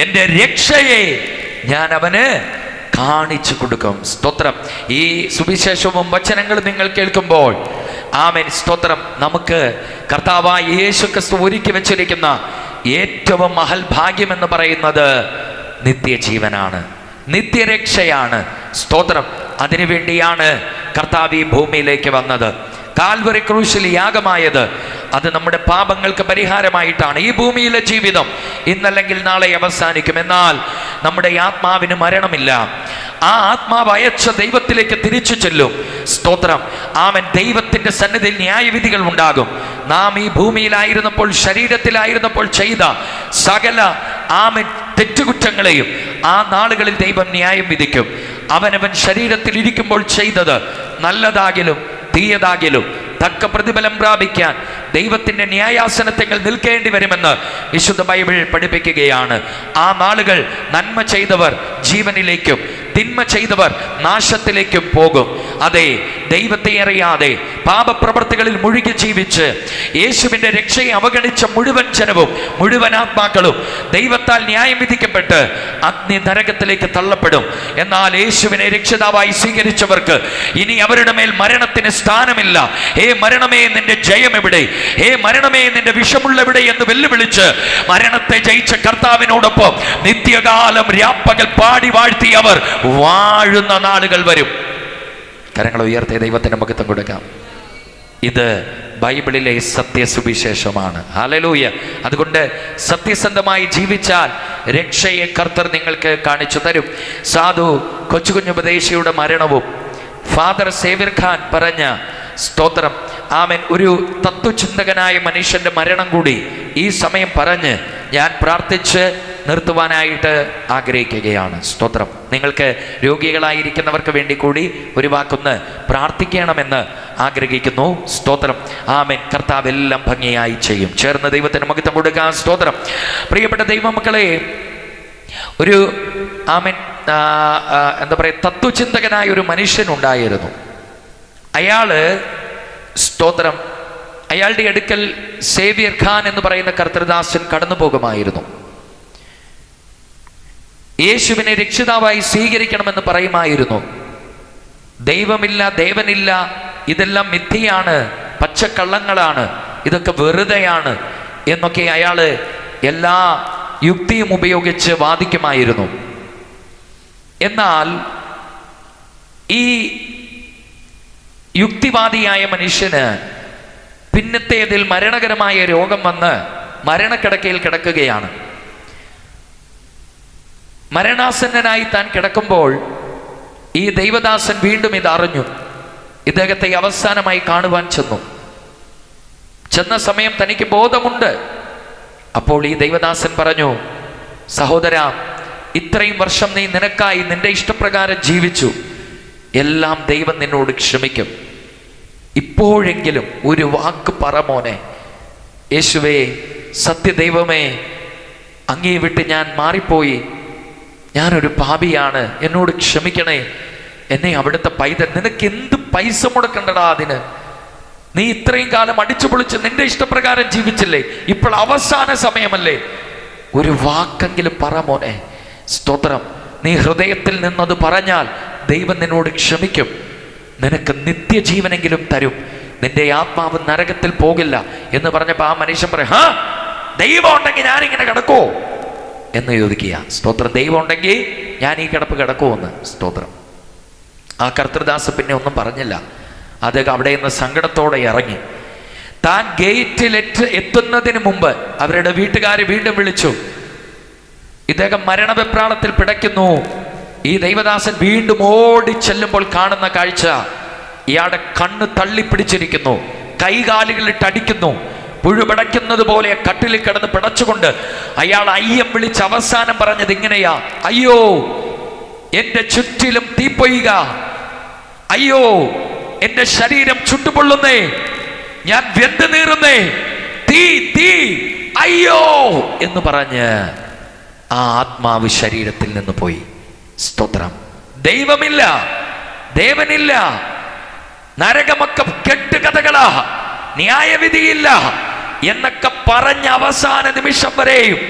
എന്റെ രക്ഷയെ ഞാൻ അവന് കാണിച്ചു കൊടുക്കും. സ്തോത്രം. ഈ സുവിശേഷവും വചനങ്ങളും നിങ്ങൾ കേൾക്കുമ്പോൾ ആമേൻ, സ്തോത്രം, നമുക്ക് കർത്താവായ യേശു ക്രിസ്തു ഒരുക്കി വെച്ചിരിക്കുന്ന ഏറ്റവും മഹൽ ഭാഗ്യം എന്ന് പറയുന്നത് നിത്യജീവനാണ്, നിത്യരക്ഷയാണ്. സ്തോത്രം. അതിനുവേണ്ടിയാണ് കർത്താവ് ഈ ഭൂമിയിലേക്ക് വന്നത്. കാൽവറി ക്രൂശിൽ യാഗമായത് അത് നമ്മുടെ പാപങ്ങൾക്ക് പരിഹാരമായിട്ടാണ്. ഈ ഭൂമിയിലെ ജീവിതം ഇന്നല്ലെങ്കിൽ നാളെ അവസാനിക്കും. എന്നാൽ നമ്മുടെ ആത്മാവിന് മരണമില്ല. ആ ആത്മാവ് അയച്ച ദൈവത്തിലേക്ക് തിരിച്ചു ചെല്ലും. സ്തോത്രം. ആമേൻ. ദൈവത്തിന്റെ സന്നിധിയിൽ ന്യായവിധികൾ ഉണ്ടാകും. നാം ഈ ഭൂമിയിലായിരുന്നപ്പോൾ, ശരീരത്തിലായിരുന്നപ്പോൾ ചെയ്ത സകല ആമേൻ തെറ്റുകുറ്റങ്ങളെയും ആ നാളുകളിൽ ദൈവം ന്യായം വിധിക്കും. അവനവൻ ശരീരത്തിൽ ഇരിക്കുമ്പോൾ ചെയ്തത് നല്ലതാകിലും തീയതാകിലും തക്ക പ്രതിഫലം പ്രാപിക്കാൻ ദൈവത്തിന്റെ ന്യായാസനത്തിൽ നിൽക്കേണ്ടി വരുമെന്ന് വിശുദ്ധ ബൈബിൾ പഠിപ്പിക്കുകയാണ്. ആ നാളുകൾ നന്മ ചെയ്തവർ ജീവനിലേക്കും തിന്മ ചെയ്തവർ നാശത്തിലേക്കും പോകും. അതെ, ദൈവത്തെ അറിയാതെ പാപപ്രവർത്തികളിൽ മുഴുകി ജീവിച്ച് യേശുവിന്റെ രക്ഷയെ അവഗണിച്ച മുഴുവൻ ജനവും, മുഴുവൻ ആത്മാക്കളും ദൈവത്താൽ ന്യായം വിധിക്കപ്പെട്ട് അഗ്നി നരകത്തിലേക്ക് തള്ളപ്പെടും. എന്നാൽ യേശുവിനെ രക്ഷിതാവായി സ്വീകരിച്ചവർക്ക് ഇനി അവരുടെ മേൽ മരണത്തിന് സ്ഥാനമില്ല. ഹേ മരണമേ, നിന്റെ ജയം എവിടെ? ഹേ മരണമേ, നിന്റെ വിഷമുള്ളെവിടെ എന്ന് വെല്ലുവിളിച്ച് മരണത്തെ ജയിച്ച കർത്താവിനോടൊപ്പം നിത്യകാലം രാപ്പകൽ പാടി വാഴ്ത്തിയവർ വാഴുന്ന നാളുകൾ വരും. കരങ്ങൾ ഉയർത്തിയ ദൈവത്തിന് മഹത്വം കൊടുക്കാം. ഇത് ബൈബിളിലെ സത്യസുവിശേഷമാണ്. ഹല്ലേലൂയ. അതുകൊണ്ട് സത്യസന്ധമായി ജീവിച്ചാൽ രക്ഷയെ കർത്തർ നിങ്ങൾക്ക് കാണിച്ചു തരും. സാധു കൊച്ചുകുഞ്ഞുപദേശിയുടെ മരണവും ഫാദർ സേവ്യർ ഖാൻ പറഞ്ഞ, സ്തോത്രം, ആമേൻ, ഒരു തത്വചിന്തകനായ മനുഷ്യന്റെ മരണം കൂടി ഈ സമയം പറഞ്ഞ് ഞാൻ പ്രാർത്ഥിച്ച് നിർത്തുവാനായിട്ട് ആഗ്രഹിക്കുകയാണ്. സ്തോത്രം. നിങ്ങൾക്ക് രോഗികളായിരിക്കുന്നവർക്ക് വേണ്ടി കൂടി ഒരു വാക്കൊന്ന് പ്രാർത്ഥിക്കണമെന്ന് ആഗ്രഹിക്കുന്നു. സ്തോത്രം. ആമേൻ. കർത്താവ് എല്ലാം ഭംഗിയായി ചെയ്യും. ചേർന്ന് ദൈവത്തിന് മഹത്വം കൊടുക്കാം. സ്തോത്രം. പ്രിയപ്പെട്ട ദൈവമക്കളെ, ഒരു ആമേൻ എന്താ പറയുക, തത്വചിന്തകനായ ഒരു മനുഷ്യനുണ്ടായിരുന്നു. അയാള്, സ്തോത്രം, അയാളുടെ അടുക്കൽ സേവ്യർ ഖാൻ എന്ന് പറയുന്ന കർത്തൃദാസൻ കടന്നു പോകുമായിരുന്നു. യേശുവിനെ രക്ഷിതാവായി സ്വീകരിക്കണമെന്ന് പറയുമായിരുന്നു. ദൈവമില്ല, ദേവനില്ല, ഇതെല്ലാം മിഥ്യയാണ്, പച്ചക്കള്ളങ്ങളാണ്, ഇതൊക്കെ വെറുതെയാണ് എന്നൊക്കെ അയാള് എല്ലാ യുക്തിയും ഉപയോഗിച്ച് വാദിക്കുമായിരുന്നു. എന്നാൽ ഈ യുക്തിവാദിയായ മനുഷ്യന് പിന്നത്തേതിൽ മരണകരമായ രോഗം വന്ന് മരണക്കിടക്കയിൽ കിടക്കുകയാണ്. മരണാസന്നനായി താൻ കിടക്കുമ്പോൾ ഈ ദൈവദാസൻ വീണ്ടും ഇതറിഞ്ഞു. ഇദ്ദേഹത്തെ അവസാനമായി കാണുവാൻ ചെന്ന സമയം തനിക്ക് ബോധമുണ്ട്. അപ്പോൾ ഈ ദൈവദാസൻ പറഞ്ഞു, സഹോദര, ഇത്രയും വർഷം നീ നിനക്കായി നിന്റെ ഇഷ്ടപ്രകാരം ജീവിച്ചു. എല്ലാം ദൈവം നിന്നോട് ക്ഷമിക്കും. ഇപ്പോഴെങ്കിലും ഒരു വാക്ക് പറ മോനെ. യേശുവേ, സത്യദൈവമേ, അങ്ങേ വിട്ട് ഞാൻ മാറിപ്പോയി, ഞാനൊരു പാപിയാണ്, എന്നോട് ക്ഷമിക്കണേ, എന്നെ അവിടുത്തെ പൈതൽ. നിനക്ക് എന്ത് പൈസ മുടക്കണ്ടടാ അതിന്? നീ ഇത്രയും കാലം അടിച്ചു പൊളിച്ച് നിന്റെ ഇഷ്ടപ്രകാരം ജീവിച്ചില്ലേ? ഇപ്പോൾ അവസാന സമയമല്ലേ? ഒരു വാക്കെങ്കിലും പറ മോനെ. സ്തോത്രം. നീ ഹൃദയത്തിൽ നിന്നത് പറഞ്ഞാൽ ദൈവം നിന്നോട് ക്ഷമിക്കും, നിനക്ക് നിത്യജീവനെങ്കിലും തരും, നിന്റെ ആത്മാവ് നരകത്തിൽ പോകില്ല എന്ന് പറഞ്ഞപ്പോൾ ആ മനുഷ്യൻ പറയും, ഹാ, ദൈവം ഉണ്ടെങ്കിൽ ഞാനിങ്ങനെ കിടക്കുമോ എന്ന് ചോദിക്കുക. സ്തോത്രം. ദൈവം ഉണ്ടെങ്കിൽ ഞാൻ ഈ കിടപ്പ് കിടക്കുമെന്ന്. സ്തോത്രം. ആ കർത്തൃദാസ് പിന്നെ ഒന്നും പറഞ്ഞില്ല. അദ്ദേഹം അവിടെ നിന്ന് സങ്കടത്തോടെ ഇറങ്ങി. താൻ ഗേറ്റിൽ എത്തുന്നതിന് മുമ്പ് അവരുടെ വീട്ടുകാരെ വീണ്ടും വിളിച്ചു. ഇദ്ദേഹം മരണവെപ്രാളത്തിൽ പിടയ്ക്കുന്നു. ഈ ദൈവദാസൻ വീണ്ടും ഓടി ചെല്ലുമ്പോൾ കാണുന്ന കാഴ്ച, ഇയാളുടെ കണ്ണ് തള്ളിപ്പിടിച്ചിരിക്കുന്നു, കൈകാലുകളിട്ട് അടിക്കുന്നു, പുഴുപിടയ്ക്കുന്നത് പോലെ കട്ടിലിൽ കിടന്ന് പിടച്ചുകൊണ്ട് അയാൾ അയ്യം വിളിച്ച് അവസാനം പറഞ്ഞത് ഇങ്ങനെയാ, അയ്യോ, എന്റെ ചുറ്റിലും തീപ്പൊയ്യുക, അയ്യോ, എന്റെ ശരീരം ചുട്ടുപൊള്ളുന്നേ, ഞാൻ വെന്ത് നീറുന്നേ, തീ തീ, അയ്യോ എന്ന് പറഞ്ഞ് ആ ആത്മാവ് ശരീരത്തിൽ നിന്ന് പോയി. സ്തോത്രം. ദൈവമില്ല, ദേവനില്ല, നരകമൊക്കെ കെട്ടുകഥകളാ, ന്യായവിധിയില്ല എന്നൊക്കെ പറഞ്ഞ അവസാന നിമിഷം വരെയും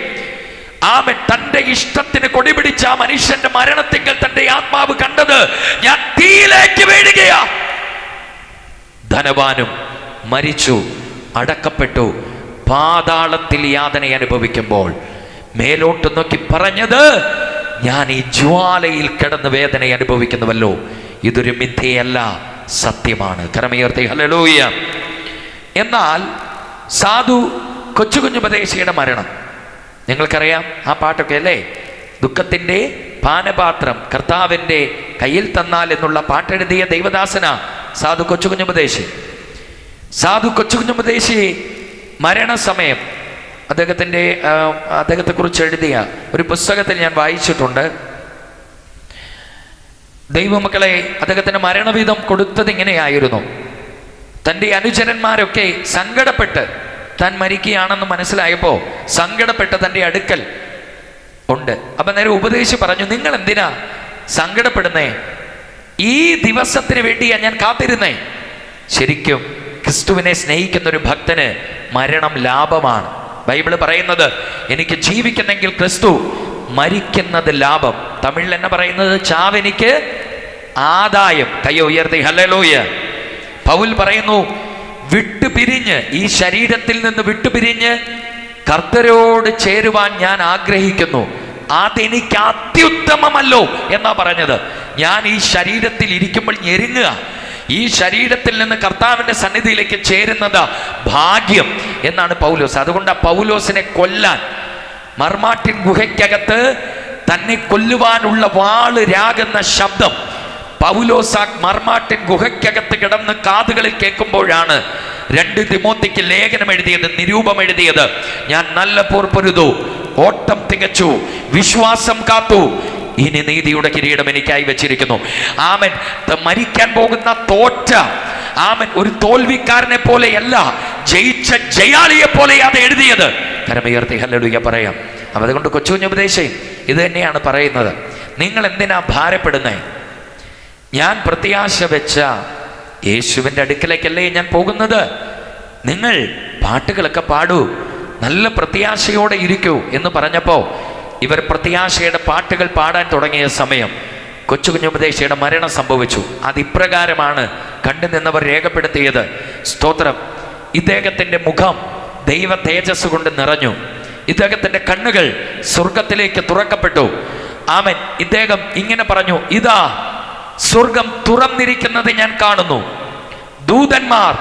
ആമൻ തന്റെ ഇഷ്ടത്തിന് കൊടിപിടിച്ച ആ മനുഷ്യന്റെ മരണത്തിങ്കൽ തന്റെ ആത്മാവ് കണ്ടത്, ഞാൻ തീയിലേക്ക് വീഴുകയാ. ധനവാനും മരിച്ചു, അടക്കപ്പെട്ടു, പാതാളത്തിൽ യാതന അനുഭവിക്കുമ്പോൾ മേലോട്ട് നോക്കി പറഞ്ഞത്, ഞാൻ ഈ ജ്വാലയിൽ കിടന്ന് വേദന അനുഭവിക്കുന്നുവല്ലോ, ഇതൊരു മിഥ്യയല്ല, സത്യമാണ്. കരമുയർത്തി ഹല്ലേലൂയ. എന്നാൽ സാധു കൊച്ചുകുഞ്ഞുപദേശിയുടെ മരണം നിങ്ങൾക്കറിയാം. ആ പാട്ടൊക്കെ അല്ലേ? ദുഃഖത്തിൻ്റെ പാനപാത്രം കർത്താവിൻ്റെ കയ്യിൽ തന്നാൽ എന്നുള്ള പാട്ടെഴുതിയ ദൈവദാസന സാധു കൊച്ചുകുഞ്ഞുപദേശി. സാധു കൊച്ചുകുഞ്ഞുപദേശി മരണസമയം അദ്ദേഹത്തെക്കുറിച്ച് എഴുതിയ ഒരു പുസ്തകത്തിൽ ഞാൻ വായിച്ചിട്ടുണ്ട്. ദൈവമക്കളെ, അദ്ദേഹത്തിന് മരണവിധം കൊടുത്തത് ഇങ്ങനെയായിരുന്നു. തൻ്റെ അനുചരന്മാരൊക്കെ സങ്കടപ്പെട്ട് താൻ മരിക്കുകയാണെന്ന് മനസ്സിലായപ്പോൾ സങ്കടപ്പെട്ട് തൻ്റെ അടുക്കൽ ഉണ്ട്. അപ്പം നേരെ ഉപദേശി പറഞ്ഞു, നിങ്ങൾ എന്തിനാ സങ്കടപ്പെടുന്നേ? ഈ ദിവസത്തിന് വേണ്ടിയാ ഞാൻ കാത്തിരുന്നേ. ശരിക്കും ക്രിസ്തുവിനെ സ്നേഹിക്കുന്ന ഒരു ഭക്തന് മരണം ലാഭമാണ്. ബൈബിള് പറയുന്നത്, എനിക്ക് ജീവിക്കുന്നെങ്കിൽ ക്രിസ്തു, മരിക്കുന്നത് ലാഭം. തമിഴിൽ എന്നെ പറയുന്നത്, ചാവെനിക്ക് ആദായം. കയ്യോ ഉയർത്തി ഹല്ലേലൂയ. പൗൽ പറയുന്നു, വിട്ടുപിരിഞ്ഞ്, ഈ ശരീരത്തിൽ നിന്ന് വിട്ടുപിരിഞ്ഞ് കർത്തരോട് ചേരുവാൻ ഞാൻ ആഗ്രഹിക്കുന്നു. അതെനിക്ക് അത്യുത്തമമല്ലോ എന്നാ പറഞ്ഞത്. ഞാൻ ഈ ശരീരത്തിൽ ഇരിക്കുമ്പോൾ ഞെരുങ്ങുക, ഈ ശരീരത്തിൽ നിന്ന് കർത്താവിൻ്റെ സന്നിധിയിലേക്ക് ചേരുന്നത് ഭാഗ്യം എന്നാണ് പൗലോസ്. അതുകൊണ്ട് പൗലോസിനെ കൊല്ലാൻ മർമാട്ടിൻ ഗുഹയ്ക്കകത്ത് തന്നെ കൊല്ലുവാനുള്ള വാള് രാകുന്ന ശബ്ദം പൗലോസ് മർമാട്ടിൻ ഗുഹയ്ക്കകത്ത് കിടന്ന് കാതുകളിൽ കേൾക്കുമ്പോഴാണ് 2 തിമോത്തിക്ക് ലേഖനം എഴുതിയത്, നിരൂപം എഴുതിയത്. ഞാൻ നല്ല പോർ പൊരുതു, ഓട്ടം തികച്ചു, വിശ്വാസം കാത്തു, ഇനി നീതിയുടെ കിരീടം എനിക്കായി വെച്ചിരിക്കുന്നു. ആമൻ. മരിക്കാൻ പോകുന്ന തോറ്റ ആമൻ ഒരു തോൽവിക്കാരനെ പോലെയല്ല, ജയിച്ച ജയാളിയെ പോലെയാണ് എഴുതിയത്. കരമുയർത്തി ഹല്ലേലൂയ പറയാം. അപ്പം അതുകൊണ്ട് കൊച്ചുകുഞ്ഞുപദേശി ഇത് തന്നെയാണ് പറയുന്നത്. നിങ്ങൾ എന്തിനാ ഭാരപ്പെടുന്നേ? ഞാൻ പ്രത്യാശ വെച്ച യേശുവിൻ്റെ അടുക്കലേക്കല്ലേ ഞാൻ പോകുന്നത്. നിങ്ങൾ പാട്ടുകളൊക്കെ പാടൂ, നല്ല പ്രത്യാശയോടെ ഇരിക്കൂ എന്ന് പറഞ്ഞപ്പോൾ ഇവർ പ്രത്യാശയുടെ പാട്ടുകൾ പാടാൻ തുടങ്ങിയ സമയം കൊച്ചുകുഞ്ഞുപദേശിയുടെ മരണം സംഭവിച്ചു. അതിപ്രകാരമാണ് കണ്ടു നിന്നവർ രേഖപ്പെടുത്തിയത്. സ്തോത്രം. ഇദ്ദേഹത്തിൻ്റെ മുഖം ദൈവ തേജസ് കൊണ്ട് നിറഞ്ഞു. ഇദ്ദേഹത്തിൻ്റെ കണ്ണുകൾ സ്വർഗത്തിലേക്ക് തുറക്കപ്പെട്ടു. ആമൻ. ഇദ്ദേഹം ഇങ്ങനെ പറഞ്ഞു, ഇതാ സ്വർഗം തുറന്നിരിക്കുന്നത് ഞാൻ കാണുന്നു, ദൂതന്മാർ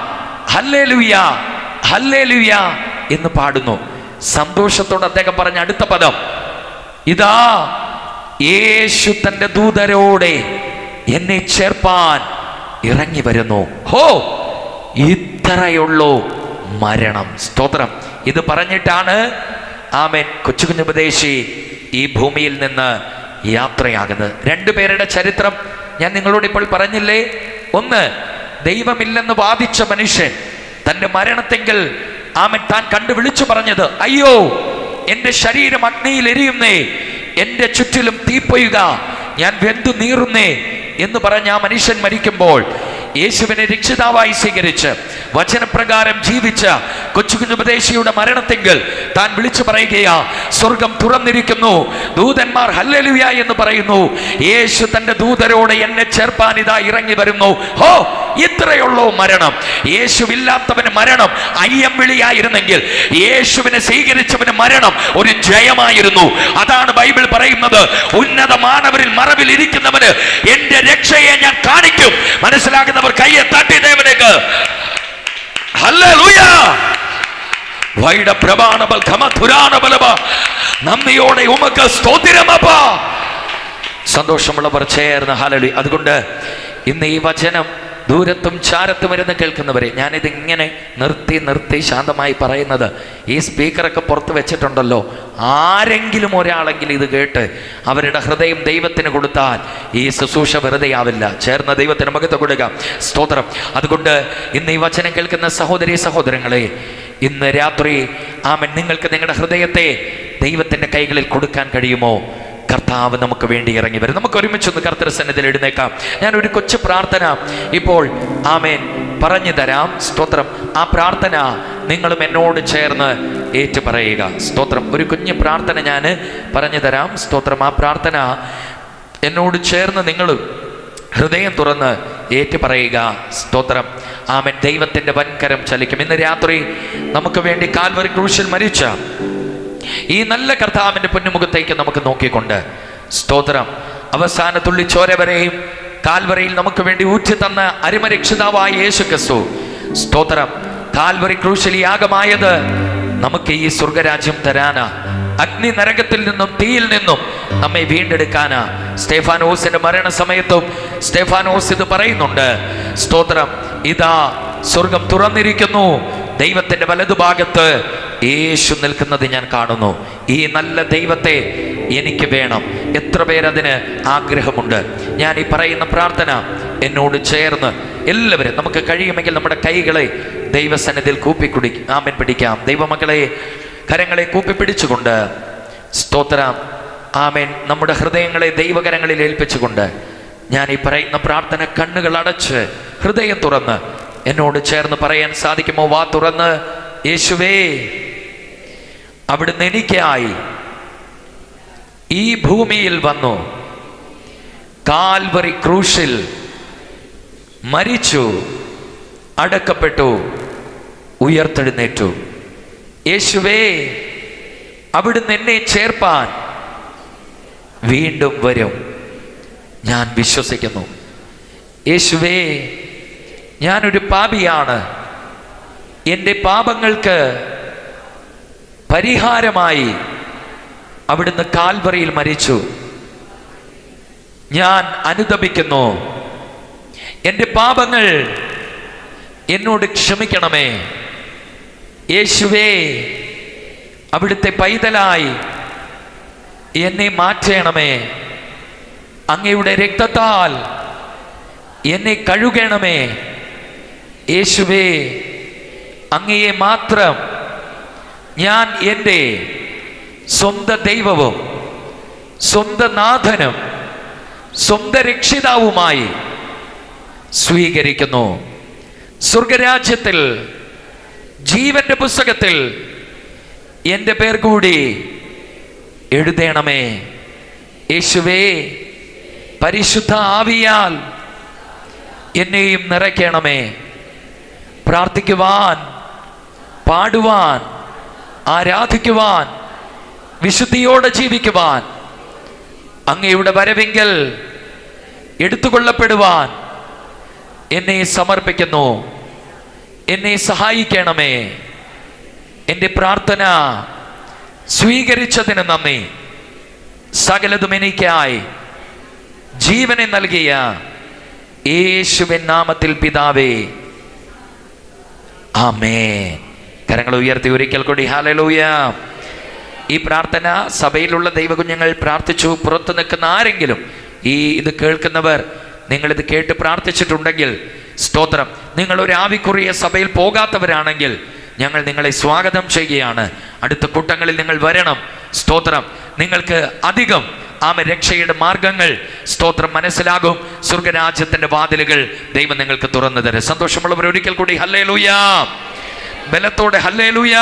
ഹല്ലേലൂയ ഹല്ലേലൂയ എന്ന് പാടുന്നു. സന്തോഷത്തോടെ അദ്ദേഹം പറഞ്ഞ അടുത്ത പദം, ഇതാ യേശു തൻ്റെ ദൂതരോടെ എന്നെ ചേർപ്പാൻ ഇറങ്ങി വരുന്നു. ഹോ, ഇത്രയുള്ളൂ മരണം. സ്തോത്രം. ഇത് പറഞ്ഞിട്ടാണ് ആമേൻ കൊച്ചുകുഞ്ഞുപദേശി ഈ ഭൂമിയിൽ നിന്ന് യാത്രയാകുന്നത്. 2 പേരുടെ ചരിത്രം ഞാൻ നിങ്ങളോട് ഇപ്പോൾ പറഞ്ഞില്ലേ? ഒന്ന്, ദൈവമില്ലെന്ന് വാദിച്ച മനുഷ്യൻ തൻ്റെ മരണത്തെങ്കിൽ ആമൻ താൻ കണ്ടു വിളിച്ചു പറഞ്ഞത്, അയ്യോ എൻ്റെ ശരീരം അഗ്നിയിൽ എരിയുന്നേ, എൻ്റെ ചുറ്റിലും തീപ്പൊയ്യുക, ഞാൻ വെന്തു നീറുന്നേ എന്ന് പറഞ്ഞ ആ മനുഷ്യൻ മരിക്കുമ്പോൾ യേശുവിനെ രക്ഷിതാവായി സ്വീകരിച്ച് വചനപ്രകാരം ജീവിച്ച കൊച്ചുകുഞ്ഞുപദേശിയുടെ മരണത്തെങ്കിൽ താൻ വിളിച്ചു പറയുകയാ, സ്വർഗം തുറന്നിരിക്കുന്നു, ദൂതന്മാർ ഹല്ലേലൂയ എന്ന് പറയുന്നു, യേശു തൻ്റെ ദൂതരോടെ എന്നെ ചേർപ്പാൻ ഇതാ ഇറങ്ങി വരുന്നു. ഹോ, ഇത്രയുള്ളൂ മരണം. യേശുവില്ലാത്തവന് മരണം അയ്യം വിളിയായിരുന്നെങ്കിൽ യേശുവിനെ സ്വീകരിച്ചവന് മരണം ഒരു ജയമായിരുന്നു. അതാണ് ബൈബിൾ പറയുന്നത്, ഉന്നതമാനവരിൽ മറവിൽ ഇരിക്കുന്നവന് എന്റെ രക്ഷയെ ഞാൻ കാണിക്കും. മനസ്സിലാകുന്നവർ കയ്യെ തട്ടി ദേവനേക്ക് ഹല്ലേലൂയ. നന്ദിയോടെ ഉമക്ക് സ്തോത്രമപ്പാ. സന്തോഷമുള്ളവർ ചേർന്ന് ഹല്ലേലൂയ. അതുകൊണ്ട് ഇന്ന് ഈ വചനം ദൂരത്തും ചാരത്തും ഇരുന്ന് കേൾക്കുന്നവരെ, ഞാനിതിങ്ങനെ നിർത്തി ശാന്തമായി പറയുന്നത്, ഈ സ്പീക്കറൊക്കെ പുറത്ത് വെച്ചിട്ടുണ്ടല്ലോ, ആരെങ്കിലും ഒരാളെങ്കിലും ഇത് കേട്ട് അവരുടെ ഹൃദയം ദൈവത്തിന് കൊടുത്താൽ ഈ ശുശ്രൂഷ വെറുതെ ആവില്ല. ചേർന്ന ദൈവത്തിന് മഹത്വം കൊടുക്കാം. സ്തോത്രം. അതുകൊണ്ട് ഇന്ന് ഈ വചനം കേൾക്കുന്ന സഹോദരീ സഹോദരങ്ങളെ, ഇന്ന് രാത്രി ആമേൻ നിങ്ങൾക്ക് നിങ്ങളുടെ ഹൃദയത്തെ ദൈവത്തിൻ്റെ കൈകളിൽ കൊടുക്കാൻ കഴിയുമോ? കർത്താവ് നമുക്ക് വേണ്ടി ഇറങ്ങി വരും. നമുക്ക് ഒരുമിച്ചൊന്ന് കർത്തൃ സന്നിധിയിൽ എഴുന്നേക്കാം. ഞാനൊരു കൊച്ചു പ്രാർത്ഥന ഇപ്പോൾ ആമേൻ പറഞ്ഞു തരാം. സ്തോത്രം. ആ പ്രാർത്ഥന നിങ്ങളും എന്നോട് ചേർന്ന് ഏറ്റു പറയുക. സ്തോത്രം. ഒരു കുഞ്ഞു പ്രാർത്ഥന ഞാൻ പറഞ്ഞു തരാം. സ്തോത്രം. ആ പ്രാർത്ഥന എന്നോട് ചേർന്ന് നിങ്ങൾ ഹൃദയം തുറന്ന് ഏറ്റു പറയുക. സ്തോത്രം. ആമേൻ. ദൈവത്തിൻ്റെ വൻകരം ചലിക്കും. ഇന്ന് രാത്രി നമുക്ക് വേണ്ടി കാൽവരി ക്രൂശിൽ മരിച്ച ഈ നല്ല കർത്താവിൻ്റെ പൊന്നുമുഖത്തേക്ക് നമുക്ക് നോക്കിക്കൊണ്ട്, സ്തോത്രം, അവസാന തുള്ളി ചോര വരെയും കാൽവരയിൽ നമുക്ക് വേണ്ടി ഊറ്റി തന്ന അരിമരക്ഷിതാവായ യേശു ക്രിസ്തു, സ്തോത്രം, കാൽവറി ക്രൂശിൽ യാഗമായത് നമുക്ക് ഈ സ്വർഗരാജ്യം തരാനാ. അഗ്നി നരകത്തിൽ നിന്നും തീയിൽ നിന്നും നമ്മെ വീണ്ടെടുക്കാനാ. സ്തേഫാനോസിന്റെ മരണസമയത്തും സ്തേഫാനോസ് ഇത് പറയുന്നുണ്ട്. സ്തോത്രം, ഇതാ സ്വർഗം തുറന്നിരിക്കുന്നു, ദൈവത്തിന്റെ വലതുഭാഗത്ത് യേശു നിൽക്കുന്നത് ഞാൻ കാണുന്നു. ഈ നല്ല ദൈവത്തെ എനിക്ക് വേണം. എത്ര പേരതിന് ആഗ്രഹമുണ്ട്? ഞാൻ ഈ പറയുന്ന പ്രാർത്ഥന എന്നോട് ചേർന്ന് എല്ലാവരും നമുക്ക് കഴിയുമെങ്കിൽ നമ്മുടെ കൈകളെ ദൈവസന്നിധിയിൽ ആമേൻ പിടിക്കാം. ദൈവമക്കളെ, കരങ്ങളെ കൂപ്പിപ്പിടിച്ചുകൊണ്ട് സ്തോത്രം, ആമേൻ, നമ്മുടെ ഹൃദയങ്ങളെ ദൈവകരങ്ങളിൽ ഏൽപ്പിച്ചുകൊണ്ട് ഞാൻ ഈ പറയുന്ന പ്രാർത്ഥന കണ്ണുകൾ അടച്ച് ഹൃദയം തുറന്ന് എന്നോട് ചേർന്ന് പറയാൻ സാധിക്കുമോ? വാ തുറന്ന്, യേശുവേ, അവിടുന്ന് എനിക്കായി ഈ ഭൂമിയിൽ വന്നു, കാൽവറി ക്രൂശിൽ മരിച്ചു, അടക്കപ്പെട്ടു, ഉയർത്തെഴുന്നേറ്റു. യേശുവേ, അവിടുന്ന് എന്നെ ചേർപ്പാൻ വീണ്ടും വരും. ഞാൻ വിശ്വസിക്കുന്നു. യേശുവേ, ഞാനൊരു പാപിയാണ്. എൻ്റെ പാപങ്ങൾക്ക് പരിഹാരമായി അവിടുന്ന് കാൽവറിയിൽ മരിച്ചു. ഞാൻ അനുതപിക്കുന്നു. എൻ്റെ പാപങ്ങൾ എന്നോട് ക്ഷമിക്കണമേ. യേശുവേ, അവിടുത്തെ പൈതലായി എന്നെ മാറ്റണമേ. അങ്ങയുടെ രക്തത്താൽ എന്നെ കഴുകണമേ. യേശുവേ, അങ്ങയെ മാത്രം ഞാൻ എൻ്റെ സ്വന്തം ദൈവവും സ്വന്തം നാഥനും സ്വന്തം രക്ഷിതാവുമായി സ്വീകരിക്കുന്നു. സ്വർഗരാജ്യത്തിൽ ജീവന്റെ പുസ്തകത്തിൽ എൻ്റെ പേർ കൂടി എഴുതണമേ. യേശുവേ, പരിശുദ്ധ ആവിയാൽ എന്നെയും നിറയ്ക്കണമേ. പ്രാർത്ഥിക്കുവാൻ, പാടുവാൻ, ആരാധിക്കുവാൻ, വിശുദ്ധിയോടെ ജീവിക്കുവാൻ, അങ്ങയുടെ വരവെങ്കിൽ എടുത്തുകൊള്ളപ്പെടുവാൻ എന്നെ സമർപ്പിക്കുന്നു. എന്നെ സഹായിക്കണമേ. എൻ്റെ പ്രാർത്ഥന സ്വീകരിച്ചതിന് നന്ദി. സകലതും എനിക്കായി ജീവനെ നൽകിയ യേശുവിൻ നാമത്തിൽ പിതാവേ, ആമേൻ. കരങ്ങൾ ഉയർത്തി ഒരിക്കൽ കൂടി ഹല്ലേലൂയ. ഈ പ്രാർത്ഥന സഭയിലുള്ള ദൈവകുഞ്ഞുങ്ങൾ പ്രാർത്ഥിച്ചു. പുറത്തു നിൽക്കുന്ന ആരെങ്കിലും ഇത് കേൾക്കുന്നവർ നിങ്ങളിത് കേട്ട് പ്രാർത്ഥിച്ചിട്ടുണ്ടെങ്കിൽ സ്തോത്രം. നിങ്ങൾ ഒരു ആവിക്കുറിയ സഭയിൽ പോകാത്തവരാണെങ്കിൽ ഞങ്ങൾ നിങ്ങളെ സ്വാഗതം ചെയ്യുകയാണ്. അടുത്ത കൂട്ടങ്ങളിൽ നിങ്ങൾ വരണം. സ്തോത്രം. നിങ്ങൾക്ക് അധികം രക്ഷയുടെ മാർഗങ്ങൾ സ്തോത്രം മനസ്സിലാകും. സ്വർഗരാജ്യത്തിന്റെ വാതിലുകൾ ദൈവം നിങ്ങൾക്ക് തുറന്നു തരും. സന്തോഷമുള്ളവർ ഒരിക്കൽ കൂടി ഹല്ലേലൂയ, ബലത്തോടെ ഹല്ലേലൂയ.